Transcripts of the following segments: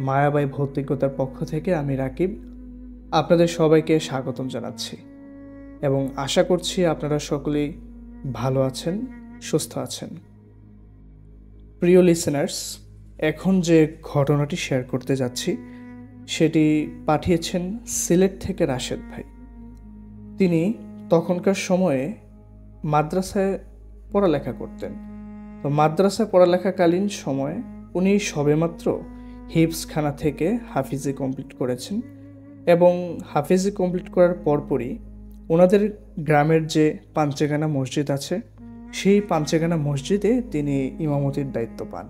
মায়াবাই ভৌতিকতার পক্ষ থেকে আমি রাকিব আপনাদের সবাইকে স্বাগতম জানাচ্ছি এবং আশা করছি আপনারা সকলেই ভালো আছেন, সুস্থ আছেন। প্রিয় লিসেনার্স, এখন যে ঘটনাটি শেয়ার করতে যাচ্ছি সেটি পাঠিয়েছেন সিলেট থেকে রাশেদ ভাই। তিনি তখনকার সময়ে মাদ্রাসায় পড়ালেখা করতেন। তো মাদ্রাসায় পড়ালেখাকালীন সময়ে উনি সবেমাত্র হিফজখানা থেকে হাফিজি কমপ্লিট করেছেন এবং হাফিজি কমপ্লিট করার পরপরই ওনাদের গ্রামের যে পাঞ্চেগানা মসজিদ আছে সেই পাঞ্চেগানা মসজিদে তিনি ইমামতির দায়িত্ব পান।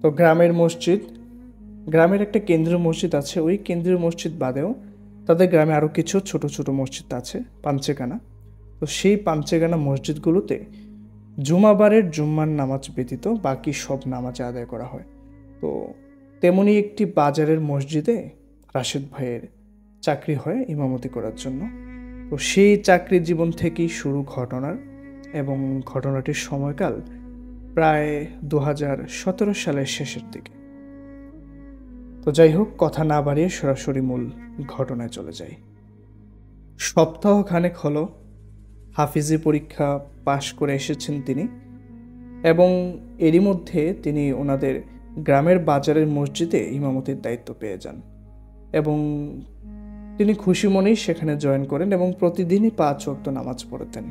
তো গ্রামের একটা কেন্দ্রীয় মসজিদ আছে, ওই কেন্দ্রীয় মসজিদ বাদেও তাদের গ্রামে আরও কিছু ছোট ছোট মসজিদ আছে পাঞ্চেগানা। তো সেই পাঞ্চেগানা মসজিদগুলোতে জুমাবারের জুম্মার নামাজ ব্যতীত বাকি সব নামাজ আদায় করা হয়। তো তেমনি একটি বাজারের মসজিদে রাশেদ ভাইয়ের চাকরি হয় ইমামতি করার জন্য। তো সেই চাকরির জীবন থেকেই শুরু ঘটনার, এবং ঘটনাটির সময়কাল প্রায় 2017 সালের শেষের দিকে। তো যাই হোক, কথা না বাড়িয়ে সরাসরি মূল ঘটনায় চলে যাই। সপ্তাহখানেক হলো হাফিজি পরীক্ষা পাশ করে এসেছেন তিনি, এবং এরই মধ্যে তিনি ওনাদের গ্রামের বাজারের মসজিদে ইমামতির দায়িত্ব পেয়ে যান এবং তিনি খুশি মনেই সেখানে জয়েন করেন এবং প্রতিদিনই 5 ওয়াক্ত নামাজ পড়তেন।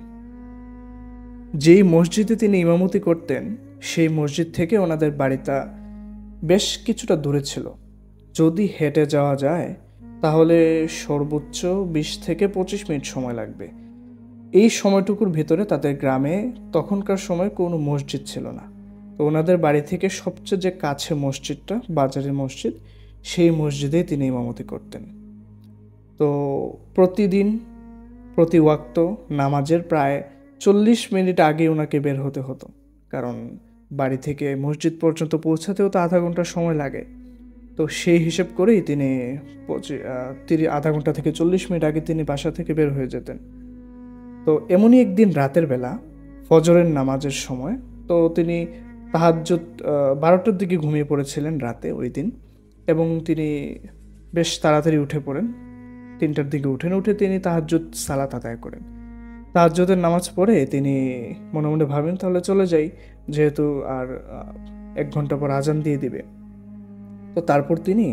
যেই মসজিদে তিনি ইমামতি করতেন সেই মসজিদ থেকে ওনাদের বাড়িটা বেশ কিছুটা দূরে ছিল। যদি হেঁটে যাওয়া যায় তাহলে সর্বোচ্চ 20 থেকে 25 মিনিট সময় লাগবে। এই সময়টুকুর ভিতরে তাদের গ্রামে তখনকার সময় কোনো মসজিদ ছিল না। তো ওনাদের বাড়ি থেকে সবচেয়ে যে কাছে মসজিদটা, বাজারের মসজিদ, সেই মসজিদেই তিনি ইমামতি করতেন। তো প্রতিদিন প্রতি ওয়াক্ত নামাজের প্রায় 40 মিনিট আগে ওনাকে বের হতে হতো, কারণ বাড়ি থেকে মসজিদ পর্যন্ত পৌঁছাতেও তো আধা ঘন্টা সময় লাগে। তো সেই হিসেব করেই তিনি আধা ঘন্টা থেকে 40 মিনিট আগে তিনি বাসা থেকে বের হয়ে যেতেন। তো এমনই একদিন রাতের বেলা ফজরের নামাজের সময়, তো তিনি তাহাজ্জুদ 12টার দিকে ঘুমিয়ে পড়েছিলেন রাতে ওই দিন, এবং তিনি বেশ তাড়াতাড়ি উঠে পড়েন। 3টার দিকে উঠে তিনি তাহাজ্জুদ সালাত আদায় করেন। তাহাজ্জুদের নামাজ পড়ে তিনি মনে মনে ভাবেন তাহলে চলে যাই, যেহেতু আর 1 ঘন্টা পর আজান দিয়ে দিবে। তো তারপর তিনি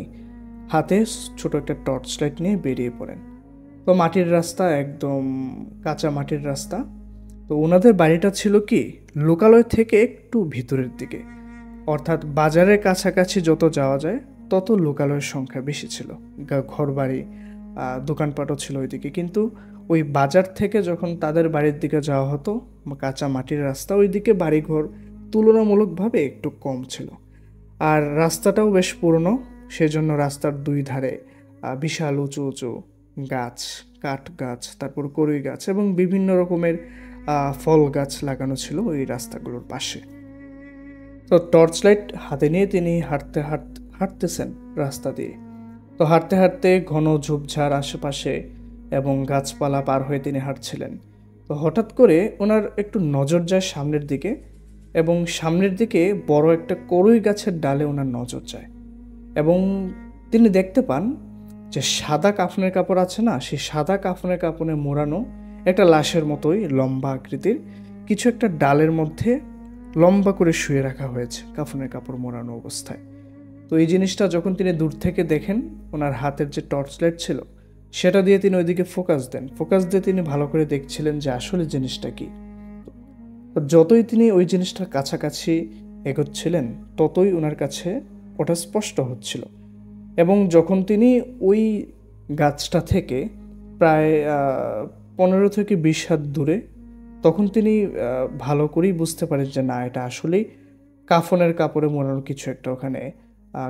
হাতে ছোট একটা টর্চ লাইট নিয়ে বেরিয়ে পড়েন। তো মাটির রাস্তা, একদম কাঁচা মাটির রাস্তা। তো ওনাদের বাড়িটা ছিল কি লোকালয় থেকে একটু ভিতরের দিকে, অর্থাৎ বাজারের কাছাকাছি যত যাওয়া যায় তত লোকালয়ের সংখ্যা বেশি ছিল। ঘর বাড়ি, দোকানপাটও ছিল ওইদিকে, কিন্তু ওই বাজার থেকে যখন তাদের বাড়ির দিকে যাওয়া হতো কাঁচা মাটির রাস্তা, ওইদিকে বাড়িঘর তুলনামূলকভাবে একটু কম ছিল। আর রাস্তাটাও বেশ পুরনো, সেজন্য রাস্তার 2 ধারে বিশাল উঁচু উঁচু গাছ, কাঠ গাছ, তারপর কড়ই গাছ এবং বিভিন্ন রকমের ফল গাছ লাগানো ছিল ওই রাস্তাগুলোর পাশে। তো টর্চ লাইট হাতে নিয়ে তিনি হাঁটতেছেন রাস্তা দিয়ে। তো হাঁটতে হাঁটতে ঘন ঝোপঝাড় আশেপাশে এবং গাছপালা পার হয়ে তিনি হাঁটছিলেন। তো হঠাৎ করে ওনার একটু নজর যায় সামনের দিকে, এবং সামনের দিকে বড় একটা কড়ই গাছের ডালে ওনার নজর যায়, এবং তিনি দেখতে পান যে সাদা কাফনের কাপড় আছে না, সেই সাদা কাফনের কাপড়ে মোড়ানো একটা লাশের মতোই লম্বা আকৃতির কিছু একটা ডালের মধ্যে লম্বা করে শুয়ে রাখা হয়েছে কাফনের কাপড় মোড়ানো অবস্থায়। তো এই জিনিসটা যখন তিনি দূর থেকে দেখেন, ওনার হাতের যে টর্চ লাইট ছিল সেটা দিয়ে তিনি ওইদিকে ফোকাস দিয়ে তিনি ভালো করে দেখছিলেন যে আসলে জিনিসটা কি। তো যতই তিনি ওই জিনিসটার কাছাকাছি এগোচ্ছিলেন ততই ওনার কাছে ওটা স্পষ্ট হচ্ছিল, এবং যখন তিনি ওই গাছটা থেকে প্রায় 15 থেকে 20 হাত দূরে, তখন তিনি ভালো করেই বুঝতে পারেন যে না, এটা আসলেই কাফনের কাপড়ে মোড়ানো কিছু একটা ওখানে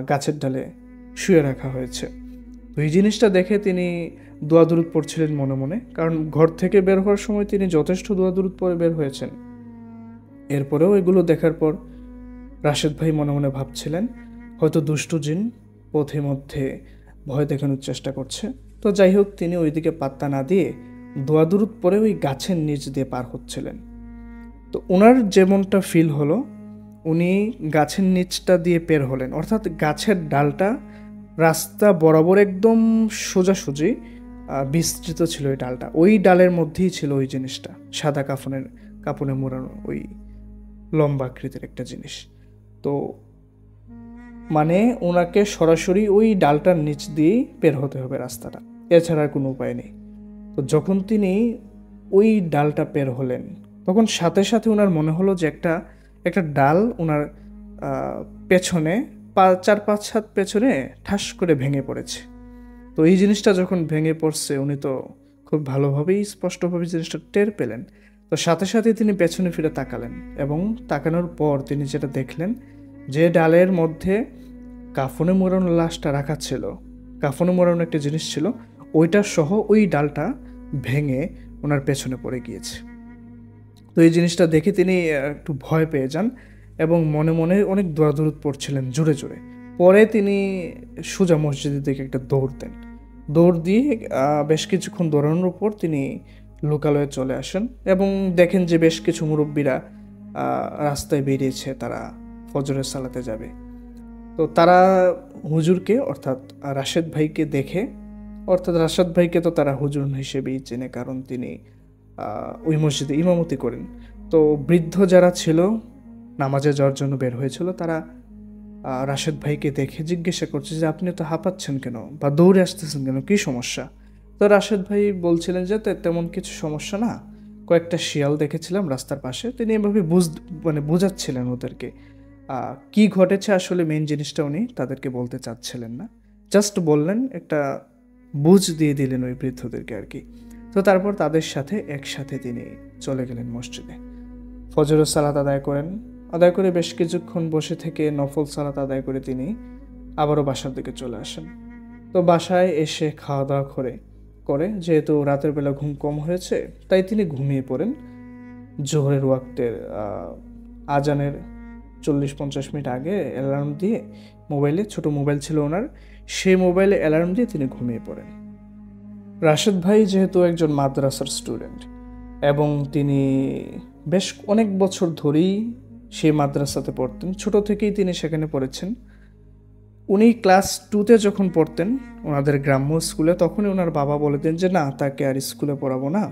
গাছের ডালে শুয়ে রাখা হয়েছে। তো এই জিনিসটা দেখে তিনি দোয়া দুরুদ পড়ছিলেন মনে মনে, কারণ ঘর থেকে বের হওয়ার সময় তিনি যথেষ্ট দোয়া দুরুদ পড়ে বের হয়েছেন। এরপরেও এগুলো দেখার পর রাশেদ ভাই মনে মনে ভাবছিলেন হয়তো দুষ্টু জিন পথে মধ্যে ভয় দেখানোর চেষ্টা করছে। তো যাই হোক, তিনি ওইদিকে পাত্তা না দিয়ে দোয়া দুরুদ পরে ওই গাছের নিচ দিয়ে পার হচ্ছিলেন। তো ওনার যেমনটা ফিল হলো উনি গাছের নিচটা দিয়ে বের হলেন, অর্থাৎ গাছের ডালটা রাস্তা বরাবর একদম সোজাসুজি বিস্তৃত ছিল। ওই ডালটা, ওই ডালের মধ্যেই ছিল ওই জিনিসটা, সাদা কাপড়ে মোড়ানো ওই লম্বা আকৃতির একটা জিনিস। তো মানে ওনাকে সরাসরি ওই ডালটার নিচ দিয়েই বের হতে হবে রাস্তাটা, এছাড়া আর কোনো উপায় নেই। তো যখন তিনি ওই ডালটা বের হলেন, তখন সাথে সাথে ওনার মনে হলো যে একটা ডাল ওনার পেছনে 4-5 হাত পেছনে ঠাস করে ভেঙে পড়েছে। তো এই জিনিসটা যখন ভেঙে পড়ছে, উনি তো খুব ভালোভাবেই স্পষ্টভাবে জিনিসটা টের পেলেন। তো সাথে সাথে তিনি পেছনে ফিরে তাকালেন, এবং তাকানোর পর তিনি যেটা দেখলেন, যে ডালের মধ্যে কাফনে মোড়ানো লাশটা রাখা ছিল, কাফনে মোড়ানো একটা জিনিস ছিল, ওইটা সহ ওই ডালটা ভেঙে ওনার পেছনে পড়ে গিয়েছে। তো এই জিনিসটা দেখে তিনি একটু ভয় পেয়ে যান এবং মনে মনে অনেক দোয়া-দরুদ পড়ছিলেন জোরে জোরে। পরে তিনি সোজা মসজিদের দিকে একটা দৌড় দেন। দৌড় দিয়ে বেশ কিছুক্ষণ দৌড়ানোর পর তিনি লোকালয়ে চলে আসেন এবং দেখেন যে বেশ কিছু মুরব্বীরা রাস্তায় বেরিয়েছে, তারা ফজরের সালাতে যাবে। তো তারা হুজুরকে, অর্থাৎ রাশেদ ভাইকে দেখে, অর্থাৎ রাশেদ ভাইকে তো তারা হুজুর হিসেবেই চেনে, কারণ তিনি ওই মসজিদে ইমামতি করেন। তো বৃদ্ধ যারা ছিল, নামাজে যাওয়ার জন্য বের হয়েছিল, তারা রাশেদ ভাইকে দেখে জিজ্ঞাসা করছে যে আপনি তো হাঁপাচ্ছেন কেন বা দৌড়ে আসতেছেন কেন, কী সমস্যা? তো রাশেদ ভাই বলছিলেন যে তেমন কিছু সমস্যা না, কয়েকটা শিয়াল দেখেছিলাম রাস্তার পাশে। তিনি এভাবে বোঝাচ্ছিলেন ওদেরকে। কি ঘটেছে আসলে মেইন জিনিসটা উনি তাদেরকে বলতে চাচ্ছিলেন না, জাস্ট বললেন, একটা বুঝ দিয়ে দিলেন ওই বৃদ্ধদেরকে আর কি। তো তারপর তাদের সাথে একসাথে তিনি চলে গেলেন মসজিদে, ফজরের সালাত আদায় করে বেশ কিছুক্ষণ বসে থেকে নফল সালাত আদায় করে তিনি আবারও বাসার দিকে চলে আসেন। তো বাসায় এসে খাওয়া দাওয়া করে যেহেতু রাতের বেলা ঘুম কম হয়েছে, তাই তিনি ঘুমিয়ে পড়েন। জোহরের ওয়াক্তের আজানের 40-50 মিনিট আগে অ্যালার্ম দিয়ে, মোবাইলে, ছোট মোবাইল ছিল ওনার, সেই মোবাইলে অ্যালার্ম দিয়ে তিনি ঘুমিয়ে পড়েন। রাশেদ ভাই যেহেতু একজন মাদ্রাসার স্টুডেন্ট এবং তিনি বেশ অনেক বছর ধরেই সেই মাদ্রাসাতে পড়তেন, ছোট থেকেই তিনি সেখানে পড়েছেন। উনি ক্লাস 2তে যখন পড়তেন ওনাদের গ্রাম্য স্কুলে, তখনই ওনার বাবা বলে দেন যে না, তাকে আর স্কুলে পড়াবো না,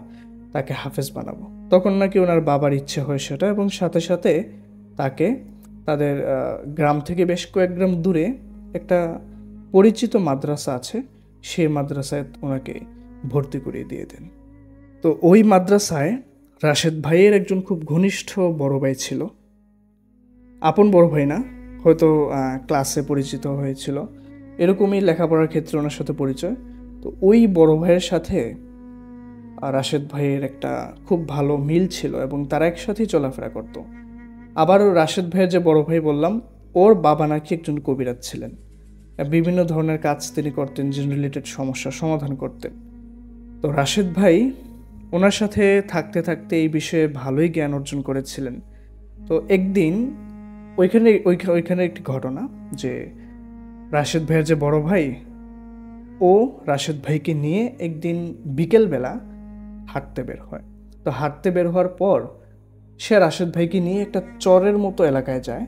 তাকে হাফেজ বানাবো। তখন নাকি ওনার বাবার ইচ্ছে হয় সেটা, এবং সাথে সাথে তাকে তাদের গ্রাম থেকে বেশ কয়েক গ্রাম দূরে একটা পরিচিত মাদ্রাসা আছে, সেই মাদ্রাসায় ওনাকে ভর্তি করিয়ে দিয়ে দেন। তো ওই মাদ্রাসায় রাশেদ ভাইয়ের একজন খুব ঘনিষ্ঠ বড় ভাই ছিল, আপন বড় ভাই না, হয়তো ক্লাসে পরিচিত হয়েছিল, এরকমই লেখাপড়ার ক্ষেত্রে ওনার সাথে পরিচয়। তো ওই বড় ভাইয়ের সাথে রাশেদ ভাইয়ের একটা খুব ভালো মিল ছিল এবং তারা একসাথেই চলাফেরা করতো। আবারও রাশেদ ভাইয়ের যে বড় ভাই বললাম, ওর বাবা নাকি একজন কবিরাজ ছিলেন, বিভিন্ন ধরনের কাজ তিনি করতেন, জিন রিলেটেড সমস্যার সমাধান করতেন। তো রাশেদ ভাই ওনার সাথে থাকতে থাকতে এই বিষয়ে ভালোই জ্ঞান অর্জন করেছিলেন। তো একদিন ওইখানে একটি ঘটনা, যে রাশেদ ভাইয়ের যে বড় ভাই, ও রাশেদ ভাইকে নিয়ে একদিন বিকেলবেলা হাঁটতে বের হয়। তো হাঁটতে বের হওয়ার পর সে রাশেদ ভাইকে নিয়ে একটা চরের মতো এলাকায় যায়।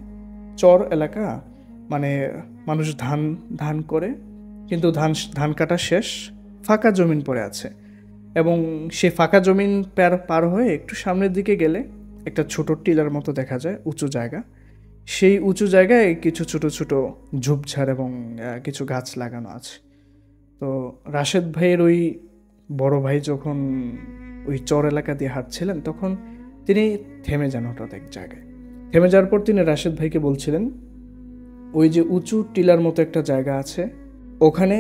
চর এলাকা মানে মানুষ ধান করে, কিন্তু ধান কাটা শেষ, ফাঁকা জমিন পড়ে আছে, এবং সে ফাঁকা জমিন পার হয়ে একটু সামনের দিকে গেলে একটা ছোট টিলার মতো দেখা যায়, উঁচু জায়গা। সেই উঁচু জায়গায় কিছু ছোট ছোট ঝোপঝাড় এবং কিছু গাছ লাগানো আছে। তো রাশেদ ভাইয়ের ওই বড় ভাই যখন ওই চর এলাকা দিয়ে হাঁটছিলেন, তখন তিনি থেমে যান হঠাৎ এক জায়গায়। থেমে যাওয়ার পর তিনি রাশেদ ভাইকে বলছিলেন, ওই যে উঁচু টিলার মতো একটা জায়গা আছে, ওখানে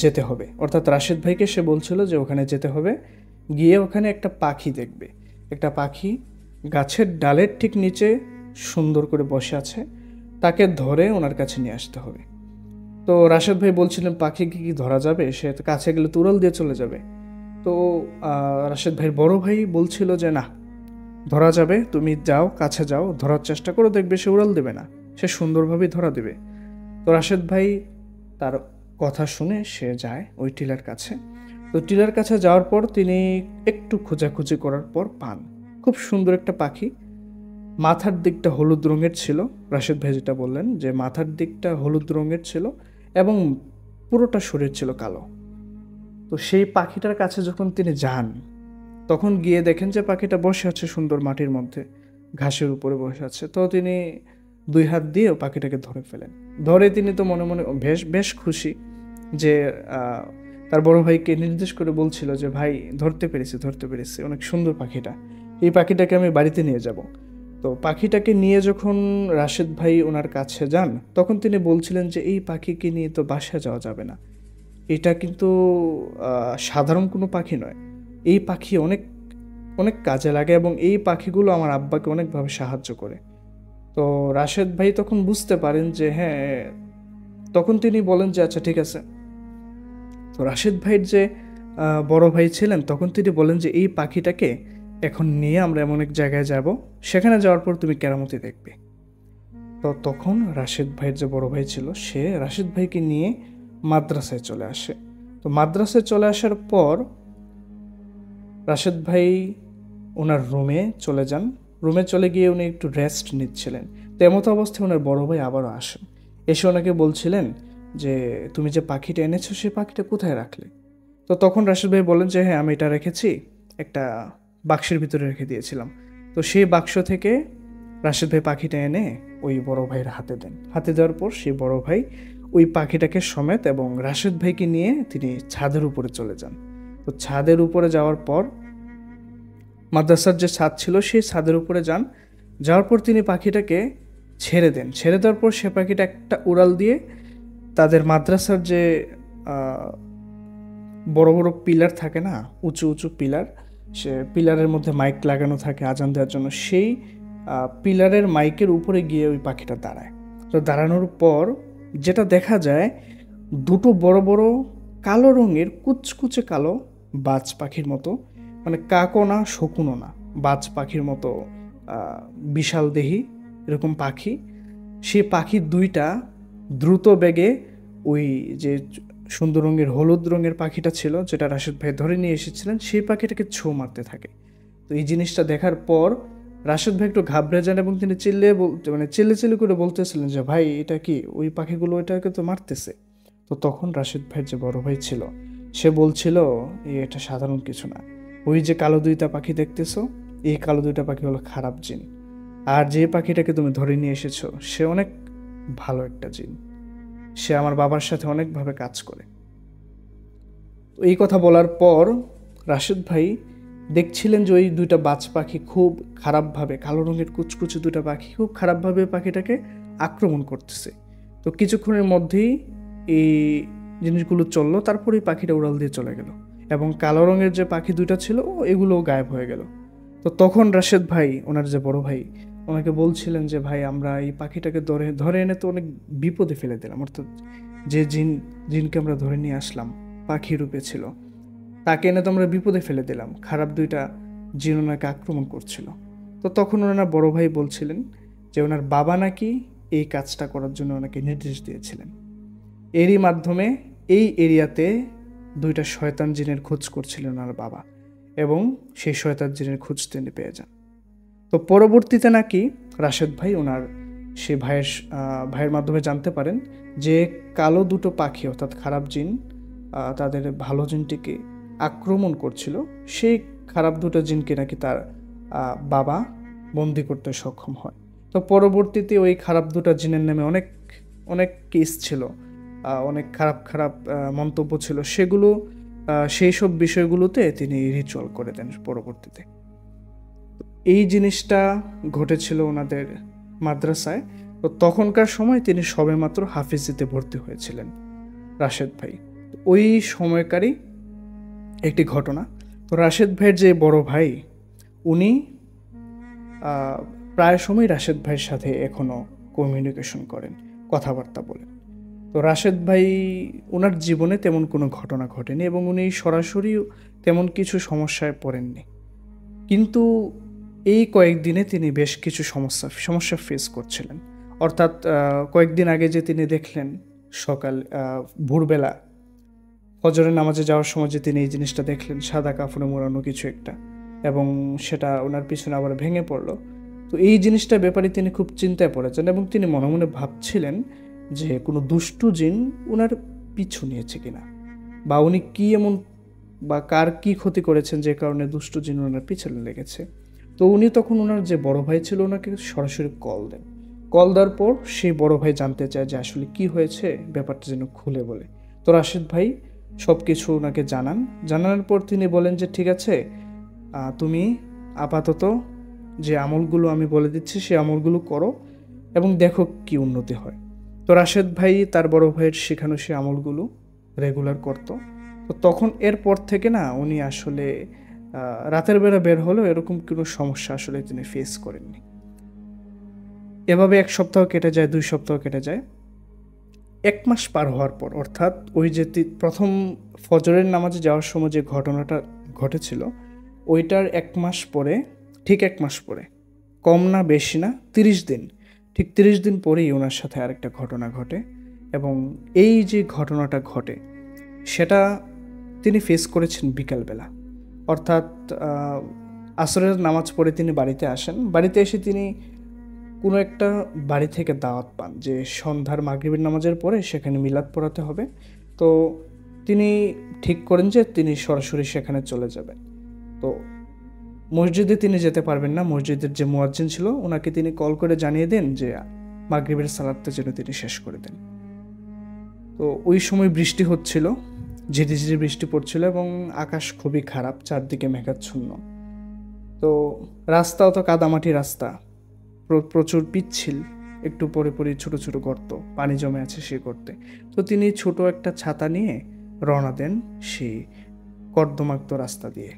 যেতে হবে। অর্থাৎ রাশেদ ভাইকে সে বলছিল যে ওখানে যেতে হবে, গিয়ে ওখানে একটা পাখি দেখবে, একটা পাখি গাছের ডালের ঠিক নিচে সুন্দর করে বসে আছে, তাকে ধরে ওনার কাছে নিয়ে আসতে হবে। তো রাশেদ ভাই বলছিলেন পাখিকে কি ধরা যাবে, সে কাছে গেলে তো উড়াল দিয়ে চলে যাবে। তো রাশেদ ভাইয়ের বড় ভাই বলছিল যে না, ধরা যাবে, তুমি যাও, কাছে যাও, ধরার চেষ্টা করো, দেখবে সে উড়াল দেবে না, সে সুন্দরভাবেই ধরা দেবে। তো রাশেদ ভাই তার কথা শুনে সে যায় ওই টিলার কাছে। তো টিলার কাছে যাওয়ার পর তিনি একটু খোঁজাখুঁজি করার পর পান খুব সুন্দর একটা পাখি। মাথার দিকটা হলুদ রঙের ছিল, রাশেদ ভাই যেটা বললেন যে মাথার দিকটা হলুদ রঙের ছিল এবং পুরোটা শরীর ছিল কালো। তো সেই পাখিটার কাছে যখন তিনি যান, তখন গিয়ে দেখেন যে পাখিটা বসে আছে সুন্দর মাটির মধ্যে, ঘাসের উপরে বসে আছে। তো তিনি 2 হাত দিয়ে পাখিটাকে ধরে ফেলেন। ধরে তিনি তো মনে মনে বেশ বেশ খুশি যে তার বড় ভাইকে নির্দেশ করে বলছিল যে ভাই ধরতে পেরেছি, অনেক সুন্দর পাখিটা, এই পাখিটাকে আমি বাড়িতে নিয়ে যাব। তো পাখিটাকে নিয়ে যখন রাশেদ ভাই ওনার কাছে যান, তখন তিনি বলছিলেন যে এই পাখিকে নিয়ে তো বাসায় যাওয়া যাবে না, এটা কিন্তু সাধারণ কোনো পাখি নয়, এই পাখি অনেক অনেক কাজে লাগে এবং এই পাখিগুলো আমার আব্বাকে অনেকভাবে সাহায্য করে। তো রাশেদ ভাই তখন বুঝতে পারেন যে হ্যাঁ, তখন তিনি বলেন যে আচ্ছা ঠিক আছে। তো রাশেদ ভাইয়ের যে বড় ভাই ছিলেন, তখন তিনি বলেন যে এই পাখিটাকে এখন নিয়ে আমরা এমন এক জায়গায় যাব, সেখানে যাওয়ার পর তুমি কেরামতি দেখবে। তো তখন রাশেদ ভাইয়ের যে বড় ভাই ছিল, সে রাশেদ ভাইকে নিয়ে মাদ্রাসায় চলে আসে। তো মাদ্রাসায় চলে আসার পর রাশেদ ভাই ওনার রুমে চলে যান। রুমে চলে গিয়ে উনি একটু রেস্ট নিচ্ছিলেন। তো এমতো অবস্থায় ওনার বড় ভাই আবারও আসেন, এসে ওনাকে বলছিলেন যে তুমি যে পাখিটা এনেছো সে পাখিটা কোথায় রাখলে? তো তখন রাশেদ ভাই বলেন যে হ্যাঁ, আমি এটা রেখেছি, একটা বাক্সের ভিতরে রেখে দিয়েছিলাম। তো সেই বাক্স থেকে রাশেদ ভাই পাখিটা এনে ওই বড় ভাইয়ের হাতে দেন। হাতে দেওয়ার পর সেই বড় ভাই ওই পাখিটাকে সমেত এবং রাশেদ ভাইকে নিয়ে তিনি ছাদের উপরে চলে যান। তো ছাদের উপরে যাওয়ার পর মাদ্রাসার যে ছাদ ছিল সেই ছাদের উপরে যান। যাওয়ার পর তিনি পাখিটাকে ছেড়ে দেন। ছেড়ে দেওয়ার পর সে পাখিটা একটা উড়াল দিয়ে তাদের মাদ্রাসার যে বড় বড় পিলার থাকে না, উঁচু উঁচু পিলার, সে পিলারের মধ্যে মাইক লাগানো থাকে আজান দেওয়ার জন্য, সেই পিলারের মাইকের উপরে গিয়ে ওই পাখিটা দাঁড়ায়। তো দাঁড়ানোর পর যেটা দেখা যায়, দুটো বড় বড় কালো রঙের কুচকুচে কালো বাজ পাখির মতো, মানে কাকও না শকুনও না, বাজ পাখির মতো বিশাল দেহী এরকম পাখি, সেই পাখি দুইটা দ্রুত বেগে ওই যে সুন্দর রঙের হলুদ রঙের পাখিটা ছিল, যেটা রাশেদ ভাই ধরে নিয়ে এসেছিলেন, সেই পাখিটাকে ছোঁ মারতে থাকে। তো এই জিনিসটা দেখার পর রাশেদ ভাই একটু ঘাবড়ে যান এবং তিনি চিল্লে করে বলতেছিলেন যে ভাই এটা কি, ওই পাখিগুলো ওইটাকে তো মারতেছে। তো তখন রাশেদ ভাইয়ের যে বড় ভাই ছিল, সে বলছিল এটা সাধারণ কিছু না, ওই যে কালো দুইটা পাখি দেখতেছো, এই কালো দুইটা পাখি হলো খারাপ জিন, আর যে পাখিটাকে তুমি ধরে নিয়ে এসেছো সে অনেক ভালো একটা জিন, সে আমার বাবার সাথে অনেকভাবে কাজ করে। তো এই কথা বলার পর রাশেদ ভাই দেখছিলেন যে ওই দুইটা বাজ পাখি খুব খারাপভাবে, কালো রঙের কুচকুচে দুইটা পাখি খুব খারাপভাবে পাখিটাকে আক্রমণ করতেছে। তো কিছুক্ষণের মধ্যেই এই জিনিসগুলো চললো, তারপর এই পাখিটা উড়াল দিয়ে চলে গেল এবং কালো রঙের যে পাখি দুইটা ছিল এগুলোও গায়েব হয়ে গেল। তো তখন রাশেদ ভাই, ওনার যে বড় ভাই, ওনাকে বলছিলেন যে ভাই আমরা এই পাখিটাকে ধরে এনে তো অনেক বিপদে ফেলে দিলাম, অর্থাৎ যে জিনকে আমরা ধরে নিয়ে আসলাম পাখি রূপে ছিল, তাকে এনে তো আমরা বিপদে ফেলে দিলাম, খারাপ দুইটা জিন ওনাকে আক্রমণ করছিল। তো তখন ওনার বড় ভাই বলছিলেন যে ওনার বাবা নাকি এই কাজটা করার জন্য ওনাকে নির্দেশ দিয়েছিলেন। এরই মাধ্যমে এই এরিয়াতে দুইটা শয়তান জিনের খোঁজ করছিলেন ওনার বাবা এবং সেই শয়তান জিনের খোঁজ তিনি পেয়ে যান। তো পরবর্তীতে নাকি রাশেদ ভাই ওনার সে ভাইয়ের মাধ্যমে জানতে পারেন যে কালো দুটো পাখি অর্থাৎ খারাপ জিন তাদের ভালো জিনটিকে আক্রমণ করছিল, সেই খারাপ দুটো জিনকে নাকি তার বাবা বন্দি করতে সক্ষম হয়। তো পরবর্তীতে ওই খারাপ দুটো জিনের নামে অনেক অনেক কেস ছিল, অনেক খারাপ খারাপ মন্তব্য ছিল, সেগুলো সেই সব বিষয়গুলোতে তিনি রিচুয়াল করে দেন পরবর্তীতে। এই জিনিসটা ঘটেছিল ওনাদের মাদ্রাসায়। তো তখনকার সময় তিনি সবেমাত্র হাফিজিতে ভর্তি হয়েছিলেন রাশেদ ভাই। ওই সময়কারই একটি ঘটনা। তো রাশেদ ভাইয়ের যে বড় ভাই, উনি প্রায় সময় রাশেদ ভাইয়ের সাথে এখনও কমিউনিকেশন করেন, কথাবার্তা বলেন। তো রাশেদ ভাই ওনার জীবনে তেমন কোনো ঘটনা ঘটেনি এবং উনি সরাসরি তেমন কিছু সমস্যায় পড়েননি, কিন্তু এই কয়েকদিনে তিনি বেশ কিছু সমস্যা ফেস করছিলেন। অর্থাৎ কয়েকদিন আগে যে তিনি দেখলেন ভোরবেলা ফজরের নামাজে যাওয়ার সময় যে তিনি এই জিনিসটা দেখলেন, সাদা কাপড়ে মোড়ানো কিছু একটা, এবং সেটা ওনার পিছনে আবার ভেঙে পড়লো। তো এই জিনিসটার ব্যাপারে তিনি খুব চিন্তায় পড়েছেন এবং তিনি মনে মনে ভাবছিলেন যে কোনো দুষ্টু জিন ওনার পিছু নিয়েছে কিনা, বা উনি কী এমন বা কার কী ক্ষতি করেছেন যে কারণে দুষ্টু জিন ওনার পিছনে লেগেছে। তো উনি তখন ওনার যে বড় ভাই ছিল ওনাকে সরাসরি কল দেন। কল দেওয়ার পর সেই বড় ভাই জানতে চায় যে আসলে কি হয়েছে, ব্যাপারটা যেন খুলে বলে। তো রাশেদ ভাই সব কিছু ওনাকে জানানোর পর তিনি বলেন যে ঠিক আছে, তুমি আপাতত যে আমলগুলো আমি বলে দিচ্ছি সেই আমলগুলো করো এবং দেখো কি উন্নতি হয়। তো রাশেদ ভাই তার বড় ভাইয়ের শেখানো সেই আমলগুলো রেগুলার করতো। তো তখন এরপর থেকে না উনি আসলে রাতের বেলা বের হলেও এরকম কোনো সমস্যা আসলে তিনি ফেস করেননি। এভাবে 1 সপ্তাহ কেটে যায়, 2 সপ্তাহ কেটে যায়। 1 মাস পার হওয়ার পর, অর্থাৎ ওই যে প্রথম ফজরের নামাজে যাওয়ার সময় যে ঘটনাটা ঘটেছিল ওইটার 1 মাস পরে, ঠিক 1 মাস পরে, কম না বেশি না 30 দিন, ঠিক 30 দিন পরেই ওনার সাথে আরেকটা ঘটনা ঘটে। এবং এই যে ঘটনাটা ঘটে সেটা তিনি ফেস করেছেন বিকালবেলা, অর্থাৎ আসরের নামাজ পড়ে তিনি বাড়িতে আসেন। বাড়িতে এসে তিনি কোনো একটা বাড়ি থেকে দাওয়াত পান যে সন্ধ্যার মাগরিবের নামাজের পরে সেখানে মিলাদ পড়াতে হবে। তো তিনি ঠিক করেন যে তিনি সরাসরি সেখানে চলে যাবেন। তো মসজিদে তিনি যেতে পারবেন না, মসজিদের যে মুয়াজ্জিন ছিল ওনাকে তিনি কল করে জানিয়ে দেন যে মাগরিবের সালাতটা যেন তিনি শেষ করে দেন। তো ওই সময় বৃষ্টি হচ্ছিল, ঝিরিঝিরি বৃষ্টি পড়ছিল এবং আকাশ খুবই খারাপ, চারদিকে মেঘাচ্ছন্ন। তো রাস্তাও তো কাদামাটি রাস্তা, প্রচুর পিচ্ছিল, একটু পরে পরে ছোট ছোট গর্ত, পানি জমে আছে সেই গর্তে। তো তিনি ছোট একটা ছাতা নিয়ে রওনা দেন সেই কর্দমাক্ত রাস্তা দিয়ে।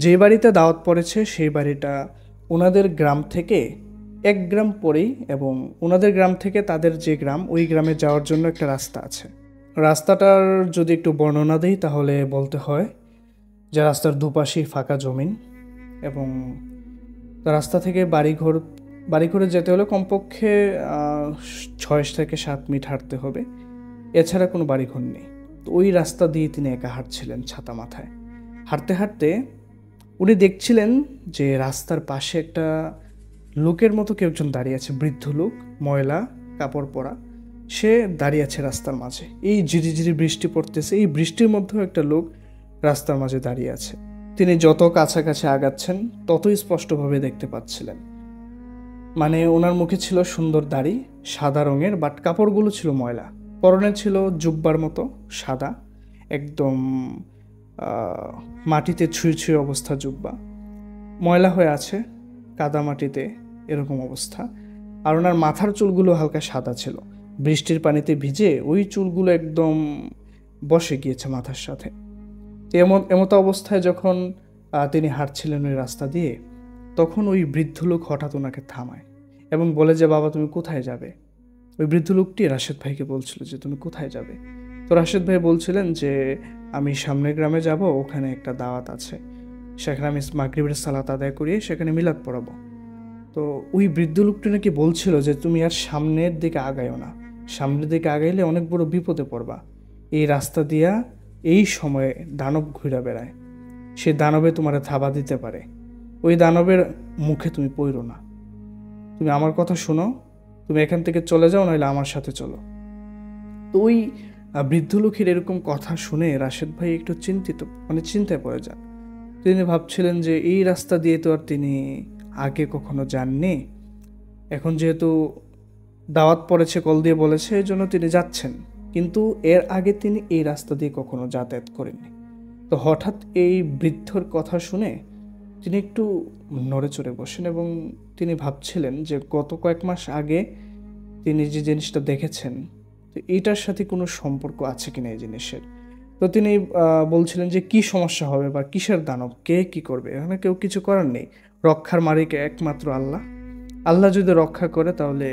যে বাড়িতে দাওয়াত পড়েছে সেই বাড়িটা ওনাদের গ্রাম থেকে 1 গ্রাম পরেই, এবং ওনাদের গ্রাম থেকে তাদের যে গ্রাম ওই গ্রামে যাওয়ার জন্য একটা রাস্তা আছে। রাস্তাটার যদি একটু বর্ণনা দিই তাহলে বলতে হয় যে রাস্তার দুপাশেই ফাঁকা জমিন এবং রাস্তা থেকে বাড়িঘরে যেতে হলে কমপক্ষে 6 থেকে 7 মিনিট হাঁটতে হবে, এছাড়া কোনো বাড়িঘর নেই। তো ওই রাস্তা দিয়ে তিনি একা হাঁটছিলেন ছাতা মাথায়। হাঁটতে হাঁটতে উনি দেখছিলেন যে রাস্তার পাশে একটা লোকের মতো কেউ একজন দাঁড়িয়ে আছে, বৃদ্ধ লোক, ময়লা কাপড় পরা, সে দাঁড়িয়ে আছে রাস্তার মাঝে। এই ঝিরিঝিরি বৃষ্টি পড়তেছে, এই বৃষ্টির মধ্যেও একটা লোক রাস্তার মাঝে দাঁড়িয়ে আছে। তিনি যত কাছাকাছি আগাচ্ছেন ততই স্পষ্টভাবে দেখতে পাচ্ছিলেন। মানে ওনার মুখে ছিল সুন্দর দাড়ি, সাদা রঙের, বাট কাপড়গুলো ছিল ময়লা। পরনে ছিল জুব্বার মতো সাদা, একদম মাটিতে ছুঁয়ে ছুঁয়ে অবস্থা জুব্বা, ময়লা হয়ে আছে কাদা মাটিতে, এরকম অবস্থা। আর ওনার মাথার চুলগুলো হালকা সাদা ছিল, বৃষ্টির পানিতে ভিজে ওই চুলগুলো একদম বসে গিয়েছে মাথার সাথে। এমতো অবস্থায় যখন তিনি হাঁটছিলেন ওই রাস্তা দিয়ে, তখন ওই বৃদ্ধ লোক হঠাৎ ওনাকে থামায় এবং বলে যে বাবা তুমি কোথায় যাবে। ওই বৃদ্ধ লোকটি রাশেদ ভাইকে বলছিল যে তুমি কোথায় যাবে। তো রাশেদ ভাই বলছিলেন যে আমি সামনের গ্রামে যাব, ওখানে একটা দাওয়াত আছে, সেখানে আমি মাগরিবের সালাত আদায় করিয়ে সেখানে মিলাদ পড়াবো। তো ওই বৃদ্ধ লোকটি নাকি বলছিল যে তুমি আর সামনের দিকে আগাইও না, সামনের দিকে আগাইলে অনেক বড় বিপদে পড়বা। এই রাস্তা দিয়া এই সময়ে দানব ঘুরে বেড়ায়, সে দানবে তোমার থাবা দিতে পারে, ওই দানবের মুখে তুমি পড়ো না, তুমি আমার কথা শোনো, তুমি এখান থেকে চলে যাও, নইলে আমার সাথে চলো। তো ওই বৃদ্ধ লোকের এরকম কথা শুনে রাশেদ ভাই একটু চিন্তায় পড়ে যান। তিনি ভাবছিলেন যে এই রাস্তা দিয়ে তো আর তিনি আগে কখনো যাননি, এখন যেহেতু দাওয়াত পড়েছে, কল দিয়ে বলেছে, এই জন্য তিনি যাচ্ছেন, কিন্তু এর আগে তিনি এই রাস্তা দিয়ে কখনো যাতায়াত করেননি। তো হঠাৎ এই বৃদ্ধর কথা শুনে তিনি একটু নড়ে চড়ে বসেন এবং তিনি ভাবছিলেন যে গত কয়েক মাস আগে তিনি যে জিনিসটা দেখেছেন, তো এইটার সাথে কোনো সম্পর্ক আছে কিনা এই জিনিসের। তো তিনি বলছিলেন যে কি সমস্যা হবে বা কিসের দানব, কে কি করবে, এখানে কেউ কিছু করার নেই, রক্ষার মালিক একমাত্র আল্লাহ। আল্লাহ যদি রক্ষা করে তাহলে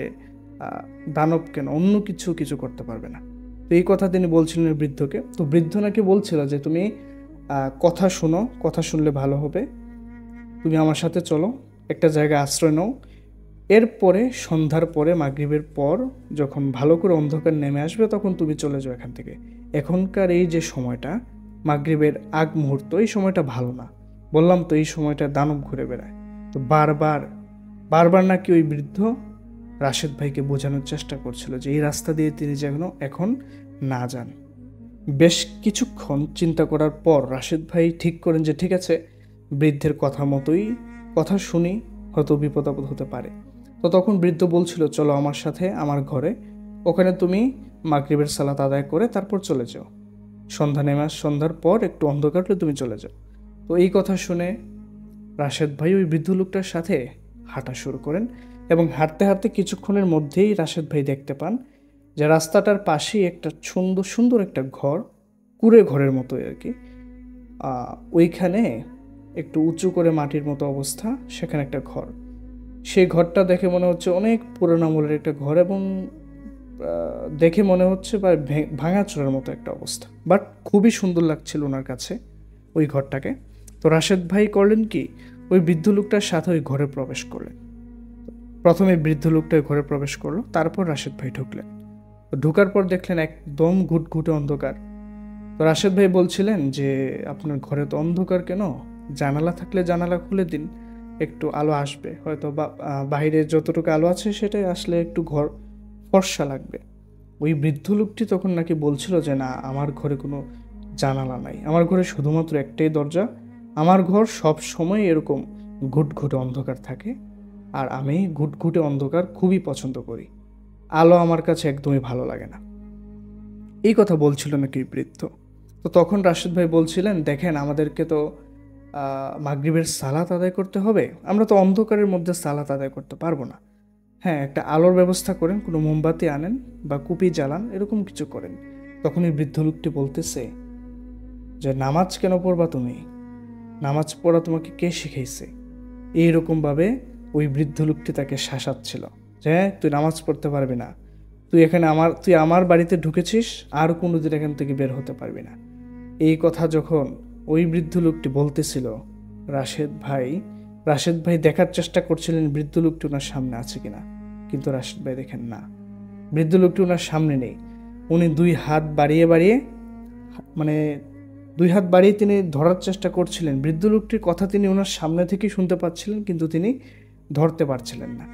দানব কেন, অন্য কিছু করতে পারবে না। তো এই কথা তিনি বলছিলেন বৃদ্ধকে। তো বৃদ্ধ নাকি বলছিল যে তুমি কথা শোনো, কথা শুনলে ভালো হবে, তুমি আমার সাথে চলো, একটা জায়গায় আশ্রয় নাও, এরপরে সন্ধ্যার পরে মাগরিবের পর যখন ভালো করে অন্ধকার নেমে আসবে তখন তুমি চলে যাও এখান থেকে। এখনকার এই যে সময়টা মাগরিবের আগ মুহূর্ত, এই সময়টা ভালো না, বললাম তো এই সময়টা দানব ঘুরে বেড়ায়। তো বারবার বারবার নাকি ওই বৃদ্ধ রাশেদ ভাইকে বোঝানোর চেষ্টা করছিল যে এই রাস্তা দিয়ে তিনি যেন এখন না যান। বেশ কিছুক্ষণ চিন্তা করার পর রাশেদ ভাই ঠিক করেন যে ঠিক আছে, বৃদ্ধের কথা মতোই কথা শুনি, হয়তো বিপদ আপদ হতে পারে। তো তখন বৃদ্ধ বলছিল, চলো আমার সাথে আমার ঘরে, ওখানে তুমি মাগরিবের সালাত আদায় করে তারপর চলে যাও, সন্ধ্যার পর একটু অন্ধকার হলে তুমি চলে যাও। তো এই কথা শুনে রাশেদ ভাই ওই বৃদ্ধ লোকটার সাথে হাঁটা শুরু করেন এবং হাঁটতে হাঁটতে কিছুক্ষণের মধ্যেই রাশেদ ভাই দেখতে পান যে রাস্তাটার পাশেই একটা সুন্দর একটা ঘর, কুঁড়ে ঘরের মতো আর কি, ওইখানে একটু উঁচু করে মাটির মতো অবস্থা, সেখানে একটা ঘর। সেই ঘরটা দেখে মনে হচ্ছে অনেক পুরোনো আমলের একটা ঘর এবং দেখে মনে হচ্ছে বা ভাঙাচোরার মতো একটা অবস্থা, বাট খুবই সুন্দর লাগছিল ওনার কাছে ওই ঘরটাকে। তো রাশেদ ভাই করলেন কি, ওই বৃদ্ধ লোকটার সাথে ওই ঘরে প্রবেশ করলেন। প্রথমে বৃদ্ধ লোকটা ঘরে প্রবেশ করলো, তারপর রাশেদ ভাই ঢুকলেন। ঢোকার পর দেখলেন একদম ঘুটঘুটে অন্ধকার। তো রাশেদ ভাই বলছিলেন যে আপনার ঘরে তো অন্ধকার কেন, জানালা থাকলে জানালা খুলে দিন, একটু আলো আসবে হয়তো, বা বাইরে যতটুকু আলো আছে সেটাই আসলে একটু ঘর ফর্সা লাগবে। ওই বৃদ্ধ লোকটি তখন নাকি বলছিল যে না, আমার ঘরে কোনো জানালা নাই, আমার ঘরে শুধুমাত্র একটাই দরজা, আমার ঘর সব সময় এরকম ঘুটঘুটে অন্ধকার থাকে, আর আমি ঘুটঘুটে অন্ধকার খুবই পছন্দ করি, আলো আমার কাছে একদমই ভালো লাগে না। এই কথা বলছিল নাকি বৃদ্ধ। তো তখন রাশেদ ভাই বলছিলেন, দেখেন আমাদেরকে তো মাগরিবের সালাত আদায় করতে হবে, আমরা তো অন্ধকারের মধ্যে সালাত আদায় করতে পারবো না। হ্যাঁ, একটা আলোর ব্যবস্থা করেন, কোনো মোমবাতি আনেন বা কুপি জ্বালান, এরকম কিছু করেন। তখন এই বৃদ্ধ লোকটি বলতেছে যে নামাজ কেন পড়বা তুমি, নামাজ পড়া তোমাকে কে শিখাইছে? এইরকমভাবে ওই বৃদ্ধ লোকটি তাকে শাসাচ্ছিল যে তুই নামাজ পড়তে পারবি না, তুই আমার বাড়িতে ঢুকেছিস, আর কোনোদিন এখান থেকে বের হতে পারবি না। এই কথা যখন ওই বৃদ্ধ লোকটি বলতেছিল, রাশেদ ভাই দেখার চেষ্টা করছিলেন বৃদ্ধ লোকটি ওনার সামনে আছে কিনা, কিন্তু রাশেদ ভাই দেখেন না, বৃদ্ধ লোকটি ওনার সামনে নেই। উনি দুই হাত বাড়িয়ে তিনি ধরার চেষ্টা করছিলেন, বৃদ্ধ লোকটির কথা তিনি ওনার সামনে থেকেই শুনতে পাচ্ছিলেন, কিন্তু তিনি ধরতে পারছিলেন না।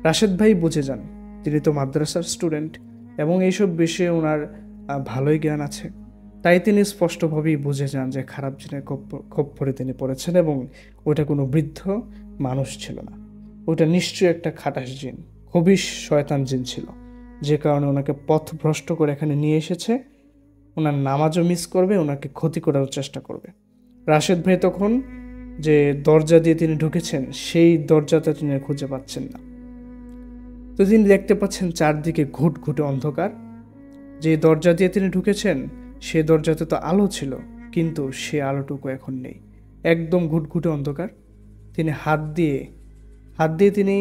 রাশেদ ভাই বুঝে যান তিনি তো মাদ্রাসার স্টুডেন্ট এবং এইসব বিষয়ে ওনার ভালোই জ্ঞান আছে, তাই তিনি স্পষ্টভাবেই বুঝে যান যে খারাপ জিনের খপ্পরে তিনি পড়েছেন এবং ওইটা কোনো বৃদ্ধ মানুষ ছিল না, ওইটা নিশ্চয়ই একটা খাটাস জিন, খুবই শয়তান জিন ছিল, যে কারণে ওনাকে পথভ্রষ্ট করে এখানে নিয়ে এসেছে, ওনার নামাজও মিস করবে, ওনাকে ক্ষতি করার চেষ্টা করবে। রাশেদ ভাই তখন যে দরজা দিয়ে তিনি ঢুকেছেন সেই দরজাটা তিনি খুঁজে পাচ্ছেন না। তো তিনি দেখতে পাচ্ছেন চারদিকে ঘুটঘুটে অন্ধকার। যে দরজা দিয়ে তিনি ঢুকেছেন সেই দরজাতে তো আলো ছিল, কিন্তু সে আলোটুকু এখন নেই, একদম ঘুটঘুটে অন্ধকার। তিনি হাত দিয়ে তিনি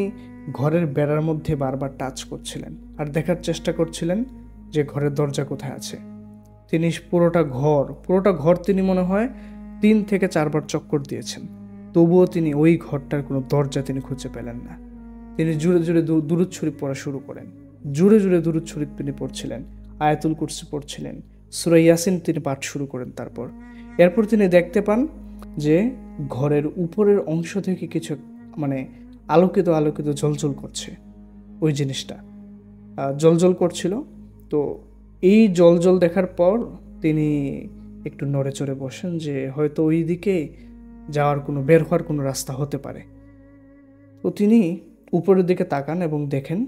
ঘরের বেড়ার মধ্যে বারবার টাচ করছিলেন আর দেখার চেষ্টা করছিলেন যে ঘরের দরজা কোথায় আছে। তিনি পুরোটা ঘর তিনি মনে হয় 3 থেকে 4 বার চক্কর দিয়েছেন, তবুও তিনি ওই ঘরটার কোনো দরজা তিনি খুঁজে পেলেন না। তিনি জোরে জোরে দুরূদ শরীফ পড়া শুরু করেন, জোরে জোরে দুরূদ শরীফ তিনি পড়ছিলেন, আয়াতুল কুরসি পড়ছিলেন, সূরা ইয়াসিন তিনি পাঠ শুরু করেন। এরপর তিনি দেখতে পান যে ঘরের উপরের অংশ থেকে কিছু আলোকিত জ্বলজ্বল করছে, ওই জিনিসটা জ্বলজ্বল করছিল। তো এই জ্বলজ্বল দেখার পর তিনি একটু নড়ে চড়ে বসেন যে হয়তো ওই দিকে বের হওয়ার কোনো রাস্তা হতে পারে। তো তিনি উপরের দিকে তাকান এবং দেখেন,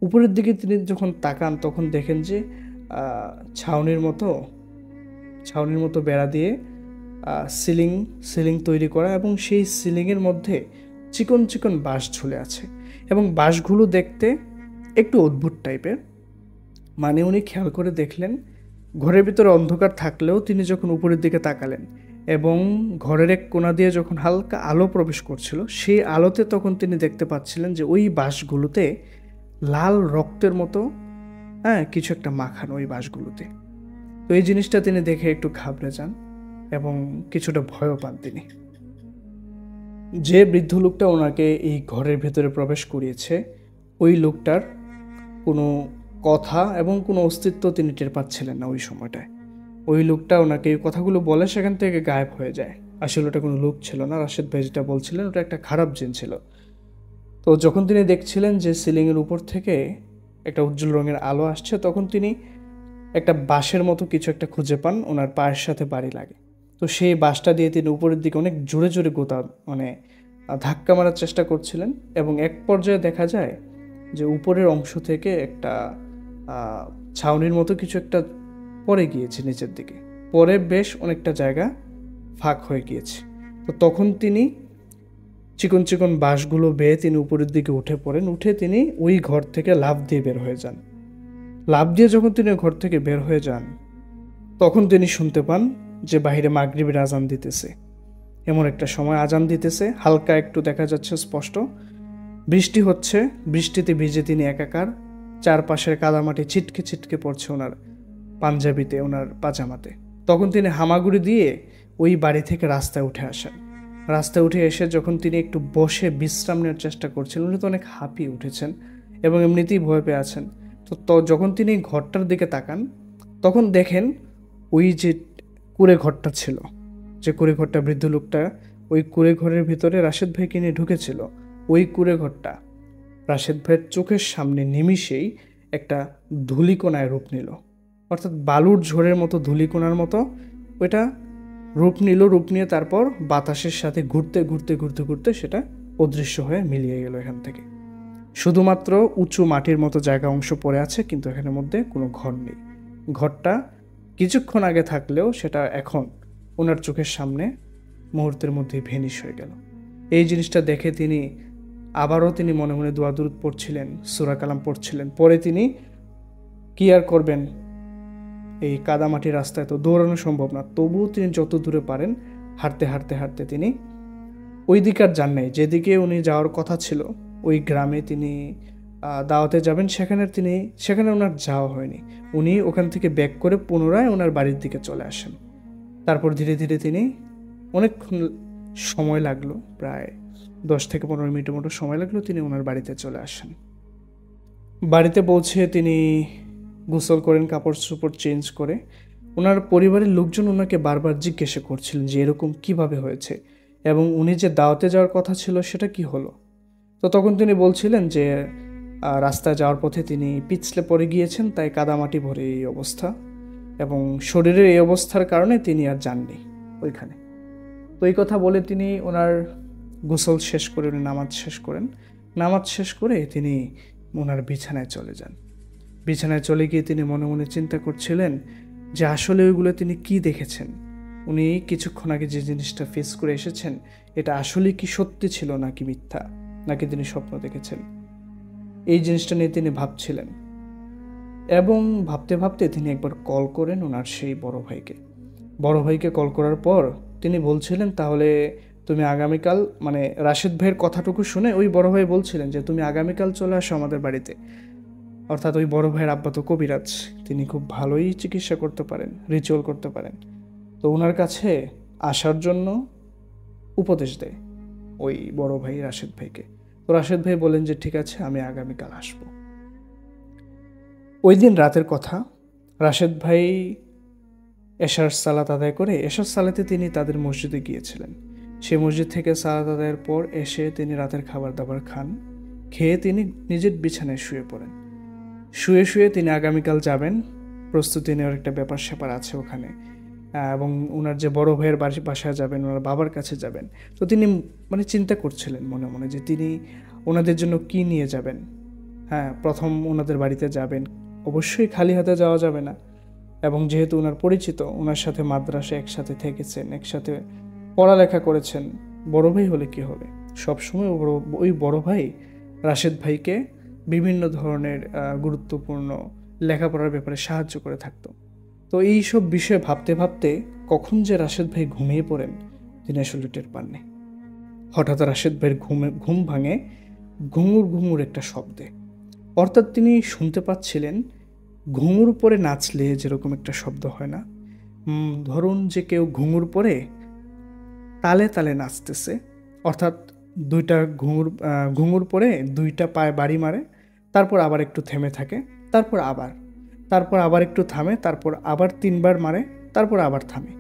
উপরের দিকে তিনি যখন তাকান তখন দেখেন যে ছাউনির মতো বেড়া দিয়ে সিলিং তৈরি করা এবং সেই সিলিংয়ের মধ্যে চিকন চিকন বাঁশ ঝুলে আছে এবং বাঁশগুলো দেখতে একটু অদ্ভুত টাইপের। উনি খেয়াল করে দেখলেন ঘরের ভিতরে অন্ধকার থাকলেও তিনি যখন উপরের দিকে তাকালেন এবং ঘরের এক কোণা দিয়ে যখন হালকা আলো প্রবেশ করছিল, সেই আলোতে তখন তিনি দেখতে পাচ্ছিলেন যে ওই বাঁশগুলোতে লাল রক্তের মতো কিছু একটা মাখানো ওই বাঁশগুলোতে। তো এই জিনিসটা তিনি দেখে একটু ঘাবড়ে যান এবং কিছুটা ভয়ও পান তিনি। যে বৃদ্ধ লোকটা ওনাকে এই ঘরের ভেতরে প্রবেশ করিয়েছে, ওই লোকটার কোনো কথা এবং কোনো অস্তিত্ব তিনি টের পাচ্ছিলেন না ওই সময়টায়। ওই লোকটা ওনাকে এই কথাগুলো বলে সেখান থেকে গায়েব হয়ে যায়। আসলে ওটা কোনো লোক ছিল না, রাশেদ ভাই যেটা বলছিলেন ওটা একটা খারাপ জিন ছিল। তো যখন তিনি দেখছিলেন যে সিলিংয়ের উপর থেকে একটা উজ্জ্বল রঙের আলো আসছে, তখন তিনি একটা বাঁশের মতো কিছু একটা খুঁজে পান, ওনার পায়ের সাথে বাড়ি লাগে। তো সেই বাঁশটা দিয়ে তিনি উপরের দিকে অনেক জোরে জোরে ধাক্কা মারার চেষ্টা করছিলেন, এবং এক পর্যায়ে দেখা যায় যে উপরের অংশ থেকে একটা ছাউনির মতো কিছু একটা পড়ে গিয়েছে নিচের দিকে, পরে বেশ অনেকটা জায়গা ফাঁক হয়ে গিয়েছে। তো তখন তিনি চিকন চিকন বাঁশগুলো বেয়ে তিনি উপরের দিকে উঠে পড়েন, উঠে তিনি ওই ঘর থেকে লাফ দিয়ে বের হয়ে যান। লাফ দিয়ে যখন তিনি ঘর থেকে বের হয়ে যান, তখন তিনি শুনতে পান যে বাহিরে মাগরিবের আজান দিতেছে। এমন একটা সময় আজান দিতেছে, হালকা একটু দেখা যাচ্ছে স্পষ্ট, বৃষ্টি হচ্ছে, বৃষ্টিতে ভিজে তিনি একাকার, চারপাশের কাদামাটি ছিটকে ছিটকে পড়ছে ওনার পাঞ্জাবিতে, ওনার পাজামাতে। তখন তিনি হামাগুড়ি দিয়ে ওই বাড়ি থেকে রাস্তায় উঠে আসেন। রাস্তায় উঠে এসে যখন তিনি একটু বসে বিশ্রাম নেওয়ার চেষ্টা করছিলেন, উনি তো অনেক হাঁপিয়ে উঠেছেন এবং এমনিতেই ভয় পেয়ে আছেন। তো যখন তিনি ঘরটার দিকে তাকান, তখন দেখেন ওই যে কুঁড়ে ঘরটা ছিল, যে কুঁড়ে ঘরটা বৃদ্ধ লোকটা ওই কুঁড়ে ঘরের ভিতরে রাশেদ ভাইকে নিয়ে ঢুকেছিল, ওই কুঁড়ে ঘরটা রাশেদ ভাইয়ের চোখের সামনে নিমিষেই একটা ধূলিকণায় রূপ নিল। অর্থাৎ বালুর ঝড়ের মতো, ধূলিকণার মতো ওইটা রূপ নিয়ে তারপর বাতাসের সাথে ঘুরতে ঘুরতে ঘুরতে ঘুরতে সেটা অদৃশ্য হয়ে মিলিয়ে গেল এখান থেকে। শুধুমাত্র উঁচু মাটির মতো জায়গা অংশ পড়ে আছে, কিন্তু এখানের মধ্যে কোনো ঘর নেই। ঘরটা কিছুক্ষণ আগে থাকলেও সেটা এখন ওনার চোখের সামনে মুহূর্তের মধ্যেই ভেনিশ হয়ে গেল। এই জিনিসটা দেখে তিনি আবারও মনে মনে দোয়া দুরূদ পড়ছিলেন, সূরা কালাম পড়ছিলেন। পরে তিনি কি আর করবেন, এই কাদামাটির রাস্তায় তো দৌড়ানো সম্ভব না, তবুও তিনি যত দূরে পারেন হাঁটতে হাঁটতে হাঁটতে তিনি ওই দিকে আর যান নাই যেদিকে উনি যাওয়ার কথা ছিল। ওই গ্রামে তিনি দাওয়াতে যাবেন, সেখানে ওনার যাওয়া হয়নি। উনি ওখান থেকে ব্যাক করে পুনরায় ওনার বাড়ির দিকে চলে আসেন। তারপর ধীরে ধীরে তিনি অনেকক্ষণ সময় লাগলো, প্রায় 10 থেকে 15 মিনিটের মতো সময় লাগলো, তিনি ওনার বাড়িতে চলে আসেন। বাড়িতে পৌঁছে তিনি গোসল করেন, কাপড় চোপড় চেঞ্জ করে। ওনার পরিবারের লোকজন ওনাকে বারবার জিজ্ঞাসা করছিলেন যে এরকম কিভাবে হয়েছে, এবং উনি যে দাওয়াতে যাওয়ার কথা ছিল সেটা কি হলো। তো তখন তিনি বলছিলেন যে রাস্তায় যাওয়ার পথে তিনি পিছলে পড়ে গিয়েছেন, তাই কাদামাটি ভরে এই অবস্থা, এবং শরীরের এই অবস্থার কারণে তিনি আর যাননি ওইখানে। তো এই কথা বলে তিনি ওনার গোসল শেষ করে উনি নামাজ শেষ করেন। নামাজ শেষ করে তিনি ওনার বিছানায় চলে যান। বিছানায় চলে গিয়ে তিনি মনে মনে চিন্তা করছিলেন যে আসলে ওইগুলো তিনি কি দেখেছেন। উনি কিছুক্ষণ আগে যে জিনিসটা ফেস করে এসেছেন, এটা আসলে কি সত্যি ছিল নাকি মিথ্যা, নাকি তিনি স্বপ্ন দেখেছেন, এই জিনিসটা নিয়ে তিনি ভাবছিলেন। এবং ভাবতে ভাবতে তিনি একবার কল করেন ওনার সেই বড় ভাইকে কল করার পর তিনি বলছিলেন, তাহলে তুমি আগামীকাল, রাশেদ ভাইয়ের কথাটুকু শুনে ওই বড় ভাই বলছিলেন যে তুমি আগামীকাল চলে আসো আমাদের বাড়িতে। অর্থাৎ ওই বড় ভাইয়ের আব্বা তো কবিরাজ, তিনি খুব ভালোই চিকিৎসা করতে পারেন, রিচুয়াল করতে পারেন। তো ওনার কাছে আসার জন্য উপদেশ দেয় ওই বড় ভাই রাশেদ ভাইকে। তো রাশেদ ভাই বলেন যে ঠিক আছে, আমি আগামীকাল আসবো। ওই দিন রাতের কথা, রাশেদ ভাই এশার সালাত আদায় করে, এশার সালাতে তিনি তাদের মসজিদে গিয়েছিলেন। সেই মসজিদ থেকে সালাত আদায়ের পর এসে তিনি রাতের খাবার দাবার খান। খেয়ে তিনি নিজের বিছানায় শুয়ে পড়েন। শুয়ে শুয়ে তিনি আগামীকাল যাবেন, প্রস্তুতি নেওয়ার একটা ব্যাপার স্যাপার আছে ওখানে, এবং ওনার যে বড় ভাইয়ের বাসায় যাবেন, ওনার বাবার কাছে যাবেন। তো তিনি চিন্তা করছিলেন মনে মনে যে তিনি ওনাদের জন্য কি নিয়ে যাবেন। প্রথম ওনাদের বাড়িতে যাবেন, অবশ্যই খালি হাতে যাওয়া যাবে না, এবং যেহেতু ওনার পরিচিত, ওনার সাথে মাদ্রাসা একসাথে থেকেছেন, একসাথে পড়ালেখা করেছেন, বড় ভাই হলে কি হবে, সবসময় ওই বড় ভাই রাশেদ ভাইকে বিভিন্ন ধরনের গুরুত্বপূর্ণ লেখাপড়ার ব্যাপারে সাহায্য করে থাকতো। তো এই সব বিষয়ে ভাবতে ভাবতে কখন যে রাশেদ ভাই ঘুমিয়ে পড়েন তিনি আসলে টের পাননি। হঠাৎ রাশেদ ভাইয়ের ঘুম ভাঙে ঘুঙুর ঘুঙুর একটা শব্দে। অর্থাৎ তিনি শুনতে পাচ্ছিলেন ঘুঙুর পরে নাচলে যেরকম একটা শব্দ হয় না, ধরুন যে কেউ ঘুঙুর পরে তালে তালে নাচতেছে, অর্থাৎ দুইটা ঘুঙুর পরে দুইটা পায়ে বাড়ি মারে, তারপর আবার একটু থেমে থাকে, তারপর আবার একটু থামে, তারপর আবার 3 বার মারে, তারপর আবার থামে,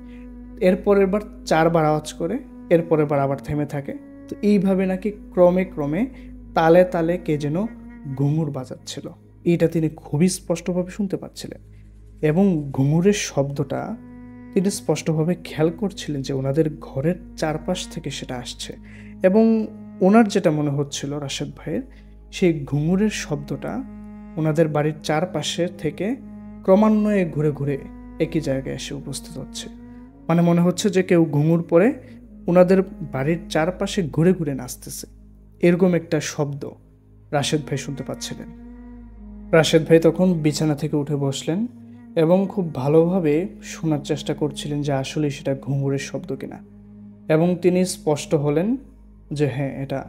এরপরের বার 4 বার আওয়াজ করে, এরপরের বার আবার থেমে থাকে। তো এইভাবে নাকি ক্রমে তালে তালে কে যেন ঘুঙুর বাজাচ্ছিল। এটা তিনি খুবই স্পষ্টভাবে শুনতে পাচ্ছিলেন এবং ঘুঙুরের শব্দটা তিনি স্পষ্টভাবে খেয়াল করছিলেন যে ওনাদের ঘরের চারপাশ থেকে সেটা আসছে। এবং ওনার যেটা মনে হচ্ছিল রাশেদ ভাইয়ের, সেই ঘুঙুরের শব্দটা ওনাদের বাড়ির চারপাশে থেকে ক্রমান্বয়ে ঘুরে ঘুরে একই জায়গায় এসে উপস্থিত হচ্ছে। মানে মনে হচ্ছে যে কেউ ঘুঙুর পরে ওনাদের বাড়ির চারপাশে ঘুরে ঘুরে নাচতেছে, এরকম একটা শব্দ রাশেদ ভাই শুনতে পাচ্ছিলেন। রাশেদ ভাই তখন বিছানা থেকে উঠে বসলেন এবং খুব ভালোভাবে শোনার চেষ্টা করছিলেন যে আসলে সেটা ঘুঙুরের শব্দ কিনা। এবং তিনি স্পষ্ট হলেন যে হ্যাঁ, এটা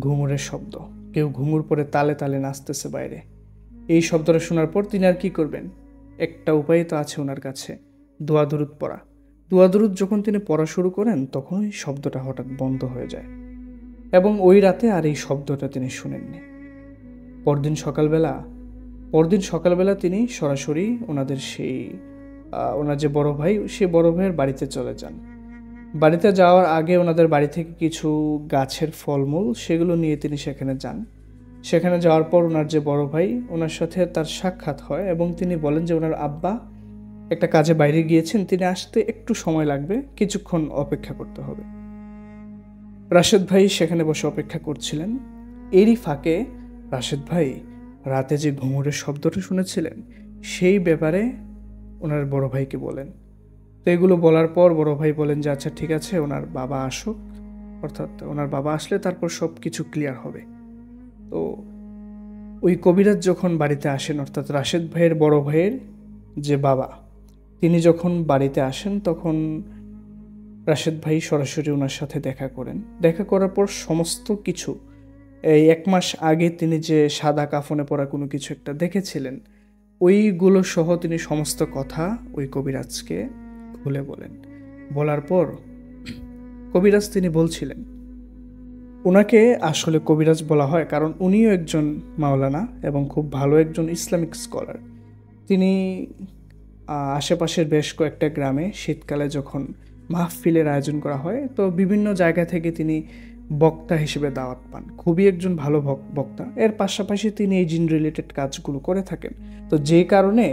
ঘুঙুরের শব্দ, কেউ ঘুঙুর পরে তালে তালে নাচতেছে বাইরে। এই শব্দটা শোনার পর তিনি আর কি করবেন, একটা উপায় তো আছে ওনার কাছে, দোয়া দুরুদ পড়া। দোয়া দুরুদ যখন তিনি পড়া শুরু করেন তখন ওই শব্দটা হঠাৎ বন্ধ হয়ে যায় এবং ওই রাতে আর এই শব্দটা তিনি শুনেননি। পরদিন সকালবেলা তিনি সরাসরি ওনাদের ওনার যে বড় ভাই, সে বড় ভাইয়ের বাড়িতে চলে যান। বাড়িতে যাওয়ার আগে ওনাদের বাড়ি থেকে কিছু গাছের ফলমূল সেগুলো নিয়ে তিনি সেখানে যান। সেখানে যাওয়ার পর ওনার যে বড় ভাই, ওনার সাথে তার সাক্ষাৎ হয় এবং তিনি বলেন যে ওনার আব্বা একটা কাজে বাইরে গিয়েছেন, তিনি আসতে একটু সময় লাগবে, কিছুক্ষণ অপেক্ষা করতে হবে। রাশেদ ভাই সেখানে বসে অপেক্ষা করছিলেন। এরই ফাঁকে রাশেদ ভাই রাতে যে ঘুঙুরের শব্দটা শুনেছিলেন সেই ব্যাপারে ওনার বড় ভাইকে বলেন। তো এগুলো বলার পর বড় ভাই বলেন যে আচ্ছা ঠিক আছে, ওনার বাবা আসুক, অর্থাৎ ওনার বাবা আসলে তারপর সব কিছু ক্লিয়ার হবে। তো ওই কবিরাজ যখন বাড়িতে আসেন, অর্থাৎ রাশেদ ভাইয়ের বড় ভাইয়ের যে বাবা, তিনি যখন বাড়িতে আসেন তখন রাশেদ ভাই সরাসরি ওনার সাথে দেখা করেন। দেখা করার পর সমস্ত কিছু, এই 1 মাস আগে তিনি যে সাদা কাফনে পরা কোনো কিছু একটা দেখেছিলেন, ওইগুলো সহ তিনি সমস্ত কথা ওই কবিরাজকে খুলে বলার পর কবিরাজ তিনি বলছিলেন, ওনাকে আসলে কবিরাজ বলা হয় কারণ উনিও একজন মাওলানা এবং খুব ভালো একজন ইসলামিক স্কলার। তিনি আশেপাশের বেশ কয়েকটা গ্রামে শীতকালে যখন মাহফিলের আয়োজন করা হয়, তো বিভিন্ন জায়গা থেকে তিনি বক্তা হিসেবে দাওয়াত পান। খুবই একজন ভালো বক্তা। এর পাশাপাশি তিনি এই জিন রিলেটেড কাজগুলো করে থাকেন। তো যে কারণে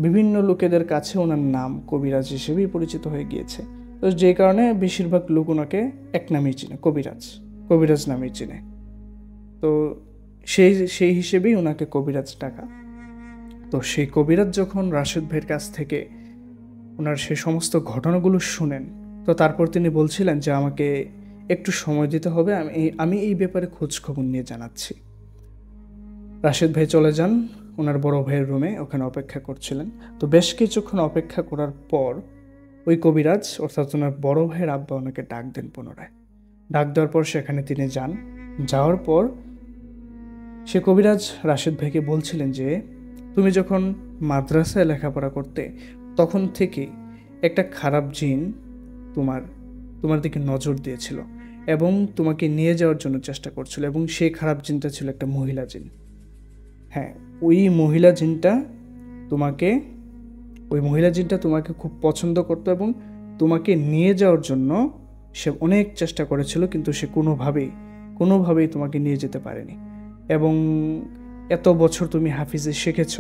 বিভিন্ন লোকেদের কাছে ওনার নাম কবিরাজ হিসেবেই পরিচিত হয়ে গিয়েছে। তো যে কারণে বেশিরভাগ লোক ওনাকে এক নামেই চিনে, কবিরাজ নামেই চিনে। তো সেই হিসেবেই ওনাকে কবিরাজ ডাকা। তো সেই কবিরাজ যখন রাশেদ ভাইয়ের কাছ থেকে ওনার সেই সমস্ত ঘটনাগুলো শুনেন, তো তারপর তিনি বলছিলেন যে আমাকে একটু সময় দিতে হবে, আমি এই ব্যাপারে খোঁজ খবর নিয়ে জানাচ্ছি। রাশেদ ভাই চলে যান ওনার বড় ভাইয়ের রুমে, ওখানে অপেক্ষা করছিলেন। তো বেশ কিছুক্ষণ অপেক্ষা করার পর ওই কবিরাজ, অর্থাৎ ওনার বড় ভাইয়ের আব্বা, ওনাকে ডাক দেন পুনরায়। ডাক দেওয়ার পর সেখানে তিনি যাওয়ার পর সে কবিরাজ রাশেদ ভাইকে বলছিলেন যে তুমি যখন মাদ্রাসায় লেখাপড়া করতে তখন থেকে একটা খারাপ জিন তোমার দিকে নজর দিয়েছিল এবং তোমাকে নিয়ে যাওয়ার জন্য চেষ্টা করছিল, এবং সেই খারাপ জিনটা ছিল একটা মহিলা জিন। হ্যাঁ, ওই মহিলা জিনটা তোমাকে খুব পছন্দ করতো এবং তোমাকে নিয়ে যাওয়ার জন্য সে অনেক চেষ্টা করেছিল, কিন্তু সে কোনোভাবেই তোমাকে নিয়ে যেতে পারেনি। এবং এত বছর তুমি হাফিজে শিখেছ,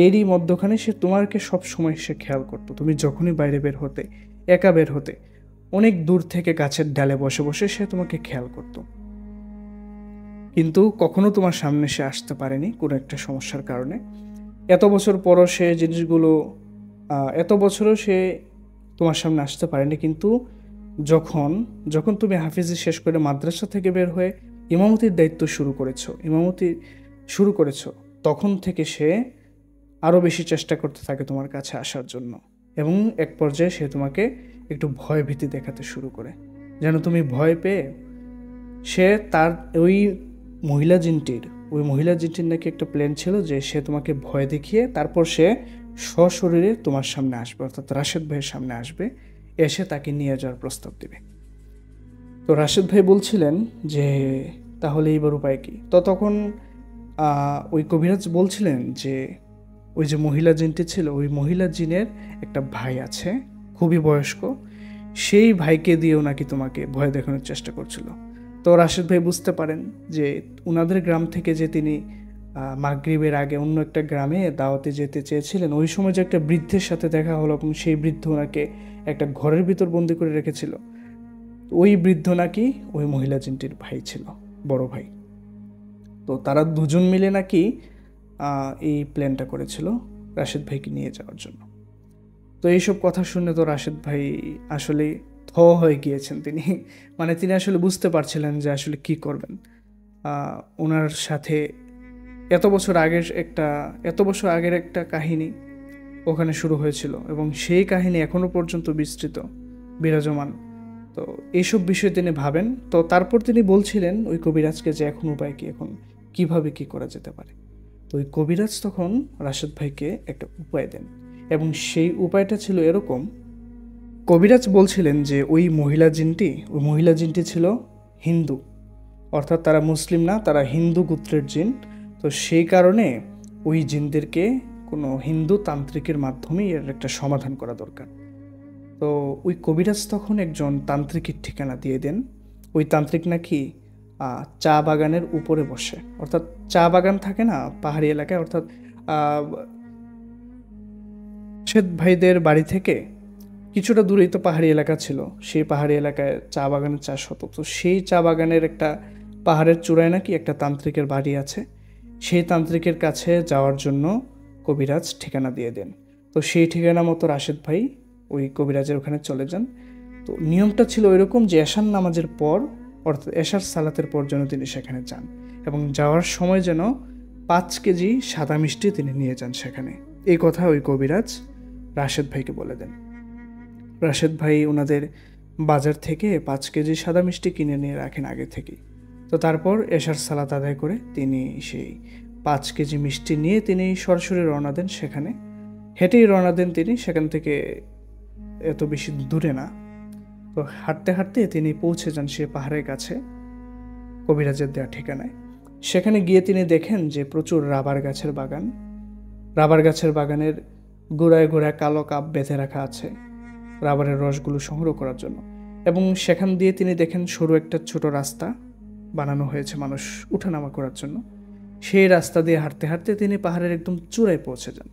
এরই মধ্যখানে সে তোমাকে সবসময় সে খেয়াল করতো। তুমি যখনই বাইরে বের হতে, একা বের হতে, অনেক দূর থেকে গাছের ডালে বসে বসে সে তোমাকে খেয়াল করতো, কিন্তু কখনো তোমার সামনে সে আসতে পারেনি কোনো একটা সমস্যার কারণে। এত বছরও সে তোমার সামনে আসতে পারেনি, কিন্তু যখন তুমি হাফিজি শেষ করে মাদ্রাসা থেকে বের হয়ে ইমামতির দায়িত্ব শুরু করেছো, তখন থেকে সে আরও বেশি চেষ্টা করতে থাকে তোমার কাছে আসার জন্য। এবং এক পর্যায়ে সে তোমাকে একটু ভয় ভীতি দেখাতে শুরু করে, যেন তুমি ভয় পেয়ে সে তার ওই মহিলা জিনটির নাকি একটা প্ল্যান ছিল যে সে তোমাকে ভয় দেখিয়ে তারপর সে সশরীরে তোমার সামনে আসবে, অর্থাৎ রাশেদ ভাইয়ের সামনে আসবে, এসে তাকে নিয়ে যাওয়ার প্রস্তাব দেবে। তো রাশেদ ভাই বলছিলেন যে তাহলে এইবার উপায় কি? তো তখন ওই কবিরাজ বলছিলেন যে ওই যে মহিলা জিনটি ছিল, ওই মহিলা জিনের একটা ভাই আছে খুবই বয়স্ক, সেই ভাইকে দিয়েও নাকি তোমাকে ভয় দেখানোর চেষ্টা করছিল। তো রাশেদ ভাই বুঝতে পারেন যে ওনাদের গ্রাম থেকে যে তিনি মাগরিবের আগে অন্য একটা গ্রামে দাওয়াতে যেতে চেয়েছিলেন, ওই সময় যে একটা বৃদ্ধের সাথে দেখা হলো এবং সেই বৃদ্ধ ওনাকে একটা ঘরের ভিতর বন্দি করে রেখেছিল, ওই বৃদ্ধ নাকি ওই মহিলা জিনটির ভাই ছিল, বড় ভাই। তো তারা দুজন মিলে নাকি এই প্ল্যানটা করেছিল রাশেদ ভাইকে নিয়ে যাওয়ার জন্য। তো এইসব কথা শুনে তো রাশেদ ভাই আসলে হয়ে গিয়েছেন। তিনি আসলে বুঝতে পারছিলেন যে আসলে কি করবেন। ওনার সাথে এত বছর আগের একটা কাহিনী ওখানে শুরু হয়েছিল এবং সেই কাহিনী এখনো পর্যন্ত বিস্তৃত বিরাজমান। তো এইসব বিষয়ে তিনি ভাবেন। তো তারপর তিনি বলছিলেন ওই কবিরাজকে যে এখন উপায় কি, এখন কিভাবে কি করা যেতে পারে। তো ওই কবিরাজ তখন রাশেদ ভাইকে একটা উপায় দেন এবং সেই উপায়টা ছিল এরকম। কবিরাজ বলছিলেন যে ওই মহিলা জিনটি ছিল হিন্দু, অর্থাৎ তারা মুসলিম না, তারা হিন্দু গোত্রের জিন। তো সেই কারণে ওই জিনদেরকে কোনো হিন্দু তান্ত্রিকের মাধ্যমেই এর একটা সমাধান করা দরকার। তো ওই কবিরাজ তখন একজন তান্ত্রিকের ঠিকানা দিয়ে দেন। ওই তান্ত্রিক নাকি চা বাগানের উপরে বসে, অর্থাৎ চা বাগান থাকে না পাহাড়ি এলাকায়, অর্থাৎ রাশেদ ভাইদের বাড়ি থেকে কিছুটা দূরেই তো পাহাড়ি এলাকা ছিল, সেই পাহাড়ি এলাকায় চা বাগানের চাষ হতো। তো সেই চা বাগানের একটা পাহাড়ের চূড়ায় নাকি একটা তান্ত্রিকের বাড়ি আছে। সেই তান্ত্রিকের কাছে যাওয়ার জন্য কবিরাজ ঠিকানা দিয়ে দেন। তো সেই ঠিকানা মতো রাশেদ ভাই ওই কবিরাজের ওখানে চলে যান। তো নিয়মটা ছিল এরকম যে এশার নামাজের পর, অর্থাৎ এশার সালাতের পর যেন তিনি সেখানে যান এবং যাওয়ার সময় যেন 5 কেজি সাদা মিষ্টি তিনি নিয়ে যান সেখানে। এই কথা ওই কবিরাজ রাশেদ ভাইকে বলে দেন। রাশেদ ভাই ওনাদের বাজার থেকে 5 কেজি সাদা মিষ্টি কিনে নিয়ে রাখেন আগে থেকেই। তো তারপর এশার সালাত আদায় করে তিনি সেই 5 কেজি মিষ্টি নিয়ে তিনি সরাসরি রওনা দেন সেখানে। হেঁটেই রওনা দেন তিনি, সেখান থেকে এত বেশি দূরে না। তো হাঁটতে হাঁটতে তিনি পৌঁছে যান সে পাহাড়ের কাছে কবিরাজের দেওয়া ঠিকানায়। সেখানে গিয়ে তিনি দেখেন যে প্রচুর রাবার গাছের বাগানের গোড়ায় গোড়ায় কালো কাপ বেঁধে রাখা আছে রাবারের রসগুলো সংগ্রহ করার জন্য। এবং সেখান দিয়ে তিনি দেখেন সরু একটা ছোট রাস্তা বানানো হয়েছে মানুষ উঠানামা করার জন্য। সেই রাস্তা দিয়ে হাঁটতে হাঁটতে তিনি পাহাড়ের একদম চূড়ায় পৌঁছে যান।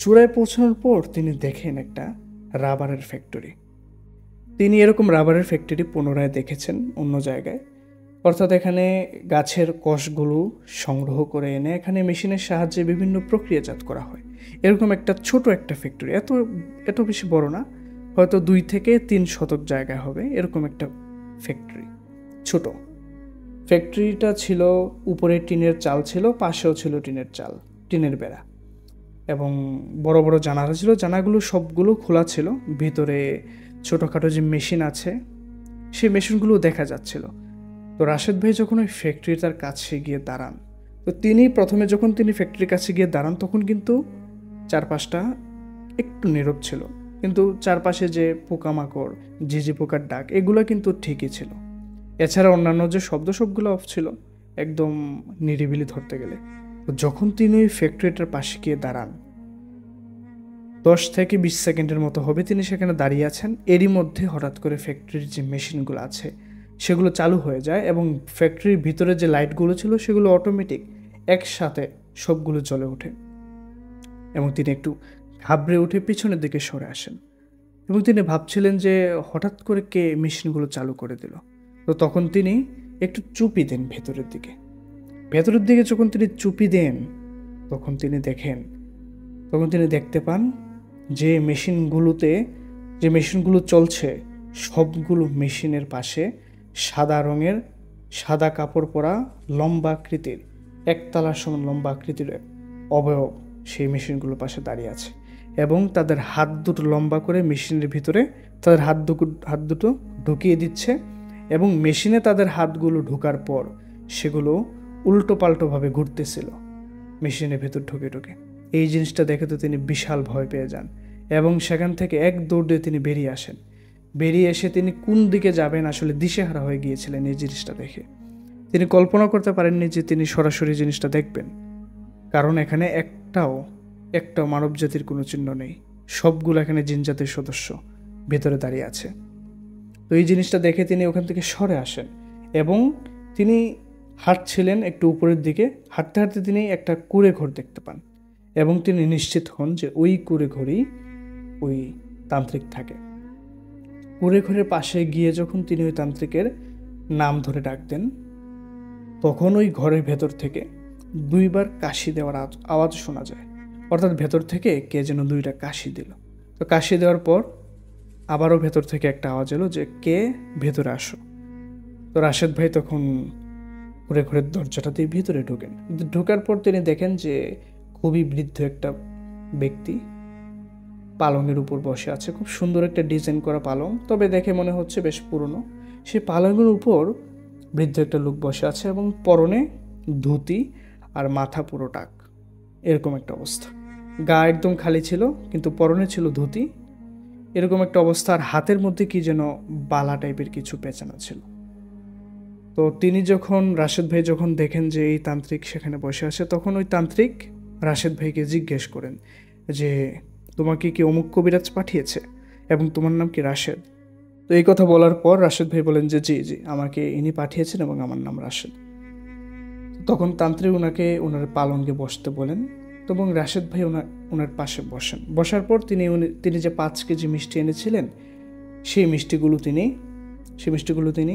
চূড়ায় পৌঁছানোর পর তিনি দেখেন একটা রাবারের ফ্যাক্টরি। তিনি এরকম রাবারের ফ্যাক্টরি পুনরায় দেখেছেন অন্য জায়গায়, অর্থাৎ এখানে গাছের কষগুলো সংগ্রহ করে এনে এখানে মেশিনের সাহায্যে বিভিন্ন প্রক্রিয়াজাত করা হয়। এরকম একটা ছোট একটা ফ্যাক্টরি, এত বেশি বড় না, হয়তো 2 থেকে 3 শতক জায়গায় হবে এরকম একটা ফ্যাক্টরি। ছোট ফ্যাক্টরিটা ছিল, উপরে টিনের চাল ছিল, পাশেও ছিল টিনের বেড়া এবং বড় বড় জানালা ছিল। জানালাগুলো সবগুলো খোলা ছিল। ভিতরে ছোটোখাটো যে মেশিন আছে সেই মেশিনগুলো দেখা যাচ্ছিল। তো রাশেদ ভাই যখন ওই ফ্যাক্টরিটার কাছে গিয়ে দাঁড়ান, তো যখন তিনি ফ্যাক্টরির কাছে গিয়ে দাঁড়ান তখন কিন্তু চারপাশটা একটু নীরব ছিল, কিন্তু চারপাশে যে পোকামাকড়, ঝিঝি পোকার ডাক, এগুলো কিন্তু ঠিকই ছিল। এছাড়া অন্যান্য যে শব্দ সবগুলো অফ ছিল, একদম নিরিবিলি ধরতে গেলে। তো যখন তিনি ওই ফ্যাক্টরিটার পাশে গিয়ে দাঁড়ান, 10 থেকে 20 সেকেন্ডের মতো হবে তিনি সেখানে দাঁড়িয়ে আছেন। এরই মধ্যে হঠাৎ করে ফ্যাক্টরির যে মেশিনগুলো আছে সেগুলো চালু হয়ে যায় এবং ফ্যাক্টরির ভিতরে যে লাইটগুলো ছিল সেগুলো অটোমেটিক একসাথে সবগুলো জ্বলে ওঠে এবং তিনি একটু ঘাবড়ে উঠে পিছনের দিকে সরে আসেন এবং তিনি ভাবছিলেন যে হঠাৎ করে কে মেশিনগুলো চালু করে দিল। তো তখন তিনি একটু চুপি দেন ভেতরের দিকে যখন তিনি চুপি দেন তখন তিনি দেখতে পান যে মেশিনগুলো চলছে সবগুলো মেশিনের পাশে সাদা কাপড় পরা লম্বা আকৃতির, একতলার সমান লম্বা আকৃতির অবয়ব সেই মেশিনগুলোর পাশে দাঁড়িয়ে আছে এবং তাদের হাত দুটো লম্বা করে মেশিনের ভিতরে তাদের হাত দুটো ঢুকিয়ে দিচ্ছে এবং মেশিনে তাদের হাতগুলো ঢোকার পর সেগুলো উল্টো পাল্টোভাবে ঘুরতেছিল মেশিনের ভেতর ঢুকে। এই জিনিসটা দেখে তো তিনি বিশাল ভয় পেয়ে যান এবং সেখান থেকে এক দৌড়ে তিনি বেরিয়ে এসে তিনি কোন দিকে যাবেন আসলে দিশেহারা হয়ে গিয়েছিলেন। এই জিনিসটা দেখে তিনি কল্পনা করতে পারেননি যে তিনি সরাসরি জিনিসটা দেখবেন, কারণ এখানে একটাও মানব জাতির কোনো চিহ্ন নেই। সবগুলো এখানে জিন জাতির সদস্য ভেতরে দাঁড়িয়ে আছে। তো এই জিনিসটা দেখে তিনি ওখান থেকে সরে আসেন এবং তিনি হাঁটছিলেন একটু উপরের দিকে, হাঁটতে হাঁটতে তিনি একটা কুঁড়ে ঘর দেখতে পান এবং তিনি নিশ্চিত হন যে ওই কুঁড়ে ঘরেই ওই তান্ত্রিক থাকে। কুঁড়ে ঘরের পাশে গিয়ে যখন তিনি ওই তান্ত্রিকের নাম ধরে ডাক দেন, তখন ওই ঘরের ভেতর থেকে 2বার কাশি দেওয়ার আওয়াজ শোনা যায়, অর্থাৎ ভেতর থেকে কে যেন 2টা কাশি দিল। তো কাশি দেওয়ার পর আবারও ভেতর থেকে একটা আওয়াজ এলো যে কে ভেতরে আসো। তো রাশেদ ভাই তখন ঘুরে ঘুরে দরজাটা দিয়ে ভিতরে ঢোকেন। ঢোকার পর তিনি দেখেন যে খুবই বৃদ্ধ একটা ব্যক্তি পালঙের উপর বসে আছে। খুব সুন্দর একটা ডিজাইন করা পালং, তবে দেখে মনে হচ্ছে বেশ পুরনো। সেই পালঙের উপর বৃদ্ধ একটা লোক বসে আছে এবং পরনে ধুতি আর মাথা পুরো টাক, এরকম একটা অবস্থা। গা একদম খালি ছিল কিন্তু পরনে ছিল ধুতি, এরকম একটা অবস্থা। আর হাতের মধ্যে কি যেন বালা টাইপের কিছু পেঁচানো ছিল। তো তিনি যখন রাশেদ ভাই যখন দেখেন যে এই তান্ত্রিক সেখানে বসে আছে, তখন ওই তান্ত্রিক রাশেদ ভাইকে জিজ্ঞেস করেন যে তোমাকে কি অমুক কবিরাজ পাঠিয়েছে এবং তোমার নাম কি রাশেদ? তো এই কথা বলার পর রাশেদ ভাই বলেন যে জি জি, আমাকে ইনি পাঠিয়েছেন এবং আমার নাম রাশেদ। তখন তান্ত্রিক ওনার পালঙ্কে বসতে বলেন এবং রাশেদ ভাই ওনার পাশে বসেন। বসার পর তিনি যে 5 কেজি মিষ্টি এনেছিলেন সেই মিষ্টিগুলো তিনি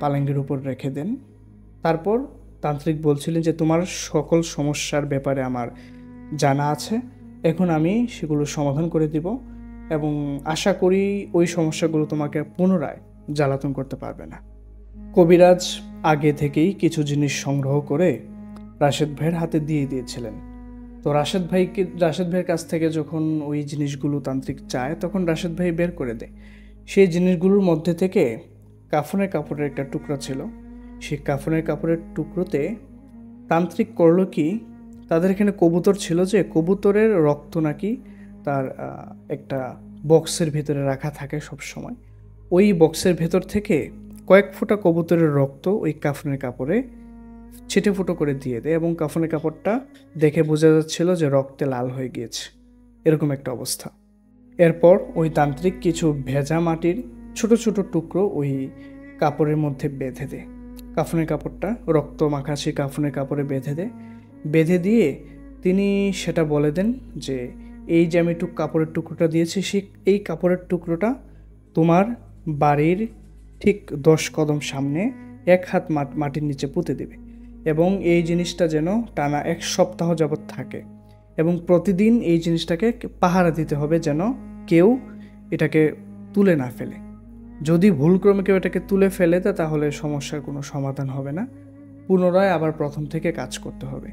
পালঙ্কের উপর রেখে দেন। তারপর তান্ত্রিক বলছিলেন যে তোমার সকল সমস্যার ব্যাপারে আমার জানা আছে, এখন আমি সেগুলো সমাধান করে দিব এবং আশা করি ওই সমস্যাগুলো তোমাকে পুনরায় জ্বালাতন করতে পারবে না। কবিরাজ আগে থেকেই কিছু জিনিস সংগ্রহ করে রাশেদ ভাইয়ের হাতে দিয়ে দিয়েছিলেন। তো রাশেদ ভাইয়ের কাছ থেকে যখন ওই জিনিসগুলো তান্ত্রিক চায়, তখন রাশেদ ভাই বের করে দেয়। সেই জিনিসগুলোর মধ্যে থেকে কাফনের কাপড়ের একটা টুকরা ছিল। সেই কাফনের কাপড়ের টুকরোতে তান্ত্রিক করলো কি, তাদের এখানে কবুতর ছিল, যে কবুতরের রক্ত নাকি তার একটা বক্সের ভিতরে রাখা থাকে সব সময়। ওই বক্সের ভেতর থেকে কয়েক ফোঁটা কবুতরের রক্ত ওই কাফনের কাপড়ে ছিটে ফুটো করে দিয়ে দেয় এবং কাফনের কাপড়টা দেখে বোঝা যাচ্ছিল যে রক্তে লাল হয়ে গিয়েছে, এরকম একটা অবস্থা। এরপর ওই তান্ত্রিক কিছু ভেজা মাটির ছোট ছোট টুকরো ওই কাপড়ের মধ্যে বেঁধে দেয়। কাফনের কাপড়টা রক্ত মাখা সেই কাফনের কাপড়ে বেঁধে দিয়ে তিনি সেটা বলে দেন যে এই যে আমি কাপড়ের টুকরোটা দিয়েছি, এই কাপড়ের টুকরোটা তোমার বাড়ির ঠিক 10 কদম সামনে 1 হাত মাটির নিচে পুঁতে দেবে এবং এই জিনিসটা যেন টানা 1 সপ্তাহ যাবৎ থাকে এবং প্রতিদিন এই জিনিসটাকে পাহারা দিতে হবে যেন কেউ এটাকে তুলে না ফেলে। যদি ভুলক্রমে কেউ এটাকে তুলে ফেলে তাহলে সমস্যার কোনো সমাধান হবে না, পুনরায় আবার প্রথম থেকে কাজ করতে হবে।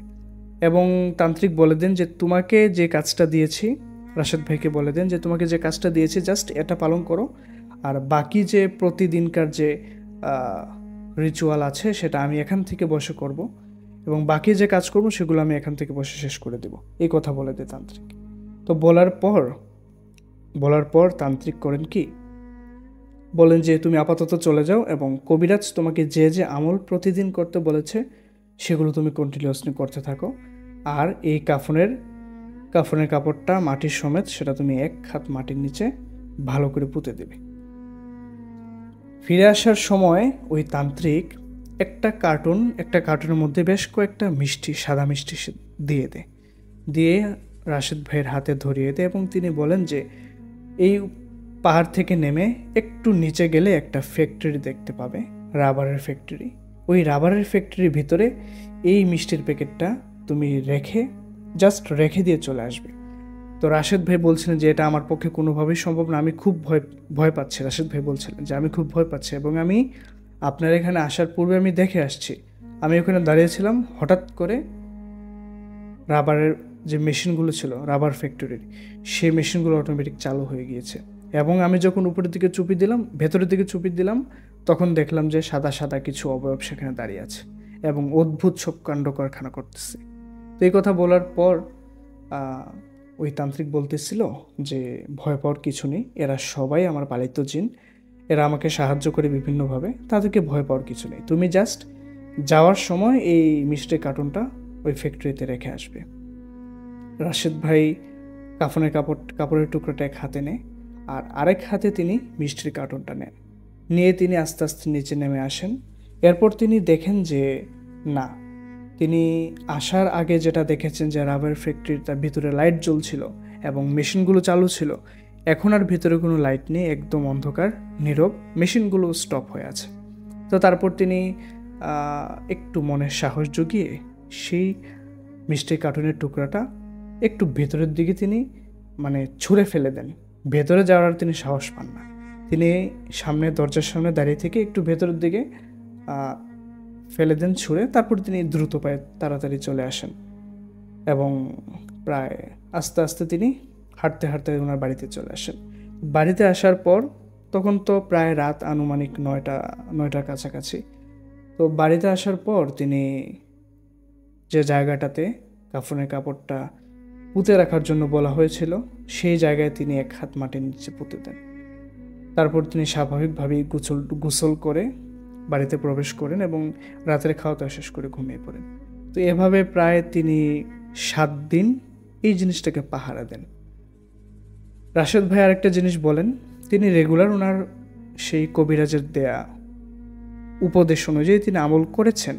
এবং তান্ত্রিক বলে দেন যে তোমাকে যে কাজটা দিয়েছি, রাশেদ ভাইকে বলে দেন যে তোমাকে যে কাজটা দিয়েছি জাস্ট এটা পালন করো, আর বাকি যে প্রতিদিনকার যে রিচুয়াল আছে সেটা আমি এখান থেকে বসে করব এবং বাকি যে কাজ করব সেগুলো আমি এখান থেকে বসে শেষ করে দেব, এই কথা বলে দেয় তান্ত্রিক। তো বলার পর তান্ত্রিক করেন কি, বলেন যে তুমি আপাতত চলে যাও এবং কবিরাজ তোমাকে যে যে আমল প্রতিদিন করতে বলেছে সেগুলো তুমি কন্টিনিউয়াসলি করতে থাকো, আর এই কাফনের কাপড়টা মাটির সমেত সেটা তুমি 1 হাত মাটির নিচে ভালো করে পুঁতে দেবে। ফিরে আসার সময় ওই তান্ত্রিক একটা কার্টুনের মধ্যে বেশ কয়েকটা সাদা মিষ্টি দিয়ে রাশেদ ভাইয়ের হাতে ধরিয়ে দেয় এবং তিনি বলেন যে এই পাহাড় থেকে নেমে একটু নিচে গেলে একটা ফ্যাক্টরি দেখতে পাবে, রাবারের ফ্যাক্টরি। ওই রাবারের ফ্যাক্টরির ভিতরে এই মিষ্টির প্যাকেটটা তুমি রেখে দিয়ে চলে আসবে। তো রাশেদ ভাই বলছিলেন যে এটা আমার পক্ষে কোনোভাবেই সম্ভব না, আমি খুব ভয় পাচ্ছি। রাশেদ ভাই বলছিলেন যে আমি খুব ভয় পাচ্ছি এবং আমি আপনার এখানে আসার পূর্বে আমি দেখে আসছি, আমি ওখানে দাঁড়িয়েছিলাম, হঠাৎ করে রাবারের যে মেশিনগুলো ছিল রাবার ফ্যাক্টরির, সেই মেশিনগুলো অটোমেটিক চালু হয়ে গিয়েছে এবং আমি যখন ভেতরের দিকে চুপি দিলাম তখন দেখলাম যে সাদা সাদা কিছু অবয়ব সেখানে দাঁড়িয়ে আছে এবং অদ্ভুত সব কাণ্ড কারখানা করতেছে। তো এই কথা বলার পর ওই তান্ত্রিক বলতেছিল যে ভয় পাওয়ার কিছু নেই, এরা সবাই আমার পালিত জিন, এরা আমাকে সাহায্য করে বিভিন্নভাবে, তাদেরকে ভয় পাওয়ার কিছু নেই, তুমি জাস্ট যাওয়ার সময় এই মিষ্টির কার্টুনটা ওই ফ্যাক্টরিতে রেখে আসবে। রাশেদ ভাই কাপড়ের টুকরোটা 1 হাতে নেয় আর আরেক হাতে তিনি মিষ্টির কার্টুনটা নেন, নিয়ে তিনি আস্তে আস্তে নিচে নেমে আসেন এরপর তিনি দেখেন যে না, তিনি আসার আগে যেটা দেখেছেন যে রাবার ফ্যাক্টরির তার ভিতরে লাইট জ্বলছিল এবং মেশিনগুলো চালু ছিল, এখন আর ভিতরে কোনো লাইট নেই, একদম অন্ধকার, নীরব, মেশিনগুলো স্টপ হয়ে আছে। তো তারপর তিনি একটু মনের সাহস জুগিয়ে সেই মিষ্টি কার্টুনের টুকরাটা একটু ভেতরের দিকে তিনি ছুঁড়ে ফেলে দেন। ভেতরে যাওয়ার তিনি সাহস পান না। তিনি দরজার সামনে দাঁড়িয়ে থেকে একটু ভেতরের দিকে ফেলে দেন ছুঁড়ে। তারপর তিনি দ্রুত পায়ে তাড়াতাড়ি চলে আসেন এবং প্রায় আস্তে আস্তে তিনি হাঁটতে হাঁটতে ওনার বাড়িতে চলে আসেন। বাড়িতে আসার পর তখন তো প্রায় রাত আনুমানিক 9টার কাছাকাছি। তো বাড়িতে আসার পর তিনি যে জায়গাটাতে কাফনের কাপড়টা পুঁতে রাখার জন্য বলা হয়েছিল সেই জায়গায় তিনি এক হাত মাটির নিচে পুঁতে দেন। তারপর তিনি স্বাভাবিকভাবেই গোসল করে বাড়িতে প্রবেশ করেন এবং রাতের খাওয়া দাওয়া শেষ করে ঘুমিয়ে পড়েন। তো এভাবে প্রায় তিনি 7 দিন এই জিনিসটাকে পাহারা দেন। রাশেদ ভাই আরেকটা জিনিস বলেন, তিনি রেগুলার ওনার সেই কবিরাজের দেয়া উপদেশ অনুযায়ী তিনি আমল করেছেন।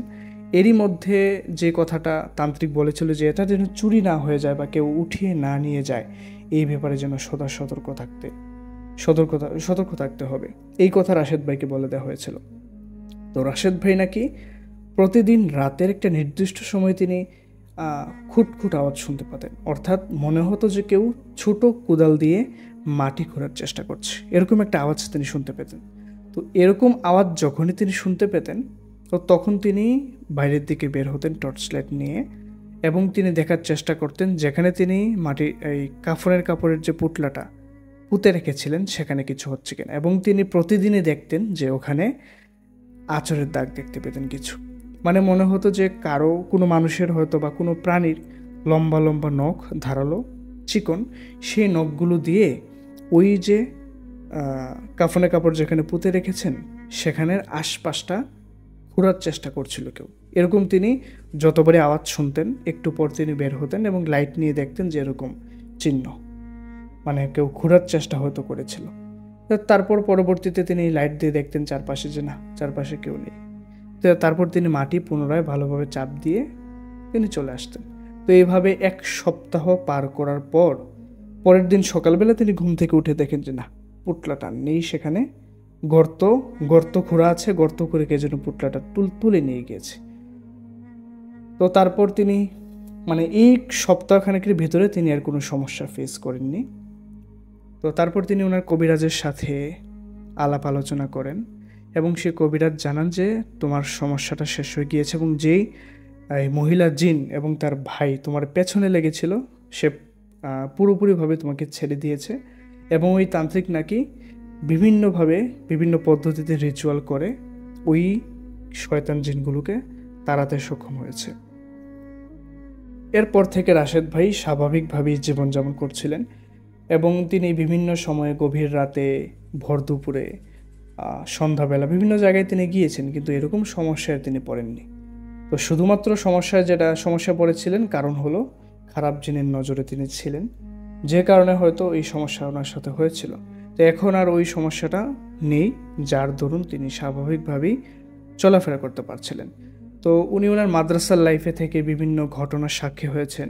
এরই মধ্যে যে কথাটা তান্ত্রিক বলেছিল যে এটা যেন চুরি না হয়ে যায় বা কেউ উঠিয়ে না নিয়ে যায়, এই ব্যাপারে যেন সদা সতর্ক থাকতে হবে, এই কথা রাশেদ ভাইকে বলে দেওয়া হয়েছিল। তো রাশেদ ভাই নাকি প্রতিদিন রাতের একটা নির্দিষ্ট সময় তিনি খুটখুট আওয়াজ শুনতে পেতেন, অর্থাৎ মনে হতো যে কেউ ছোট কোদাল দিয়ে মাটি খোঁড়ার চেষ্টা করছে, এরকম একটা আওয়াজ তিনি শুনতে পেতেন। তো এরকম আওয়াজ যখনই তিনি শুনতে পেতেন তো তখন তিনি বাইরের দিকে বের হতেন টর্চ লাইট নিয়ে এবং তিনি দেখার চেষ্টা করতেন যেখানে তিনি এই কাপড়ের যে পুটলাটা পুঁতে রেখেছিলেন সেখানে কিছু হচ্ছে কিনা, এবং তিনি প্রতিদিনই দেখতেন যে ওখানে আঁচড়ের দাগ দেখতে পেতেন কিছু। মনে হতো যে কোনো মানুষের হয়তো বা কোনো প্রাণীর লম্বা লম্বা নখ, ধারালো চিকন, সেই নখগুলো দিয়ে ওই যে কাফনের কাপড় যেখানে পুঁতে রেখেছেন সেখানের আশপাশটা ঘোরার চেষ্টা করছিল কেউ। এরকম তিনি যতবারই আওয়াজ শুনতেন একটু পর তিনি বের হতেন এবং লাইট নিয়ে দেখতেন যে এরকম চিহ্ন, কেউ ঘোরার চেষ্টা হয়তো করেছিল। তারপর পরবর্তীতে তিনি লাইট দিয়ে দেখতেন চারপাশে যে না, চারপাশে কেউ নেই। তো তারপর তিনি মাটি পুনরায় ভালোভাবে চাপ দিয়ে তিনি চলে আসতেন। তো এইভাবে 1 সপ্তাহ পার করার পর পরের দিন সকালবেলা তিনি ঘুম থেকে উঠে দেখেন যে না, পুটলাটা নেই, সেখানে গর্ত খোঁড়া আছে, গর্ত করে কে যেন পুটলাটা তুলে নিয়ে গিয়েছে। তো তারপর তিনি এই সপ্তাহখানেকের ভিতরে তিনি আর কোনো সমস্যা ফেস করেননি। তো তারপর তিনি ওনার কবিরাজের সাথে আলাপ আলোচনা করেন এবং সে কবিরাজ জানান যে তোমার সমস্যাটা শেষ হয়ে গিয়েছে এবং যেই মহিলা জিন এবং তার ভাই তোমার পেছনে লেগেছিল সে পুরোপুরিভাবে তোমাকে ছেড়ে দিয়েছে এবং ওই তান্ত্রিক নাকি বিভিন্ন পদ্ধতিতে রিচুয়াল করে ওই শয়তান জিনগুলোকে তাড়াতে সক্ষম হয়েছে। এরপর থেকে রাশেদ ভাই স্বাভাবিকভাবেই জীবনযাপন করছিলেন এবং তিনি বিভিন্ন সময়ে গভীর রাতে, ভর দুপুরে, সন্ধ্যাবেলা বিভিন্ন জায়গায় তিনি গিয়েছেন, কিন্তু এরকম সমস্যায় তিনি পড়েননি। তো শুধুমাত্র সমস্যা পড়েছিলেন কারণ হলো খারাপ জিনের নজরে তিনি ছিলেন, যে কারণে হয়তো এই সমস্যা ওনার সাথে হয়েছিল। তো এখন আর ওই সমস্যাটা নেই, যার দরুন তিনি স্বাভাবিকভাবেই চলাফেরা করতে পারছিলেন। তো উনি ওনার মাদ্রাসার লাইফে থেকে বিভিন্ন ঘটনার সাক্ষী হয়েছেন,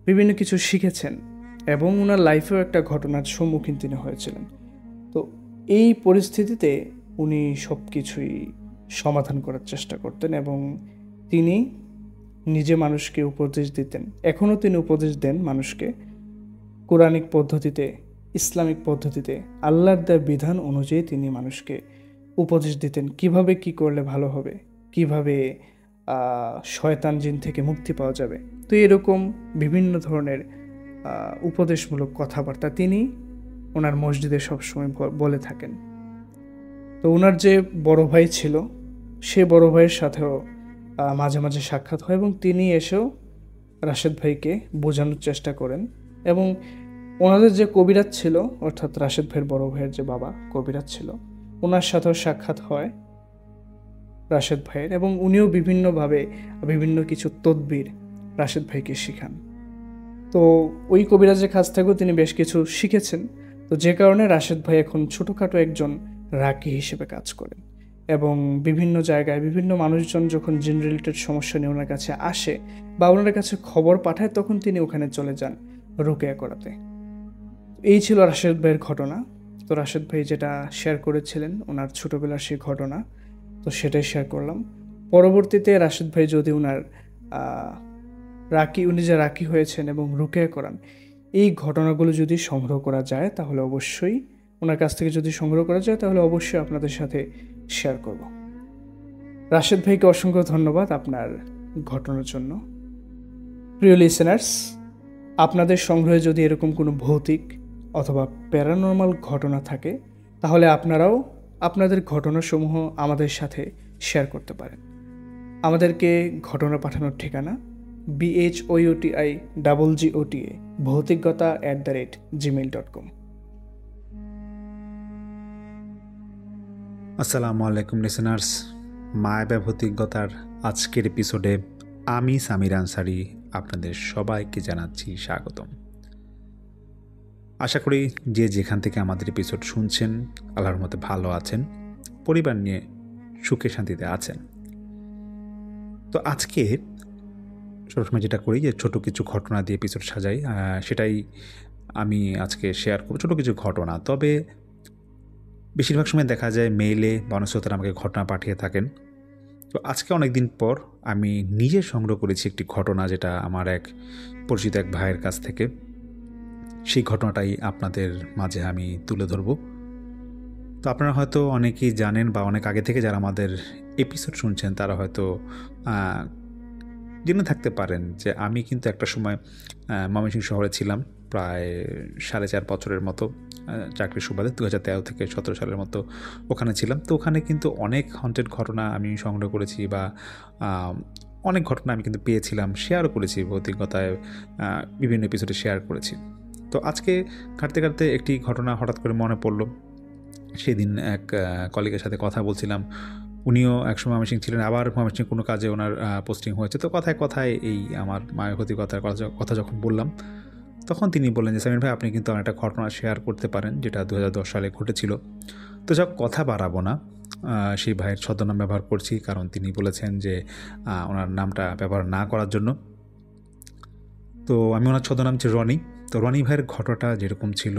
বিভিন্ন কিছু শিখেছেন এবং ওনার লাইফেও একটা ঘটনার সম্মুখীন তিনি হয়েছিলেন। তো এই পরিস্থিতিতে উনি সব কিছুই সমাধান করার চেষ্টা করতেন এবং তিনি নিজে মানুষকে উপদেশ দিতেন, এখনও তিনি উপদেশ দেন মানুষকে কোরআনিক পদ্ধতিতে, ইসলামিক পদ্ধতিতে, আল্লাহর দেওয়া বিধান অনুযায়ী তিনি মানুষকে উপদেশ দিতেন কিভাবে কি করলে ভালো হবে, কিভাবে শয়তান জিন থেকে মুক্তি পাওয়া যাবে। তো এরকম বিভিন্ন ধরনের উপদেশমূলক কথাবার্তা তিনি ওনার মসজিদে সবসময় বলে থাকেন। তো ওনার যে বড় ভাই ছিল সে বড় ভাইয়ের সাথেও মাঝে মাঝে সাক্ষাৎ হয় এবং তিনি এসেও রাশেদ ভাইকে বোঝানোর চেষ্টা করেন এবং ওনাদের যে কবিরাজ ছিল, অর্থাৎ রাশেদ ভাইয়ের বড় ভাইয়ের যে বাবা কবিরাজ ছিল, ওনার সাথেও সাক্ষাৎ হয় রাশেদ ভাইয়ের এবং উনিও বিভিন্ন কিছু তদবির রাশেদ ভাইকে শিখান। তো ওই কবিরাজের কাছ থেকেও তিনি বেশ কিছু শিখেছেন। তো যে কারণে রাশেদ ভাই এখন ছোটোখাটো একজন রাকি হিসেবে কাজ করেন এবং বিভিন্ন জায়গায় বিভিন্ন মানুষজন যখন জিন রিলেটেড সমস্যা নিয়ে ওনার কাছে আসে বা ওনার কাছে খবর পাঠায়, তখন তিনি ওখানে চলে যান রুকিয়া করাতে। এই ছিল রাশেদ ভাইয়ের ঘটনা। তো রাশেদ ভাই যেটা শেয়ার করেছিলেন ওনার ছোটোবেলার সেই ঘটনা, তো সেটাই শেয়ার করলাম। পরবর্তীতে রাশেদ ভাই যদি ওনার উনি যে রাকি হয়েছেন এবং রুকিয়া করান, এই ঘটনাগুলো যদি সংগ্রহ করা যায় তাহলে অবশ্যই ওনার কাছ থেকে যদি সংগ্রহ করা যায় তাহলে অবশ্যই আপনাদের সাথে শেয়ার করব। রাশেদ ভাইকে অসংখ্য ধন্যবাদ আপনার ঘটনার জন্য। প্রিয় লিসেনার্স, আপনাদের সংগ্রহে যদি এরকম কোনো ভৌতিক অথবা প্যারানর্মাল ঘটনা থাকে তাহলে আপনারাও আপনাদের ঘটনাসমূহ আমাদের সাথে শেয়ার করতে পারেন। আমাদেরকে ঘটনা পাঠানোর ঠিকানা BHOUTIGGOTA ভৌতিকগতা@gmail.com। আসসালামু আলাইকুম লিসেনার্স, মায়াবা ভৌতিকগতার আজকের এপিসোডে আমি সামির আনসারি আপনাদের সবাইকে জানাচ্ছি স্বাগতম। আশা করি যে যেখান থেকে আমাদের এপিসোড শুনছেন আল্লাহর মতে ভালো আছেন, পরিবার নিয়ে সুখে শান্তিতে আছেন। তো আজকে সবসময় যেটা করি যে ছোট কিছু ঘটনা দিয়ে এপিসোড সাজাই, সেটাই আমি আজকে শেয়ার করব। ছোট কিছু ঘটনা, তবে বেশিরভাগ সময় দেখা যায় মেইলে বনশ্রোতারা আমাকে ঘটনা পাঠিয়ে থাকেন। তো আজকে অনেক দিন পর আমি নিজে সংগ্রহ করেছি একটি ঘটনা, যেটা আমার এক পরিচিত এক ভাইয়ের কাছ থেকে। সেই ঘটনাটাই আপনাদের মাঝে আমি তুলে ধরব। তো আপনারা হয়তো অনেকেই জানেন বা অনেক আগে থেকে যারা আমাদের এপিসোড শুনছেন তারা হয়তো জেনে থাকতে পারেন যে আমি কিন্তু একটা সময় ময়মনসিংহ শহরে ছিলাম প্রায় 4.5 বছরের মতো চাকরির সুবাদে। 2013 থেকে 17 সালের মতো ওখানে ছিলাম। তো ওখানে কিন্তু অনেক হন্টেড ঘটনা আমি সংগ্রহ করেছি বা অনেক ঘটনা আমি কিন্তু পেয়েছিলাম, শেয়ারও করেছি, ভৌতিকতায় বিভিন্ন এপিসোডে শেয়ার করেছি। তো আজকে কাটতে কাটতে একটি ঘটনা হঠাৎ করে মনে পড়লো। সেদিন এক কলিগের সাথে কথা বলছিলাম, উনিও একসময় ময়মনসিংহ ছিলেন, আবার ময়মনসিংহ কোনো কাজে ওনার পোস্টিং হয়েছে। তো কথায় কথায় এই আমার মায়াভৌতিকতার কথা যখন বললাম, তখন তিনি বললেন যে সামির ভাই, আপনি কিন্তু অনেকটা ঘটনা শেয়ার করতে পারেন যেটা 2010 সালে ঘটেছিল। তো যাক, কথা বাড়াবো না, সেই ভাইয়ের ছদ্মনাম ব্যবহার করছি, কারণ তিনি বলেছেন যে ওনার নামটা ব্যবহার না করার জন্য। তো আমি ওনার ছদ্মনাম হচ্ছে রনি। তো রনি ভাইয়ের ঘটনাটা যেরকম ছিল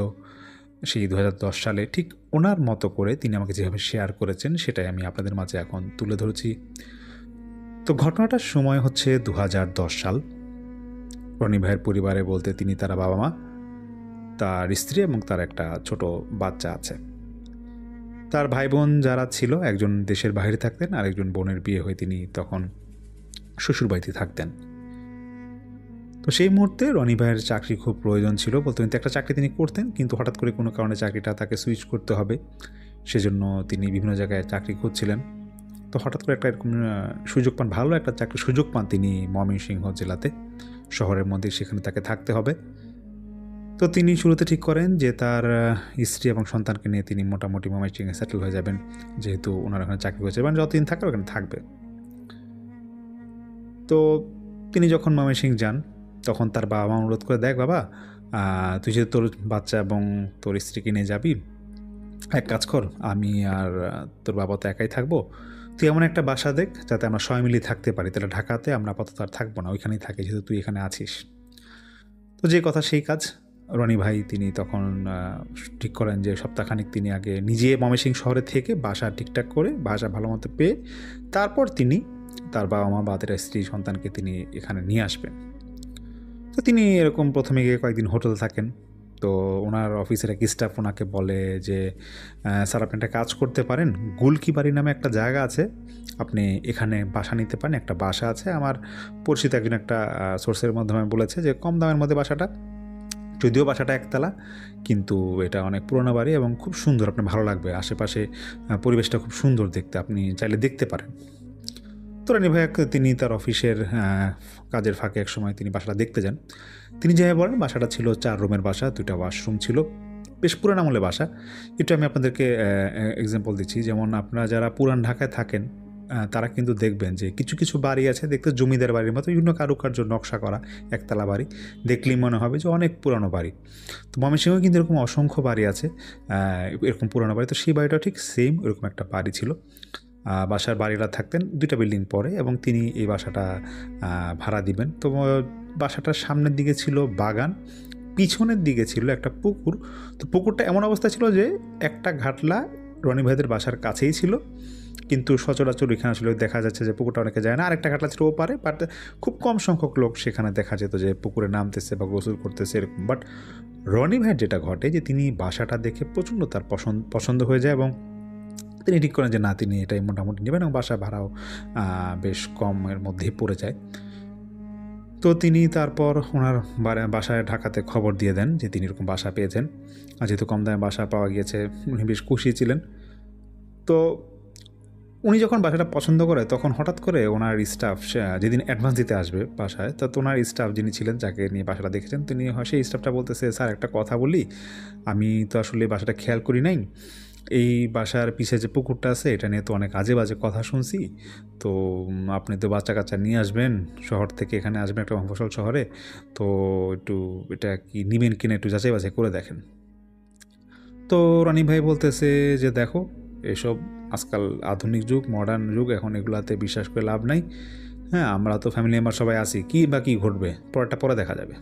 সেই 2010 সালে, ঠিক ওনার মতো করে তিনি আমাকে যেভাবে শেয়ার করেছেন সেটাই আমি আপনাদের মাঝে এখন তুলে ধরেছি। তো ঘটনাটার সময় হচ্ছে 2010 সাল। রনি ভাইয়ের পরিবারে বলতে তিনি, তারা বাবা মা, তার স্ত্রী এবং তার একটা ছোট বাচ্চা আছে। তার ভাই বোন যারা ছিল, একজন দেশের বাইরে থাকতেন, আরেকজন বোনের বিয়ে হয়ে তিনি তখন শ্বশুরবাড়িতে থাকতেন। তো সেই মুহূর্তে রনি ভাইয়ের চাকরি খুব প্রয়োজন ছিল, বলতে একটা চাকরি তিনি করতেন, কিন্তু হঠাৎ করে কোনো কারণে চাকরিটা তাকে সুইচ করতে হবে, সেজন্য তিনি বিভিন্ন জায়গায় চাকরি খুঁজছিলেন। তো হঠাৎ করে একটা এরকম সুযোগ পান, ভালো একটা চাকরির সুযোগ পান তিনি ময়মনসিংহ জেলাতে, শহরের মধ্যে, সেখানে তাকে থাকতে হবে। তো তিনি শুরুতে ঠিক করেন যে তার স্ত্রী এবং সন্তানকে নিয়ে তিনি মোটামুটি ময়মনসিংহে সেটেল হয়ে যাবেন, যেহেতু ওনার ওখানে চাকরি হয়েছে, মানে যতদিন থাকবে ওখানে থাকবে। তো তিনি যখন ময়মনসিংহ যান তখন তার বাবা মা অনুরোধ করে, দেখ বাবা, তুই যেহেতু তোর বাচ্চা এবং তোর স্ত্রীকে নিয়ে যাবি, এক কাজ কর, আমি আর তোর বাবা তো একাই থাকবো, তুই এমন একটা বাসা দেখ যাতে আমরা সবাই মিলিয়ে থাকতে পারি। তাহলে ঢাকাতে আমরা আপাতত আর থাকবো না, ওইখানেই থাকি, যেহেতু তুই এখানে আছিস। তো যে কথা সেই কাজ, রনি ভাই তিনি তখন ঠিক করেন যে সপ্তাহখানিক তিনি আগে নিজে ময়মনসিংহ শহরে থেকে বাসা ঠিকঠাক করে, বাসা ভালো মতো পেয়ে, তারপর তিনি তার বাবা মা বা তার স্ত্রী সন্তানকে তিনি এখানে নিয়ে আসবেন। তো তিনি এরকম প্রথমে গিয়ে কয়েকদিন হোটেল থাকেন। তো ওনার অফিসের এক স্টাফ ওনাকে বলে যে স্যার, আপনি একটা কাজ করতে পারেন, গুলকি বাড়ি নামে একটা জায়গা আছে, আপনি এখানে বাসা নিতে পারেন। একটা বাসা আছে, আমার পরিচিত একজন একটা সোর্সের মাধ্যমে বলেছে যে কম দামের মধ্যে বাসাটা, যদিও বাসাটা একতলা, কিন্তু এটা অনেক পুরোনো বাড়ি এবং খুব সুন্দর, আপনার ভালো লাগবে, আশেপাশে পরিবেশটা খুব সুন্দর দেখতে, আপনি চাইলে দেখতে পারেন। তো রনি ভাই তিনি তার অফিসের কাজের ফাঁকে এক সময় তিনি বাসাটা দেখতে যান। তিনি যেভাবে বলেন, বাসাটা ছিল 4 রুমের বাসা, 2টা ওয়াশরুম ছিল, বেশ পুরান আমলের বাসা। একটু আমি আপনাদেরকে এক্সাম্পল দিচ্ছি, যেমন আপনারা যারা পুরান ঢাকায় থাকেন তারা কিন্তু দেখবেন যে কিছু কিছু বাড়ি আছে দেখতে জমিদার বাড়ির মতো, বিভিন্ন কারুকার্য নকশা করা, একতলা বাড়ি, দেখলেই মনে হবে যে অনেক পুরানো বাড়ি। তো ময়মনসিংহে কিন্তু এরকম অসংখ্য বাড়ি আছে এরকম পুরানো বাড়ি। তো সেই বাড়িটাও ঠিক সেম এরকম একটা বাড়ি ছিল। বাসার বাড়িওয়ালা থাকতেন 2টা বিল্ডিং পরে, এবং তিনি এই বাসাটা ভাড়া দিবেন। তো বাসাটার সামনের দিকে ছিল বাগান, পিছনের দিকে ছিল একটা পুকুর। তো পুকুরটা এমন অবস্থা ছিল যে একটা ঘাটলা রনি ভাইদের বাসার কাছেই ছিল, কিন্তু সচরাচর এখানে আসলে দেখা যাচ্ছে যে পুকুরটা অনেকে যায় না। আরেকটা ঘাটলা ছিল ওপারে, বাট খুব কম সংখ্যক লোক সেখানে দেখা যেত যে পুকুরে নামতেছে বা গোসল করতেছে এরকম। বাট রনি ভাইয়ের যেটা ঘটে যে তিনি বাসাটা দেখে প্রচণ্ড তার পছন্দ হয়ে যায়, এবং তিনি ঠিক করেন যে না, তিনি এটাই মোটামুটি নেবেন, এবং বাসা ভাড়াও বেশ কমের মধ্যেই পড়ে যায়। তো তিনি তারপর ওনার বাসায় ঢাকাতে খবর দিয়ে দেন যে তিনি এরকম বাসা পেয়েছেন, আর যেহেতু কম দামে বাসা পাওয়া গিয়েছে উনি বেশ খুশি ছিলেন। তো উনি যখন বাসাটা পছন্দ করে তখন হঠাৎ করে ওনার স্টাফ যেদিন অ্যাডভান্স দিতে আসবে বাসায়, তো ওনার স্টাফ যিনি ছিলেন যাকে নিয়ে বাসাটা দেখেছেন তিনি সেই স্টাফটা বলতেছে, স্যার একটা কথা বলি, আমি তো আসলে বাসাটা খেয়াল করি নাই, এই বাসার পিছে যে পুকুরটা আছে এটা নিয়ে তো অনেক আজে বাজে কথা শুনছি, তো আপনি তো বাচ্চা কাচ্চা নিয়ে আসবেন শহর থেকে, এখানে আসবেন একটা মফস্বল শহরে, তো একটু এটা কি নিবেন কিনা একটু যাচাই বাছাই করে দেখেন। তো রনি ভাই বলতেছে যে দেখো, এসব আজকাল আধুনিক যুগ, মডার্ন যুগ, এখন এগুলাতে বিশ্বাস করে লাভ নাই। হ্যাঁ, আমরা তো ফ্যামিলি মেম্বার সবাই আসি, কী বা কী ঘটবে পরেরটা পরে দেখা যাবে।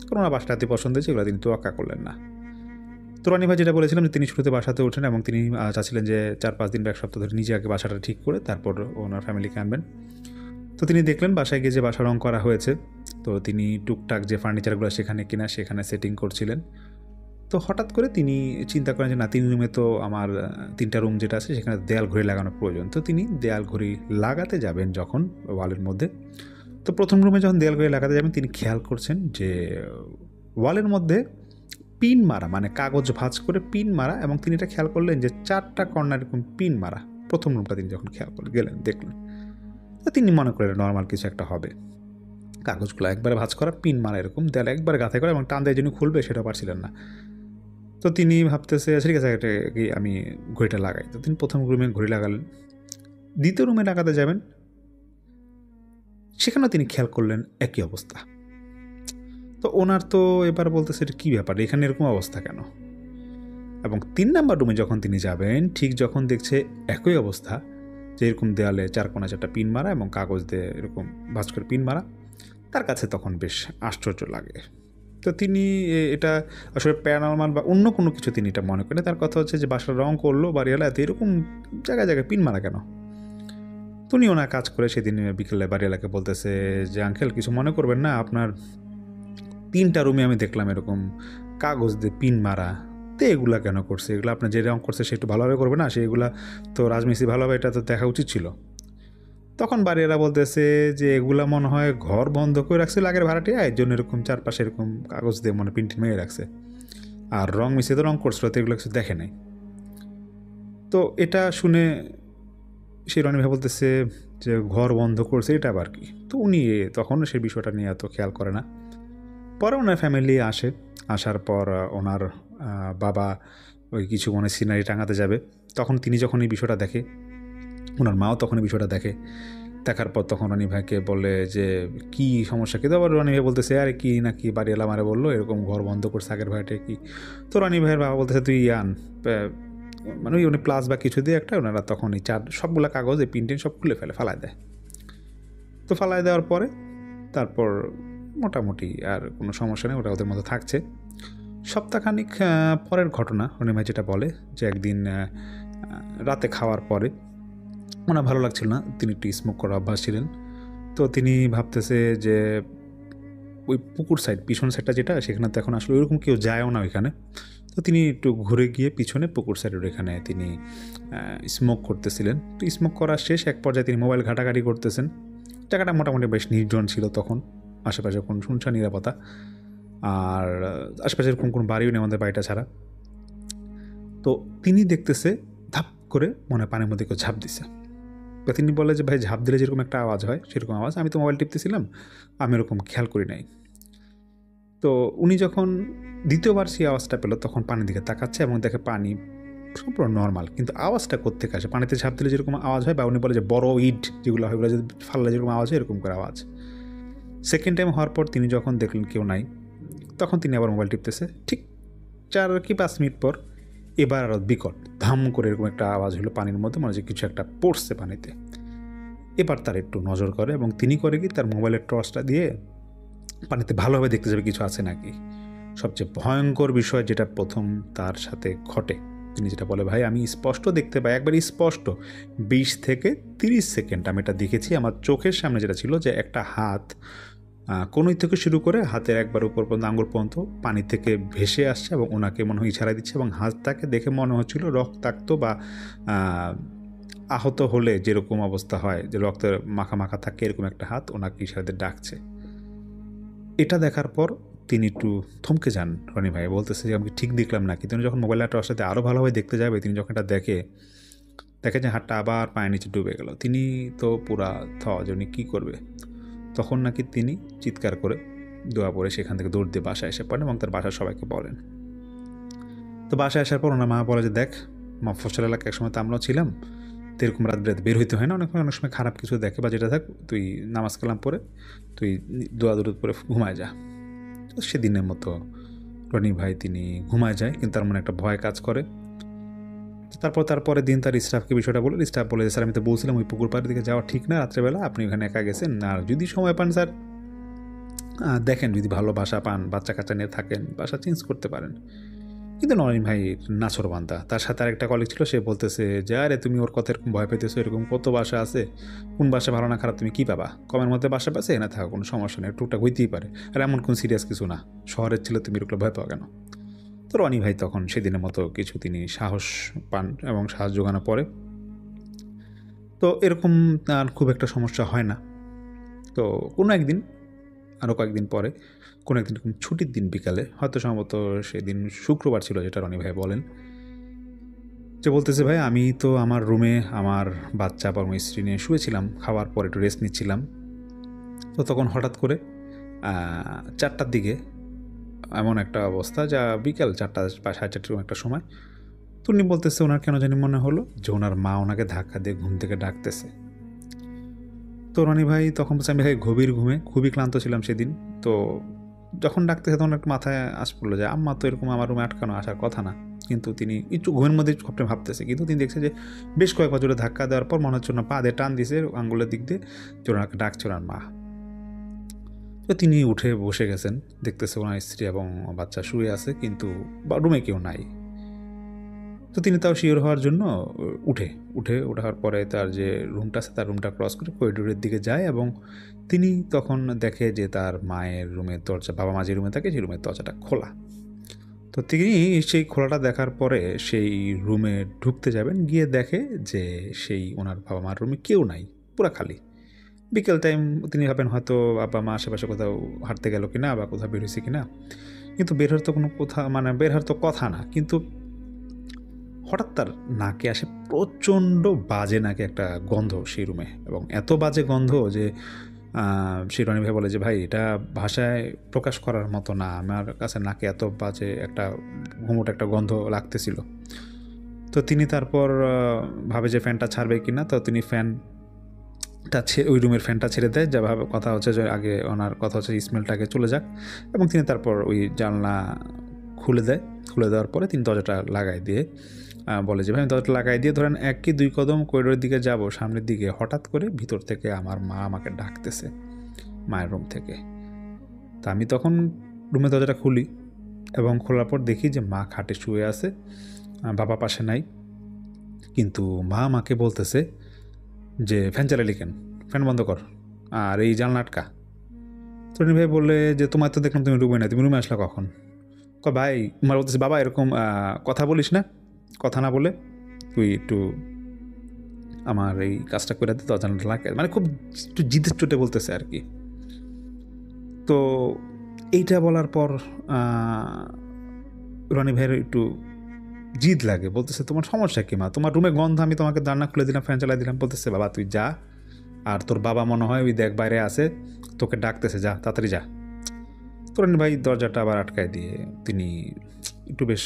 কারণ ওনার বাসাটা পছন্দ হয়েছে, এগুলো তিনি তোয়াক্কা করলেন না। তো রনি ভাই যেটা বলেছিলাম যে তিনি শুরুতে বাসাতে ওঠেন, এবং তিনি চাচ্ছিলেন যে 4-5 দিন বা 1 সপ্তাহ ধরে নিজে আগে বাসাটা ঠিক করে তারপর ওনার ফ্যামিলিকে আনবেন। তো তিনি দেখলেন বাসায় গিয়ে যে বাসা রং করা হয়েছে, তো তিনি টুকটাক যে ফার্নিচারগুলো সেখানে কিনা সেখানে সেটিং করছিলেন। তো হঠাৎ করে তিনি চিন্তা করেন যে না, 3 রুমে তো আমার 3টা রুম যেটা আছে সেখানে দেয়াল ঘড়ি লাগানোর প্রয়োজন। তো তিনি দেয়াল ঘড়ি লাগাতে যাবেন যখন ওয়ালের মধ্যে, তো প্রথম রুমে যখন দেয়াল ঘড়ি লাগাতে যাবেন তিনি খেয়াল করছেন যে ওয়ালের মধ্যে পিন মারা, মানে কাগজ ভাঁজ করে পিন মারা, এবং তিনি এটা খেয়াল করলেন যে 4টা কর্নার এরকম পিন মারা। প্রথম রুমটা তিনি যখন খেয়াল করে গেলেন দেখলেন, তো তিনি মনে করলেন নর্মাল কিছু একটা হবে, কাগজগুলো একবারে ভাঁজ করা, পিন মারা এরকম দেয়াল একবারে গাঁথে করা, এবং টান দিয়ে যিনি খুলবে সেটা পারছিলেন না। তো তিনি ভাবতেছে ঠিক আছে এটা কি আমি ঘড়িটা লাগাই। তো তিনি প্রথম রুমে ঘড়ি লাগালেন, দ্বিতীয় রুমে লাগাতে যাবেন, সেখানেও তিনি খেয়াল করলেন একই অবস্থা। তো ওনার তো এবার বলতেছে এটা কী ব্যাপার, এখানে এরকম অবস্থা কেন। এবং 3 নাম্বার রুমে যখন তিনি যাবেন, ঠিক যখন দেখছে একই অবস্থা, যে এরকম দেয়ালে 4 কোণা 4টা পিন মারা এবং কাগজ দিয়ে এরকম ভাঁজ করে পিন মারা, তার কাছে তখন বেশ আশ্চর্য লাগে। তো তিনি এটা আসলে প্যারানরমাল বা অন্য কোনো কিছু তিনি এটা মনে করেন। তার কথা হচ্ছে যে বাসার রং করলো বাড়িওয়ালা, এত এরকম জায়গায় জায়গায় পিন মারা কেন। তো উনি ওনার কাজ করে সেদিন বিকেলে বাড়িওয়ালাকে বলতেছে যে আঙ্কেল কিছু মনে করবেন না, আপনার 3টা রুমে আমি দেখলাম এরকম কাগজ দিয়ে পিন মারা, তো এগুলা কেন করছে, এগুলো আপনার যে রং করছে সে একটু ভালোভাবে করবে না, সেগুলা তো রাজমিস্ত্রি ভালোভাবে এটা তো দেখা উচিত ছিল। তখন বাড়িওয়ালা বলতেছে যে এগুলা মনে হয় ঘর বন্ধ করে রাখছে আগের ভাড়াটিয়া, এর জন্য এরকম চারপাশে এরকম কাগজ দিয়ে মনে প্রিন্টিং মেরে রাখছে, আর রং মিশিয়ে তো রং করছিল, তো এগুলো কিছু দেখে নাই। তো এটা শুনে সেই রনি ভাই বলতেছে যে ঘর বন্ধ করছে এটা আবার কি। তো উনি তখন সেই বিষয়টা নিয়ে এত খেয়াল করে না। পরে ওনার ফ্যামিলি আসে, আসার পর ওনার বাবা ওই কিছু মনে সিনারি টাঙাতে যাবে, তখন তিনি যখন এই বিষয়টা দেখে, ওনার মাও তখন এই বিষয়টা দেখে, দেখার পর তখন রনি ভাইকে বলে যে কী সমস্যা, কিন্তু আবার রনি ভাই বলতেছে আরে কি না কি বাড়িওয়ালা মারে বললো এরকম ঘর বন্ধ করছে আগের ভাইটা কি। তো রনি ভাইয়ের বাবা বলতেছে তুই আন, মানে ওই উনি প্লাস বা কিছু দিয়ে একটা, ওনারা তখন এই সবগুলো কাগজ এই প্রিন্টিং সব খুলে ফালায় দেয়। তো ফালায় দেওয়ার পরে তারপর মোটামুটি আর কোনো সমস্যা নেই, ওটা ওদের মতো থাকছে। সপ্তাহখানিক পরের ঘটনা রনি ভাই যেটা বলে যে একদিন রাতে খাওয়ার পরে ওনার ভালো লাগছিল না, তিনি একটু স্মোক করার অভ্যাস ছিলেন। তো তিনি ভাবতেছে যে ওই পুকুর সাইড পিছন সাইডটা যেটা, সেখানে তো এখন আসলে ওইরকম কেউ যায়ও না ওইখানে। তো তিনি একটু ঘুরে গিয়ে পিছনে পুকুর সাইডের এখানে তিনি স্মোক করতেছিলেন। তো স্মোক করার শেষ এক পর্যায়ে তিনি মোবাইল ঘাটাঘাটি করতেছেন। জায়গাটা মোটামুটি বেশ নির্জন ছিল তখন, আশেপাশে কোনো শুনশান নিরাপত্তা, আর আশেপাশে এরকম কোনো বাড়িও নেই আমাদের বাড়িটা ছাড়া। তো তিনি দেখতেছে ধাপ করে মনে পানির মধ্যে কেউ ঝাঁপ দিছে। তো তিনি বলে যে ভাই ঝাঁপ দিলে যেরকম একটা আওয়াজ হয় সেরকম আওয়াজ, আমি তো মোবাইল টিপতেছিলাম, আমি এরকম খেয়াল করি নাই। তো উনি যখন দ্বিতীয়বার সেই আওয়াজটা পেল তখন পানির দিকে তাকাচ্ছে এবং দেখে পানি সম্পূর্ণ নর্মাল, কিন্তু আওয়াজটা কোত্থেকে আসে, পানিতে ঝাঁপ দিলে যেরকম আওয়াজ হয়, বা উনি বলে যে বড় ইট যেগুলো হয় ওগুলো যদি ফাললে যেরকম আওয়াজ হয় এরকম করে আওয়াজ। সেকেন্ড টাইম হওয়ার পর তিনি যখন দেখলেন কেউ নাই, তখন তিনি আবার মোবাইল টিপতেছে। ঠিক 4 কি 5 মিনিট পর এবার আরও বিকট ধাম করে এরকম একটা আওয়াজ হলো পানির মধ্যে, মনে হচ্ছে কিছু একটা পড়ছে পানিতে। এবার তার একটু নজর করে এবং তিনি করে কি তার মোবাইলের টর্চটা দিয়ে পানিতে ভালোভাবে দেখতে যাবে কিছু আছে নাকি। সবচেয়ে ভয়ঙ্কর বিষয় যেটা প্রথম তার সাথে ঘটে, তিনি যেটা বলে, ভাই আমি স্পষ্ট দেখতে পাই, একবার স্পষ্ট 20 থেকে 30 সেকেন্ড আমি এটা দেখেছি, আমার চোখের সামনে যেটা ছিল যে একটা হাত কোনোই থেকে শুরু করে হাতের একবার উপর পর্যন্ত আঙুল পর্যন্ত পানি থেকে ভেসে আসছে এবং ওনাকে মনে হয় ইশারা দিচ্ছে, এবং হাতটাকে দেখে মনে হচ্ছিল রক্তাক্ত বা আহত হলে যেরকম অবস্থা হয় যে রক্তের মাখা মাখা থাকে এরকম একটা হাত ওনাকে ইশারাতে ডাকছে। এটা দেখার পর তিনি একটু থমকে যান। রনি ভাই বলতেছে যে আমি ঠিক দেখলাম না, কিন্তু যখন মোবাইল লাইটটার সাথে আরও ভালোভাবে দেখতে যাবে, তিনি যখন এটা দেখে যে হাতটা আবার পায়ের নিচে ডুবে গেল। তিনি তো পুরা যে উনি কী করবে। তখন নাকি তিনি চিৎকার করে দোয়া পড়ে সেখান থেকে দৌড় দিয়ে বাসায় এসে পড়েন এবং তার বাসার সবাইকে বলেন। তো বাসায় আসার পর ওনার মা বলে যে দেখ মফস্বল এলাকা একসময় তো আমরাও ছিলাম, তো এরকম রাত বিরাত বের হইতে হয় না, অনেক সময় খারাপ কিছু দেখে বা যেটা থাক তুই নামাজ কালাম পরে তুই দোয়া দরুদ পরে ঘুমায় যা। তো সেদিনের মতো রনি ভাই তিনি ঘুমায় যায়, কিন্তু তার মনে একটা ভয় কাজ করে। তারপরে দিন তার স্টাফকে বিষয়টা বলে, স্টাফ বলে স্যার আমি তো বলছিলাম ওই পুকুর পাড়ের দিকে যাওয়া ঠিক না রাত্রেবেলা, আপনি ওখানে একা গেছেন, আর যদি সময় পান স্যার দেখেন যদি ভালো বাসা পান, বাচ্চা কাচ্চা নিয়ে থাকেন, বাসা চেঞ্জ করতে পারেন। কিন্তু নরিন ভাই নাছরবান্দা। তার সাথে আরেকটা কলিগ ছিল, সে বলতেছে যে আরে তুমি ওর কথা এরকম ভয় পেতেছো, এরকম কত বাসা আছে, কোন বাসা ভালো না খারাপ তুমি কী পাবা, কমের মধ্যে বাসা পাচ্ছে এখানে থাকা কোনো সমস্যা নেই, টুকটাক হইতেই পারে, আর এমন কোন সিরিয়াস কিছু না, শহরের ছিল তুমি এরকম ভয় পাওয়া কেন। তো রনি ভাই তখন সেদিনের মতো কিছু তিনি সাহস পান এবং সাহস জোগানো পরে তো এরকম আর খুব একটা সমস্যা হয় না। তো কোনো একদিন আরও কয়েকদিন পরে কোনো একদিন ছুটির দিন বিকালে, হয়তো সম্ভবত সেদিন শুক্রবার ছিল যেটা রনি ভাই বলেন, যে বলতেছে ভাই আমি তো আমার রুমে আমার বাচ্চা বা স্ত্রী নিয়ে শুয়েছিলাম, খাওয়ার পর একটু রেস্ট নিচ্ছিলাম। তো তখন হঠাৎ করে 4টার দিকে এমন একটা অবস্থা, যা বিকাল 4টা বা 4:30 একটা সময়, তো উনি বলতেছে ওনার কেন জানি মনে হলো যে ওনার মা ওনাকে ধাক্কা দিয়ে ঘুম থেকে ডাকতেছে। তো রনি ভাই তখন বলছে আমি ভাই গভীর ঘুমে খুবই ক্লান্ত ছিলাম সেদিন, তো যখন ডাকতেছে তখন একটা মাথায় আস পড়লো যে আম্মা তো এরকম আমার রুমে আটকানো আসার কথা না, কিন্তু তিনি একটু ঘুমের মধ্যে সবটা ভাবতেছে, কিন্তু তিনি দেখছে যে বেশ কয়েকবার জোরে ধাক্কা দেওয়ার পর মনে হচ্ছে না পা দিয়ে টান দিছে আঙ্গুলের দিক দিয়ে, যে ওনাকে ডাকছে ওনার মা। তো তিনি উঠে বসে গেছেন, দেখতেছে ওনার স্ত্রী এবং বাচ্চা শুয়ে আছে, কিন্তু রুমে কেউ নাই। তো তিনি তাও শিওর হওয়ার জন্য ওঠার পরে তার যে রুমটা আছে তার রুমটা ক্রস করে করিডোরের দিকে যায়, এবং তিনি তখন দেখে যে তার মায়ের রুমের দরজা, বাবা মা যে রুমে থাকে সেই রুমের দরজাটা খোলা। তো তিনি সেই খোলাটা দেখার পরে সেই রুমে ঢুকতে যাবেন, গিয়ে দেখে যে সেই ওনার বাবা মার রুমে কেউ নাই, পুরা খালি। বিকেল টাইম, তিনি ভাবেন হয়তো বাবা মা আশেপাশে কোথাও হাঁটতে গেল কিনা বা কোথাও বের হয়েছে কিনা, কিন্তু বের হওয়ার তো কোনো বের হওয়ার তো কথা না। কিন্তু হঠাৎ তার নাকে আসে প্রচণ্ড বাজে নাকে একটা গন্ধ সেই রুমে, এবং এত বাজে গন্ধ যে সেই রনি ভাই বলে যে ভাই এটা ভাষায় প্রকাশ করার মতো না, আমার কাছে নাকে এত বাজে একটা ঘুমোট একটা গন্ধ লাগতেছিল। তো তিনি তারপর ভাবে যে ফ্যানটা ছাড়বে কিনা, তো তিনি ফ্যানটা ওই রুমের ফ্যানটা ছেড়ে দেয়, যা ভাবে কথা হচ্ছে যে আগে ওনার কথা হচ্ছে স্মেলটাকে চলে যাক, এবং তিনি তারপর ওই জানলা খুলে দেওয়ার পরে তিনি দরজাটা লাগাই দিয়ে বলে যে ভাই আমি দরজাটা লাগাই দিয়ে ধরেন 1 কি 2 কদম করিডোরের দিকে যাব সামনের দিকে, হঠাৎ করে ভিতর থেকে আমার মা আমাকে ডাকতেছে মায়ের রুম থেকে। তা আমি তখন রুমের দরজাটা খুলি এবং খোলার পর দেখি যে মা খাটে শুয়ে আছে, বাবা পাশে নাই, কিন্তু মা আমাকে বলতেছে যে ফ্যান চালালি কেন, ফ্যান বন্ধ কর, আর এই জানলা আটকা। তো ভাই বললে যে তোমার তো দেখলাম তুমি রুমে নাই, তুমি রুমে আসলা কখন? ভাই মা বলতেছে বাবা এরকম কথা বলিস না, কথা না বলে তুই একটু আমার এই কাজটা করে দিতে জানাটা লাগে, মানে খুব একটু জিদের চোটে বলতেছে আর কি। তো এইটা বলার পর রনি ভাইয়ের একটু জিদ লাগে, বলতেছে তোমার সমস্যা কি মা, তোমার রুমে গন্ধ, আমি তোমাকে জানলা খুলে দিলাম, ফ্যান চালাই দিলাম। বলতেছে বাবা তুই যা, আর তোর বাবা মনে হয় ওই দেখ বাইরে আছে তোকে ডাকতেছে, যা তাড়াতাড়ি যা। তো রনি ভাই দরজাটা আবার আটকায় দিয়ে তিনি একটু বেশ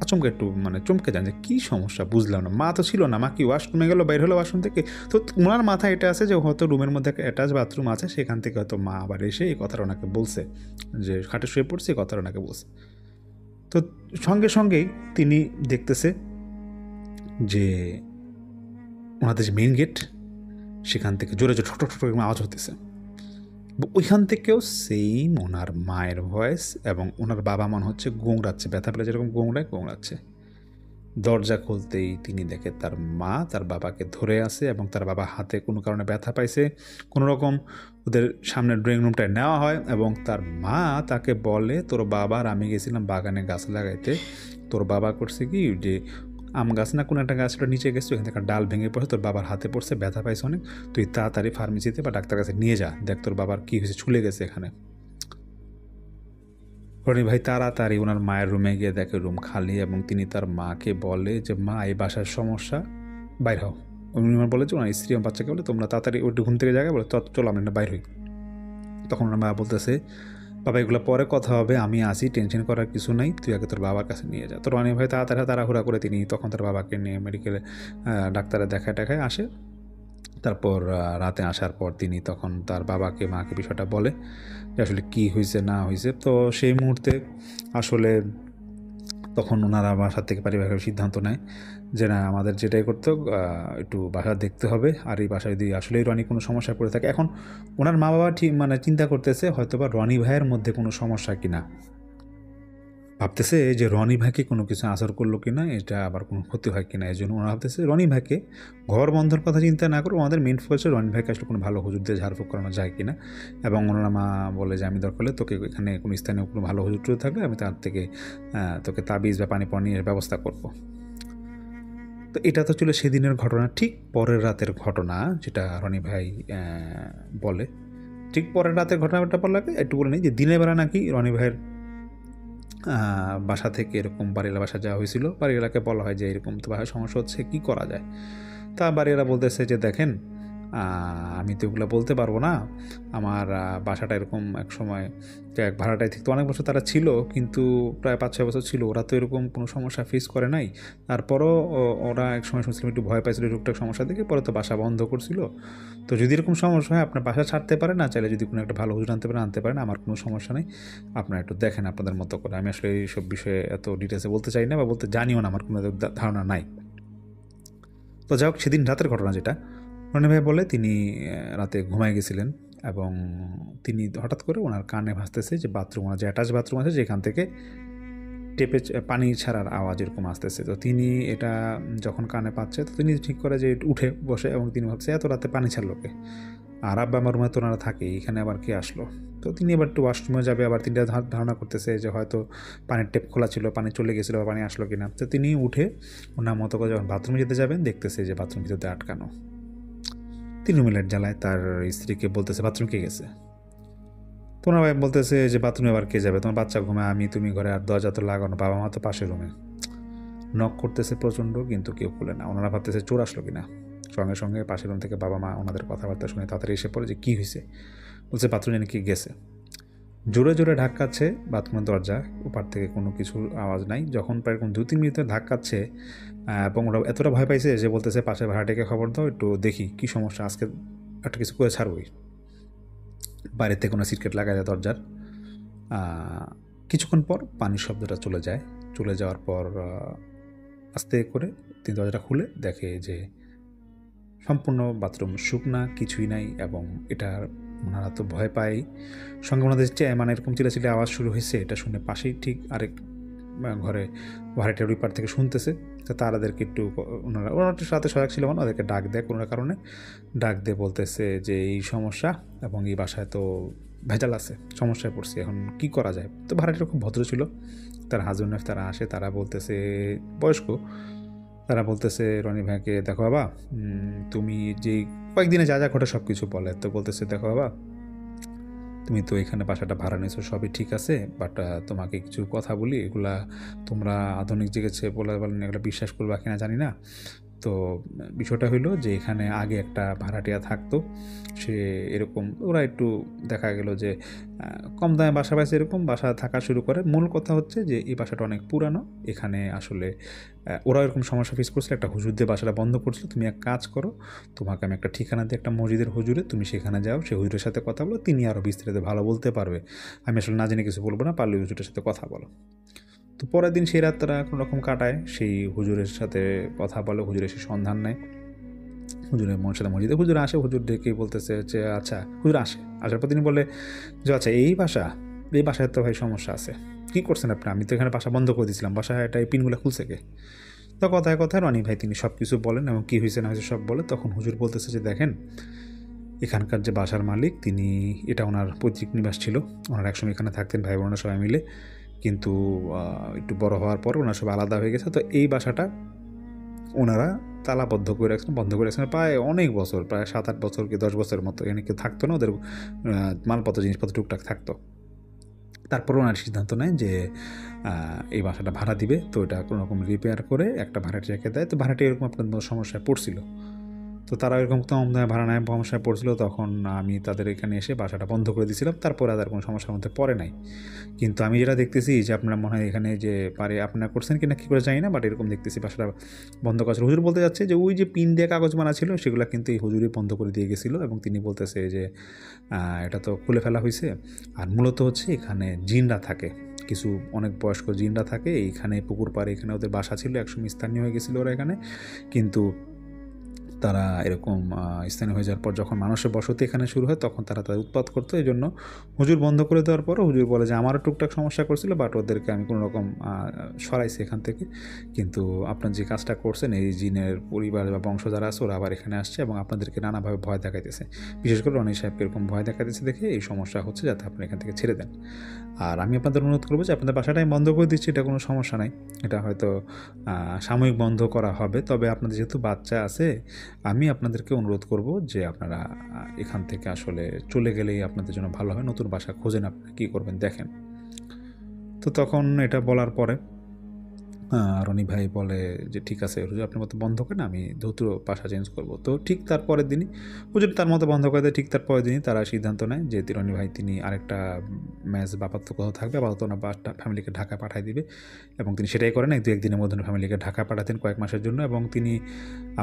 আচমকা একটু চমকে যান যে কী সমস্যা, বুঝলাম না। মা তো ছিল না, মা কি ওয়াশরুমে গেলো, বাইর হলো ওয়াশরুম থেকে। তো ওনার মাথায় এটা আছে যে হয়তো রুমের মধ্যে একটা অ্যাটাচ বাথরুম আছে, সেখান থেকে হয়তো মা আবার এসে এই কথাটা ওনাকে বলছে, যে খাটে শুয়ে পড়ছে এই কথাটা ওনাকে বলছে। তো সঙ্গে সঙ্গেই তিনি দেখতেছে যে ওনাদের যে মেইন গেট সেখান থেকে জোরে জোরে ঠক ঠক ঠক আওয়াজ হতেছে। ওইখান থেকেও সেম ওনার মায়ের ভয়েস এবং ওনার বাবা মনে হচ্ছে গোংড়াচ্ছে, ব্যথা পেলে যেরকম গোংড়াচ্ছে। দরজা খুলতেই তিনি দেখে তার মা তার বাবাকে ধরে আছে এবং তার বাবা হাতে কোনো কারণে ব্যথা পাইছে। কোনো রকম ওদের সামনে ড্রয়িং রুমটায় নেওয়া হয় এবং তার মা তাকে বলে, তোর বাবা আর আমি গেছিলাম বাগানে গাছ লাগাইতে, তোর বাবা করছে কি যে আম গাছ না কোনো একটা গাছটা নিচে গেছে, ওখান থেকে ডাল ভেঙে পড়ছে, তোর বাবার হাতে পড়ছে, ব্যথা পাইছে অনেক, তুই তাড়াতাড়ি ফার্মেসিতে বা ডাক্তার কাছে নিয়ে যা, দেখ তোর বাবার কী হয়েছে, ছুলে গেছে এখানে। রনি ভাই তাড়াতাড়ি ওনার মায়ের রুমে গিয়ে দেখে রুম খালি এবং তিনি তার মাকে বলে যে মা এই বাসার সমস্যা, বাইর হও। উনি বলে যে ওনার স্ত্রী আমার বাচ্চাকে বলে তোমরা তাড়াতাড়ি ওই ঘুম থেকে জায়গায় বলে চলো আমরা বাইর হই। তখন ওনার মা বলতেছে বাবা এগুলো পরে কথা হবে, আমি আসি, টেনশন করার কিছু নাই, তুই আগে তোর বাবার কাছে নিয়ে যা। তো রনি ভাই তাড়াহুড়া করে তিনি তখন তার বাবাকে নিয়ে মেডিকেলে ডাক্তারে দেখায় আসে। তারপর রাতে আসার পর তিনি তখন তার বাবাকে মাকে বিষয়টা বলে যে আসলে কী হয়েছে না হয়েছে। তো সেই মুহূর্তে আসলে তখন ওনারা বাসার থেকে পারিবারিক সিদ্ধান্ত নেয় যে না আমাদের যেটাই করতে একটু বাসা দেখতে হবে, আর এই বাসায় যদি আসলেই রনি কোনো সমস্যায় পড়ে থাকে। এখন ওনার মা বাবা ঠিক চিন্তা করতেছে হয়তো বা রনি ভাইয়ের মধ্যে কোনো সমস্যা কিনা, ভাবতেছে যে রনি ভাইকে কোনো কিছু আসর করলো কিনা, এটা আবার কোনো ক্ষতি হয় কিনা। এই জন্য ওরা ভাবতেছে রনি ভাইকে ঘর বন্ধের কথা চিন্তা না করে আমাদের মেন ফোকাস রনি ভাইকে আসলে কোনো ভালো হুজুর দিয়ে ঝাড়ফুঁক করানো যায় কিনা। এবং ওনারা মা বলে যে আমি দরকার হলে তোকে এখানে কোনো স্থানীয় কোনো ভালো হুজুর টুজুর থাকলে আমি তার থেকে তোকে তাবিজ বা পানি পানির ব্যবস্থা করব। তো এটা তো ছিল সেদিনের ঘটনা। ঠিক পরের রাতের ঘটনা যেটা রনি ভাই বলে, ঠিক পরের রাতের ঘটনাটা বলার আগে একটু বলে নিই যে দিনের বেলা নাকি রনি ভাইয়ের বাসা থেকে এরকম বাড়িওয়ালা বাসা যাওয়া হয়েছিল। বাড়িওয়ালাকে বলা হয় যে এরকম তো বাসায় সমস্যা হচ্ছে, কী করা যায়। তা বাড়িওয়ালা বলতেছে যে দেখেন আমি তো এগুলো বলতে পারবো না, আমার বাসাটা এরকম এক সময় এক ভাড়াটায় থেকে অনেক বছর তারা ছিল, কিন্তু প্রায় 5-6 বছর ছিল, ওরা তো এরকম কোনো সমস্যা ফেস করে নাই। তারপরও ওরা এক সময় শুনছিলাম একটু ভয় পাইছিল টুকটাক সমস্যা দেখে, পরে তো বাসা বন্ধ করছিল। তো যদি এরকম সমস্যা হয় আপনার বাসা ছাড়তে পারেন, না চাইলে যদি কোনো একটা ভালো হুজুর আনতে পারেন, আমার কোনো সমস্যা নেই, আপনারা একটু দেখেন আপনাদের মতো করে। আমি আসলে এইসব বিষয়ে এত ডিটেলসে বলতে চাই না বা বলতে জানিও না, আমার কোনো ধারণা নাই। তো যাই হোক, সেদিন রাতের ঘটনা যেটা রনি ভাই বলে, তিনি রাতে ঘুমায় গেছিলেন এবং তিনি হঠাৎ করে ওনার কানে ভাসতেছে যে বাথরুম, ওনার যে অ্যাটাচ বাথরুম আছে যেখান থেকে টেপে পানি ছাড়ার আওয়াজ এরকম আসতেছে। তো তিনি এটা যখন কানে পাচ্ছে তো তিনি ঠিক করে যে উঠে বসে এবং তিনি ভাবছে এত রাতে পানি ছাড়লো কে, আর আব্বা আমার রুমে তো ওনারা থাকে, এখানে আবার কে আসলো। তো তিনি এবার একটু ওয়াশরুমে যাবে, আবার তিনি ধারণা করতেছে যে হয়তো পানির টেপ খোলা ছিল, পানি চলে গেছিলো বা পানি আসলো কিনা। তো তিনি উঠে ওনার মতো করে যখন বাথরুমে যেতে যাবেন দেখতেছে যে বাথরুম ভিতরে আটকানো। তিনি রুমের জ্বালায় তার স্ত্রীকে বলতেছে বাথরুম কে গেছে। তোমার ভাই বলতেছে যে বাথরুমে আবার কে যাবে, তোমার বাচ্চা ঘুমায়, তুমি ঘরে, আর দরজা তো লাগানো, বাবা মা তো পাশের রুমে। নক করতেছে প্রচণ্ড, কিন্তু কেউ খুলে না। ওনারা ভাবতেছে চোর আসলো কিনা। সঙ্গে সঙ্গে পাশের রুম থেকে বাবা মা ওনাদের কথাবার্তা শুনে তাড়াতাড়ি এসে পড়ে যে কী হয়েছে। বলছে বাথরুমে নাকি গেছে। জোরে জোরে ধাক্কাচ্ছে বাথরুমের দরজা, ওপার থেকে কোনো কিছুর আওয়াজ নাই। যখন প্রায় 2-3 মিনিট ধাক্কাচ্ছে এবং ওরা এতটা ভয় পাইছে যে বলতেছে পাশে ভাড়াটিকে খবর দাও, একটু দেখি কী সমস্যা, আজকে একটা কিছু করে ছাড়বই। বাইরে থেকে কোনো সিটকেট লাগায় যায় দরজার। কিছুক্ষণ পর পানির শব্দটা চলে যাওয়ার পর আস্তে করে তিনি দরজাটা খুলে দেখে যে সম্পূর্ণ বাথরুম শুকনা, কিছুই নাই। এবং এটা ওনারা তো ভয় পায়। সঙ্গে ওনাদের এরকম চিলাচিলি আওয়াজ শুরু হয়েছে, এটা শুনে পাশেই ঠিক আরেক ঘরে ভাড়াটিয়ার ওই পার থেকে শুনতেছে। তো তাদেরকে একটু ওনারা একটু সাথে সজাগ ছিল, ওদেরকে ডাক দেয় কোনো কারণে। ডাক দিয়ে বলতেছে যে এই সমস্যা এবং এই বাসায় তো ভেজাল আছে, সমস্যায় পড়ছি, এখন কি করা যায়। তো ভাড়াটিয়া খুব ভদ্র ছিল, তার হাজব্যান্ড ওয়াইফ তারা আসে, তারা বলতেছে বয়স্ক, তারা বলতেছে রনি ভাইকে দেখো বাবা, তুমি যে কয়েকদিনে যা যা ঘটে সব কিছু বলে। তো বলতেছে দেখো বাবা, তুমি তো এখানে বাসাটা ভাড়া নিয়েছো, সবই ঠিক আছে, বাট তোমাকে কিছু কথা বলি, এগুলা তোমরা আধুনিক জেগেছে বলে বলেন, এগুলো বিশ্বাস করবা কিনা জানি না। তো বিষয়টা হইলো যে এখানে আগে একটা ভাড়াটিয়া থাকতো, সে এরকম ওরা একটু দেখা গেল যে কম দামে বাসা পাইছে, এরকম বাসা থাকা শুরু করে। মূল কথা হচ্ছে যে এই বাসাটা অনেক পুরানো, এখানে আসলে ওরা এরকম সমস্যা ফেস করছিল, একটা হুজুর দিয়ে বাসাটা বন্ধ করছিল। তুমি এক কাজ করো, তোমাকে আমি একটা ঠিকানা দিই একটা মসজিদের হুজুরে, তুমি সেখানে যাও, সেই হুজুরের সাথে কথা বলো, তিনি আরও বিস্তারিত ভালো বলতে পারবে, আমি আসলে না জেনে কিছু বলবো না, পারলে হুজুরের সাথে কথা বলো। তো তো পরের দিন সেই রাত তারা কোনো রকম কাটায়, সেই হুজুরের সাথে কথা বলে, হুজুরের সে সন্ধান নেয়, হুজুরের মনের সাথে মসজিদে হুজুর আসে, হুজুর দেখে বলতেছে যে আচ্ছা, হুজুর আসার পর তিনি বলে যে আচ্ছা এই বাসায় তো ভাই সমস্যা আছে, কী করছেন আপনি? আমি তো এখানে বাসা বন্ধ করে দিয়েছিলাম, বাসায় এটা এই পিনগুলো খুলছে কে? তো কথায় কথায় রনি ভাই তিনি সব কিছু বলেন এবং কী হয়েছে না হয়েছে সব বলে। তখন হুজুর বলতেছে যে দেখেন, এখানকার যে বাসার মালিক তিনি, এটা ওনার পৈতৃক নিবাস ছিল, ওনার একসময় এখানে থাকতেন ভাই বোনেরা সবাই মিলে, কিন্তু একটু বড় হওয়ার পর ওনার সব আলাদা হয়ে গেছে। তো এই বাসাটা ওনারা তালাবদ্ধ করে রাখছেন, বন্ধ করে রাখছেন প্রায় অনেক বছর, প্রায় 7-8 বছর কি 10 বছরের মতো। এখানে কেউ থাকতো না, ওদের মালপত্র জিনিসপত্র টুকটাক থাকতো। তারপর ওনার সিদ্ধান্ত নেয় যে এই বাসাটা ভাড়া দিবে। তো এটা কোনো রকম রিপেয়ার করে একটা ভাড়াটিয়াকে দেয়। তো ভাড়াটি এরকম আপনার সমস্যায় পড়ছিল, তো তারা এরকম কম দামে ভাড়া নেয়, সমস্যায় পড়ছিল। তখন আমি তাদের এখানে এসে বাসাটা বন্ধ করে দিয়েছিলাম, তারপরে আর কোনো সমস্যার মধ্যে পড়ে নাই। কিন্তু আমি যেটা দেখতেছি যে আপনার মনে হয় এখানে যে পারে আপনারা করছেন কিনা কী করে জানি না, বাট এরকম দেখতেছি বাসাটা বন্ধ করা ছিল। হুজুর বলতে যাচ্ছে যে ওই যে পিন দিয়ে কাগজ বানা ছিল সেগুলো কিন্তু এই হুজুরই বন্ধ করে দিয়ে গেছিলো, এবং তিনি বলতেছে যে এটা তো খুলে ফেলা হয়েছে। আর মূলত হচ্ছে এখানে জিনরা থাকে, কিছু অনেক বয়স্ক জিনরা থাকে এইখানে, পুকুর পাড়ে এখানে ওদের বাসা ছিল, একসময় স্থানীয় হয়ে গেছিলো ওরা এখানে। কিন্তু তারা এরকম স্থানীয় হয়ে যাওয়ার পর যখন মানুষের বসতি এখানে শুরু হয় তখন তারা তাদের উৎপাত করতো। এই জন্য হুজুর বন্ধ করে দেওয়ার পরও হুজুর বলে যে আমারও টুকটাক সমস্যা করছিল, বাট ওদেরকে আমি কোনো রকম সরাইছি এখান থেকে। কিন্তু আপনার যে কাজটা করছেন, এই জিনের পরিবার বা বংশ যারা আছে ওরা আবার এখানে আসছে এবং আপনাদেরকে নানাভাবে ভয় দেখাইতেছে, বিশেষ করে রনি সাহেবকে এরকম ভয় দেখাইতেছে দেখে এই সমস্যা হচ্ছে, যাতে আপনি এখান থেকে ছেড়ে দেন। আর আমি আপনাদের অনুরোধ করবো যে আপনাদের বাসাটা আমি বন্ধ করে দিচ্ছি, এটা কোনো সমস্যা নাই, এটা হয়তো সাময়িক বন্ধ করা হবে, তবে আপনাদের যেহেতু বাচ্চা আছে আমি আপনাদেরকে অনুরোধ করব যে আপনারা এখান থেকে আসলে চলে গেলেই আপনাদের জন্য ভালো হয়, নতুন বাসা খোঁজেন, আপনারা কী করবেন দেখেন। তো তখন এটা বলার পরে রনি ভাই বলে যে ঠিক আছে হুজুর, আপনার মতো বন্ধ করেন, আমি দ্রুত বাসা চেঞ্জ করব। তো ঠিক তার পরের দিনই হুজুর তার মতো বন্ধ করে দেয়। ঠিক তার পরের দিনই তারা সিদ্ধান্ত নেয় যে রনি ভাই তিনি আরেকটা ম্যাচ বা আপাতত কোথাও থাকবে, আপাতত ওনার ফ্যামিলিকে ঢাকা পাঠিয়ে দিবে, এবং তিনি সেটাই করেন। 1-2 দিনের মধ্যে ফ্যামিলিকে ঢাকা পাঠাতেন কয়েক মাসের জন্য, এবং তিনি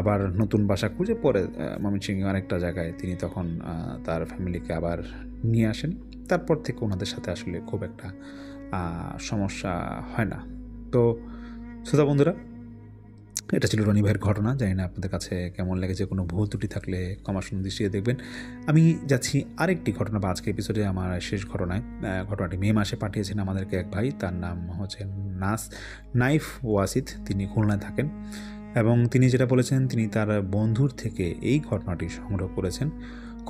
আবার নতুন বাসা খুঁজে পরে ময়মনসিংহে আরেকটা জায়গায় তিনি তখন তার ফ্যামিলিকে আবার নিয়ে আসেন। তারপর থেকে ওনাদের সাথে আসলে খুব একটা সমস্যা হয় না। তো শ্রোতা বন্ধুরা, এটা ছিল রনি ভাইয়ের ঘটনা। জানি না আপনাদের কাছে কেমন লেগেছে, কোনো ভুল ত্রুটি থাকলে ক্ষমা সুন্দর দৃষ্টিতে দেখবেন। আমি যাচ্ছি আরেকটি ঘটনা, বা আজকে এপিসোডে আমার শেষ ঘটনায়। ঘটনাটি মে মাসে পাঠিয়েছেন আমাদেরকে এক ভাই, তার নাম হচ্ছে নাইফ ওয়াসিদ, তিনি খুলনায় থাকেন, এবং তিনি যেটা বলেছেন তিনি তার বন্ধুর থেকে এই ঘটনাটি সংগ্রহ করেছেন।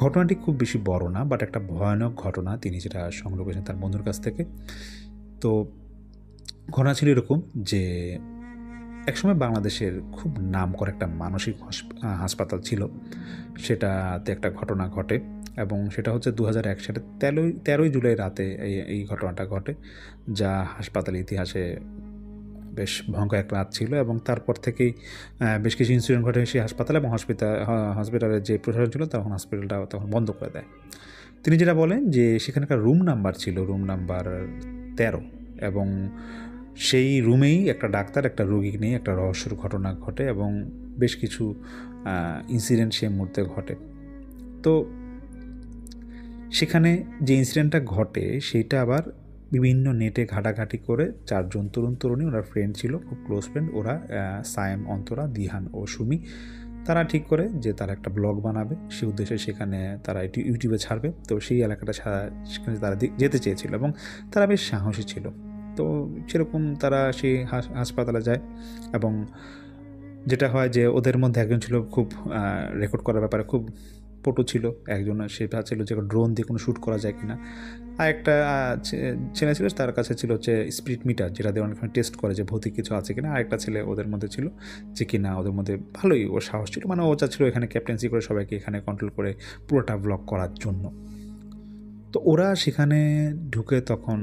ঘটনাটি খুব বেশি বড় না, বাট একটা ভয়ানক ঘটনা তিনি যেটা সংগ্রহ করেছেন তার বন্ধুর কাছ থেকে। তো ঘটনা ছিল এরকম যে একসময় বাংলাদেশের খুব নাম করা একটা মানসিক হাসপাতাল ছিল, সেটাতে একটা ঘটনা ঘটে, এবং সেটা হচ্ছে 2001 সালে 13 জুলাই রাতে এই ঘটনাটা ঘটে, যা হাসপাতাল ইতিহাসে বেশ ভয়ঙ্কর এক রাত ছিল। এবং তারপর থেকেই বেশ কিছু ইনসিডেন্ট ঘটে সেই হাসপাতালে, এবং হসপিটালের যে প্রশাসন ছিল তখন হসপিটালটা তখন বন্ধ করে দেয়। তিনি যেটা বলেন যে সেখানকার রুম নাম্বার ছিল রুম নাম্বার 13, এবং সেই রুমেই একটা ডাক্তার একটা রোগী নিয়ে একটা রহস্যের ঘটনা ঘটে, এবং বেশ কিছু ইনসিডেন্ট সেই মুহূর্তে ঘটে। তো সেখানে যে ইনসিডেন্টটা ঘটে সেইটা আবার বিভিন্ন নেটে ঘাটাঘাটি করে 4 জন তরুণী, ওরা ফ্রেন্ড ছিল, খুব ক্লোজ ফ্রেন্ড, ওরা সায়েম, অন্তরা, দিহান ও সুমি, তারা ঠিক করে যে তারা একটা ব্লগ বানাবে, সেই উদ্দেশ্যে সেখানে তারা ইউটিউবে ছাড়বে। তো সেই এলাকাটা সেখানে তারা যেতে চেয়েছিল, এবং তারা বেশ সাহসী ছিল। তো সেরকম তারা সেই হাসপাতালে যায়, এবং যেটা হয় যে ওদের মধ্যে একজন ছিল খুব রেকর্ড করার ব্যাপারে খুব পটু ছিল, একজন সেটা ছিল যে ড্রোন দিয়ে কোনো শ্যুট করা যায় কিনা, আর একটা ছেলে ছিল তার কাছে ছিল হচ্ছে স্পিরিট মিটার, যেটা দিয়ে অনেক টেস্ট করে যে ভৌতিক কিছু আছে কিনা। আরেকটা ছেলে ওদের মধ্যে ছিল যে কিনা ওদের মধ্যে ভালোই ওর সাহস ছিল, মানে ও চাচ্ছিল এখানে ক্যাপ্টেন্সি করে সবাইকে এখানে কন্ট্রোল করে পুরোটা ব্লগ করার জন্য। তো ওরা সেখানে ঢুকে তখন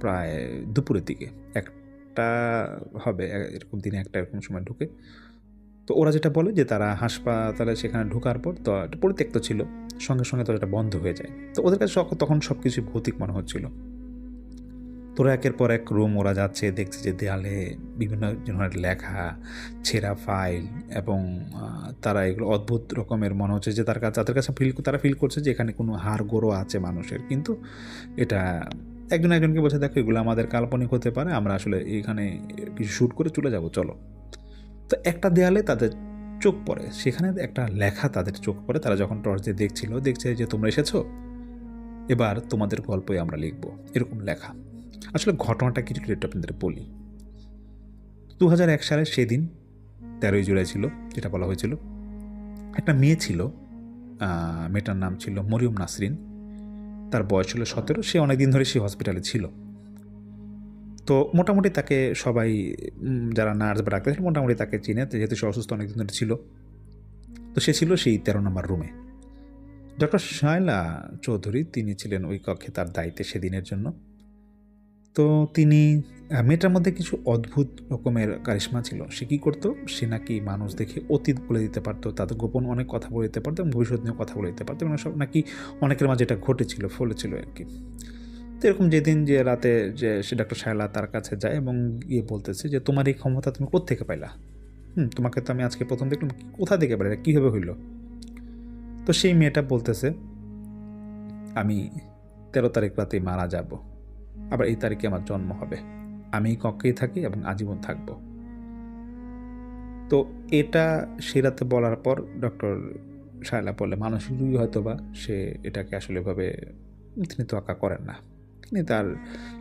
প্রায় দুপুরের দিকে, একটা হবে এরকম দিনে একটা এরকম সময় ঢুকে। তো ওরা যেটা বলে যে তারা হাসপাতালে সেখানে ঢোকার পর তো এটা পরিত্যক্ত ছিল, সঙ্গে সঙ্গে তো এটা বন্ধ হয়ে যায়। তো ওদের কাছে তখন সব কিছু ভৌতিক মনে হচ্ছিল। তোরা একের পর এক রুম ওরা যাচ্ছে, দেখছে যে দেয়ালে বিভিন্ন ধরনের লেখা, ছেঁড়া ফাইল, এবং তারা এগুলো অদ্ভুত রকমের মনে হচ্ছে যে তাদের কাছে তারা ফিল করছে যে এখানে কোনো হাড় গোড়ো আছে মানুষের, কিন্তু এটা একজন একজনকে বলছে, দেখো এগুলো আমাদের কাল্পনিক হতে পারে, আমরা আসলে এখানে কিছু শ্যুট করে চলে যাব, চলো। তো একটা দেয়ালে তাদের চোখ পড়ে, সেখানে একটা লেখা তাদের চোখ পড়ে। তারা যখন টর্চ দিয়ে দেখছে যে তোমরা এসেছো, এবার তোমাদের গল্পই আমরা লিখবো, এরকম লেখা। আসলে ঘটনাটা কিছু একটু আপনাদের বলি। 2001 সালের সেদিন 13ই জুলাই ছিল, যেটা বলা হয়েছিল। একটা মেয়ে ছিল, মেয়েটার নাম ছিল মরিয়ম নাসরিন। তার বয়স ছিল 17। সে অনেকদিন ধরে সে হসপিটালে ছিল। তো মোটামুটি তাকে সবাই, যারা নার্স বা ডাক্তার ছিল, মোটামুটি তাকে চিনে, যেহেতু সে অসুস্থ অনেকদিন ধরে ছিল। তো সে ছিল সেই 13 নম্বর রুমে। ডক্টর শায়লা চৌধুরী তিনি ছিলেন ওই কক্ষে তার দায়িত্বে সেদিনের জন্য। তো তিনি, মেয়েটার মধ্যে কিছু অদ্ভুত রকমের কারিশমা ছিল। সে কী করতো, সে নাকি মানুষ দেখে অতীত বলে দিতে পারতো, তাদের গোপন অনেক কথা বলে দিতে পারতো এবং ভবিষ্যৎ নিয়েও কথা বলে দিতে পারতো, এবং সব নাকি অনেকের মাঝে এটা ঘটেছিল, ফলেছিল আর কি। তো এরকম যেদিন যে রাতে যে সে ডক্টর শায়লা তার কাছে যায় এবং গিয়ে বলতেছে যে তোমার এই ক্ষমতা তুমি কোত্থেকে পাইলা, তোমাকে তো আমি আজকে প্রথম দেখলাম, কোথা থেকে পাইলা, কীভাবে হইল? তো সেই মেয়েটা বলতেছে, আমি 13 তারিখ রাতে মারা যাব, আবার এই তারিখে আমার জন্ম হবে, আমি এই কক্ষেই থাকি এবং আজীবন থাকব। তো এটা সে রাতে বলার পর ডক্টর শায়লা বলে, মানসিক রোগী হয়তো বা সে এটাকে আসলে এভাবে তিনি তো আঁকা করেন না। তিনি তার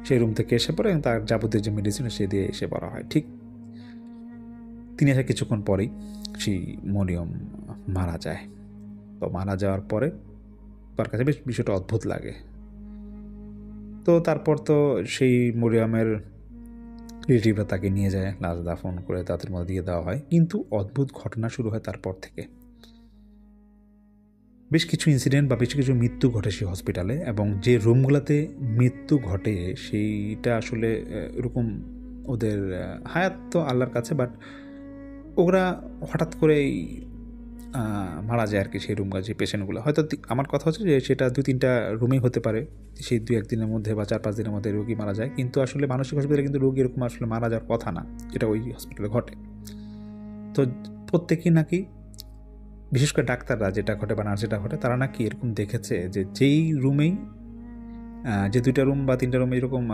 সেই রুম থেকে এসে পড়ে এবং তার যাবতীয় যে মেডিসিন সে দিয়ে এসে পড়া হয়। ঠিক তিনি এসে কিছুক্ষণ পরেই সেই মরিয়ম মারা যায়। তো মারা যাওয়ার পরে তার কাছে বেশ বিষয়টা অদ্ভুত লাগে। তো তারপর তো সেই মরিয়মের রিলেটিভরা তাকে নিয়ে যায়, লাশ দাফন করে তাদের মধ্যে দিয়ে দেওয়া হয়। কিন্তু অদ্ভুত ঘটনা শুরু হয় তারপর থেকে। বেশ কিছু ইনসিডেন্ট বা বেশ কিছু মৃত্যু ঘটে সেই হসপিটালে, এবং যে রুমগুলোতে মৃত্যু ঘটে সেইটা আসলে এরকম ওদের হায়াত তো আল্লাহর কাছে, বাট ওরা হঠাৎ করেই মারা যায় আর কি। সেই রুমগুলো, যে পেশেন্টগুলো, হয়তো আমার কথা হচ্ছে যে সেটা 2-3টা রুমেই হতে পারে, সেই 2-1 দিনের মধ্যে বা 4-5 দিনের মধ্যে রোগী মারা যায়। কিন্তু আসলে মানসিক হসপিটালে কিন্তু রোগী এরকম আসলে মারা যাওয়ার কথা না, এটা ওই হসপিটালে ঘটে। তো প্রত্যেকেই নাকি, বিশেষ করে ডাক্তাররা যেটা ঘটে বা নার্স যেটা ঘটে, তারা নাকি এরকম দেখেছে যে যেই রুমেই, যে 2টা রুম বা 3টা রুমে এরকম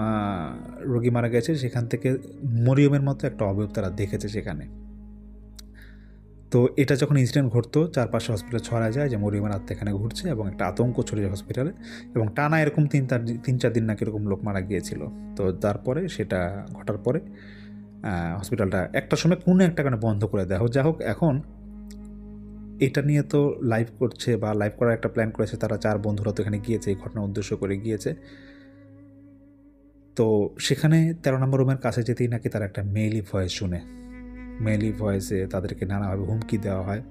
রোগী মারা গেছে, সেখান থেকে মরিয়মের মতো একটা অবয়ব তারা দেখেছে সেখানে। তো এটা যখন ইনসিডেন্ট ঘটতো, চারপাশে হসপিটালে ছড়া যায় যে মরিয়মের আত্মা এখানে ঘুরছে, এবং একটা আতঙ্ক ছড়িয়ে যায় হসপিটালে, এবং টানা এরকম 3-4 দিন নাকি এরকম লোক মারা গিয়েছিল। তো তারপরে সেটা ঘটার পরে হসপিটালটা একটা সময় কোনো একটা কারণে বন্ধ করে দেওয়া হোক। যা হোক, এখন এটা নিয়ে তো লাইভ করছে বা লাইভ করার একটা প্ল্যান করেছে তারা, 4 বন্ধুরা তো এখানে গিয়েছে, এই ঘটনা উদ্দেশ্য করে গিয়েছে। তো সেখানে 13 নম্বর রুমের কাছে যেতেই নাকি তারা একটা মেইলি ভয়েস শুনে, মেইলি ভয়েসে তাদেরকে নানাভাবে হুমকি দেওয়া হয়।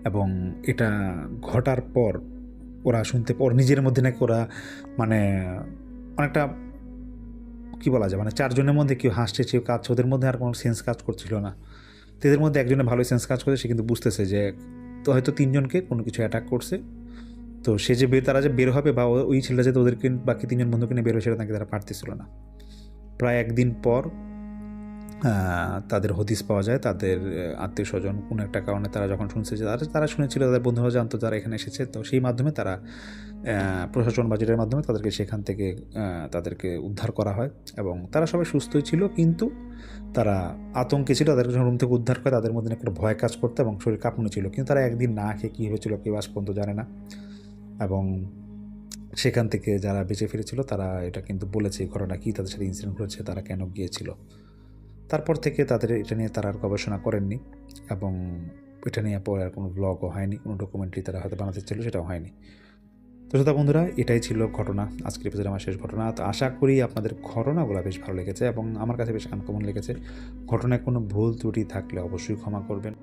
এবং এটা ঘটার পর ওরা শুনতে পর নিজের মধ্যে নাকি ওরা মানে অনেকটা, কী বলা যায়, মানে 4 জনের মধ্যে কেউ হাসছে, কেউ কাঁদছে, ওদের মধ্যে আর কোনো সেন্স কাজ করছিল না। এদের মধ্যে একজনের ভালোই সেন্স কাজ করছে, সে কিন্তু বুঝতেছে যে তো হয়তো 3 জনকে কোনো কিছু অ্যাটাক করছে। তো সে যে তারা যে বের হবে বা ওই ছেলেটা যে ওদেরকে বাকি 3 জন বন্ধুকে নিয়ে বের হবে, সেটা নাকি তারা পারতেছিল না। প্রায় 1 দিন পর তাদের হদিস পাওয়া যায়। তাদের আত্মীয় স্বজন কোনো একটা কারণে তারা যখন শুনছে, যে তারা শুনেছিল, তাদের বন্ধুরা জানতো যারা এখানে এসেছে, তো সেই মাধ্যমে তারা প্রশাসন বাজেটের মাধ্যমে তাদেরকে সেখান থেকে তাদেরকে উদ্ধার করা হয়, এবং তারা সবাই সুস্থই ছিল, কিন্তু তারা আতঙ্কে ছিল। তাদেরকে যখন রুম থেকে উদ্ধার করে, তাদের মধ্যে একটা ভয় কাজ করতো এবং শরীর কাঁপুনি ছিল। কিন্তু তারা একদিন না খেয়ে কী হয়েছিল কেউ আজ পর্যন্ত জানে না। এবং সেখান থেকে যারা বেঁচে ফিরেছিল তারা এটা কিন্তু বলেছে এই ঘটনা কী, তাদের সাথে ইনসিডেন্ট হয়েছে, তারা কেন গিয়েছিল। তারপর থেকে তাদের এটা নিয়ে তারা আর গবেষণা করেননি, এবং এটা নিয়ে পরে আর কোনো ব্লগও হয়নি, কোনো ডকুমেন্টারি তারা হয়তো বানাতে ছিল, সেটাও হয়নি। তো শ্রোতা বন্ধুরা, এটাই ছিল ঘটনা, আজকের এপিসোডে আমার শেষ ঘটনা। তো আশা করি আপনাদের ঘটনাগুলো বেশ ভালো লেগেছে এবং আমার কাছে বেশ আনকমন লেগেছে। ঘটনায় কোনো ভুল ত্রুটি থাকলে অবশ্যই ক্ষমা করবেন।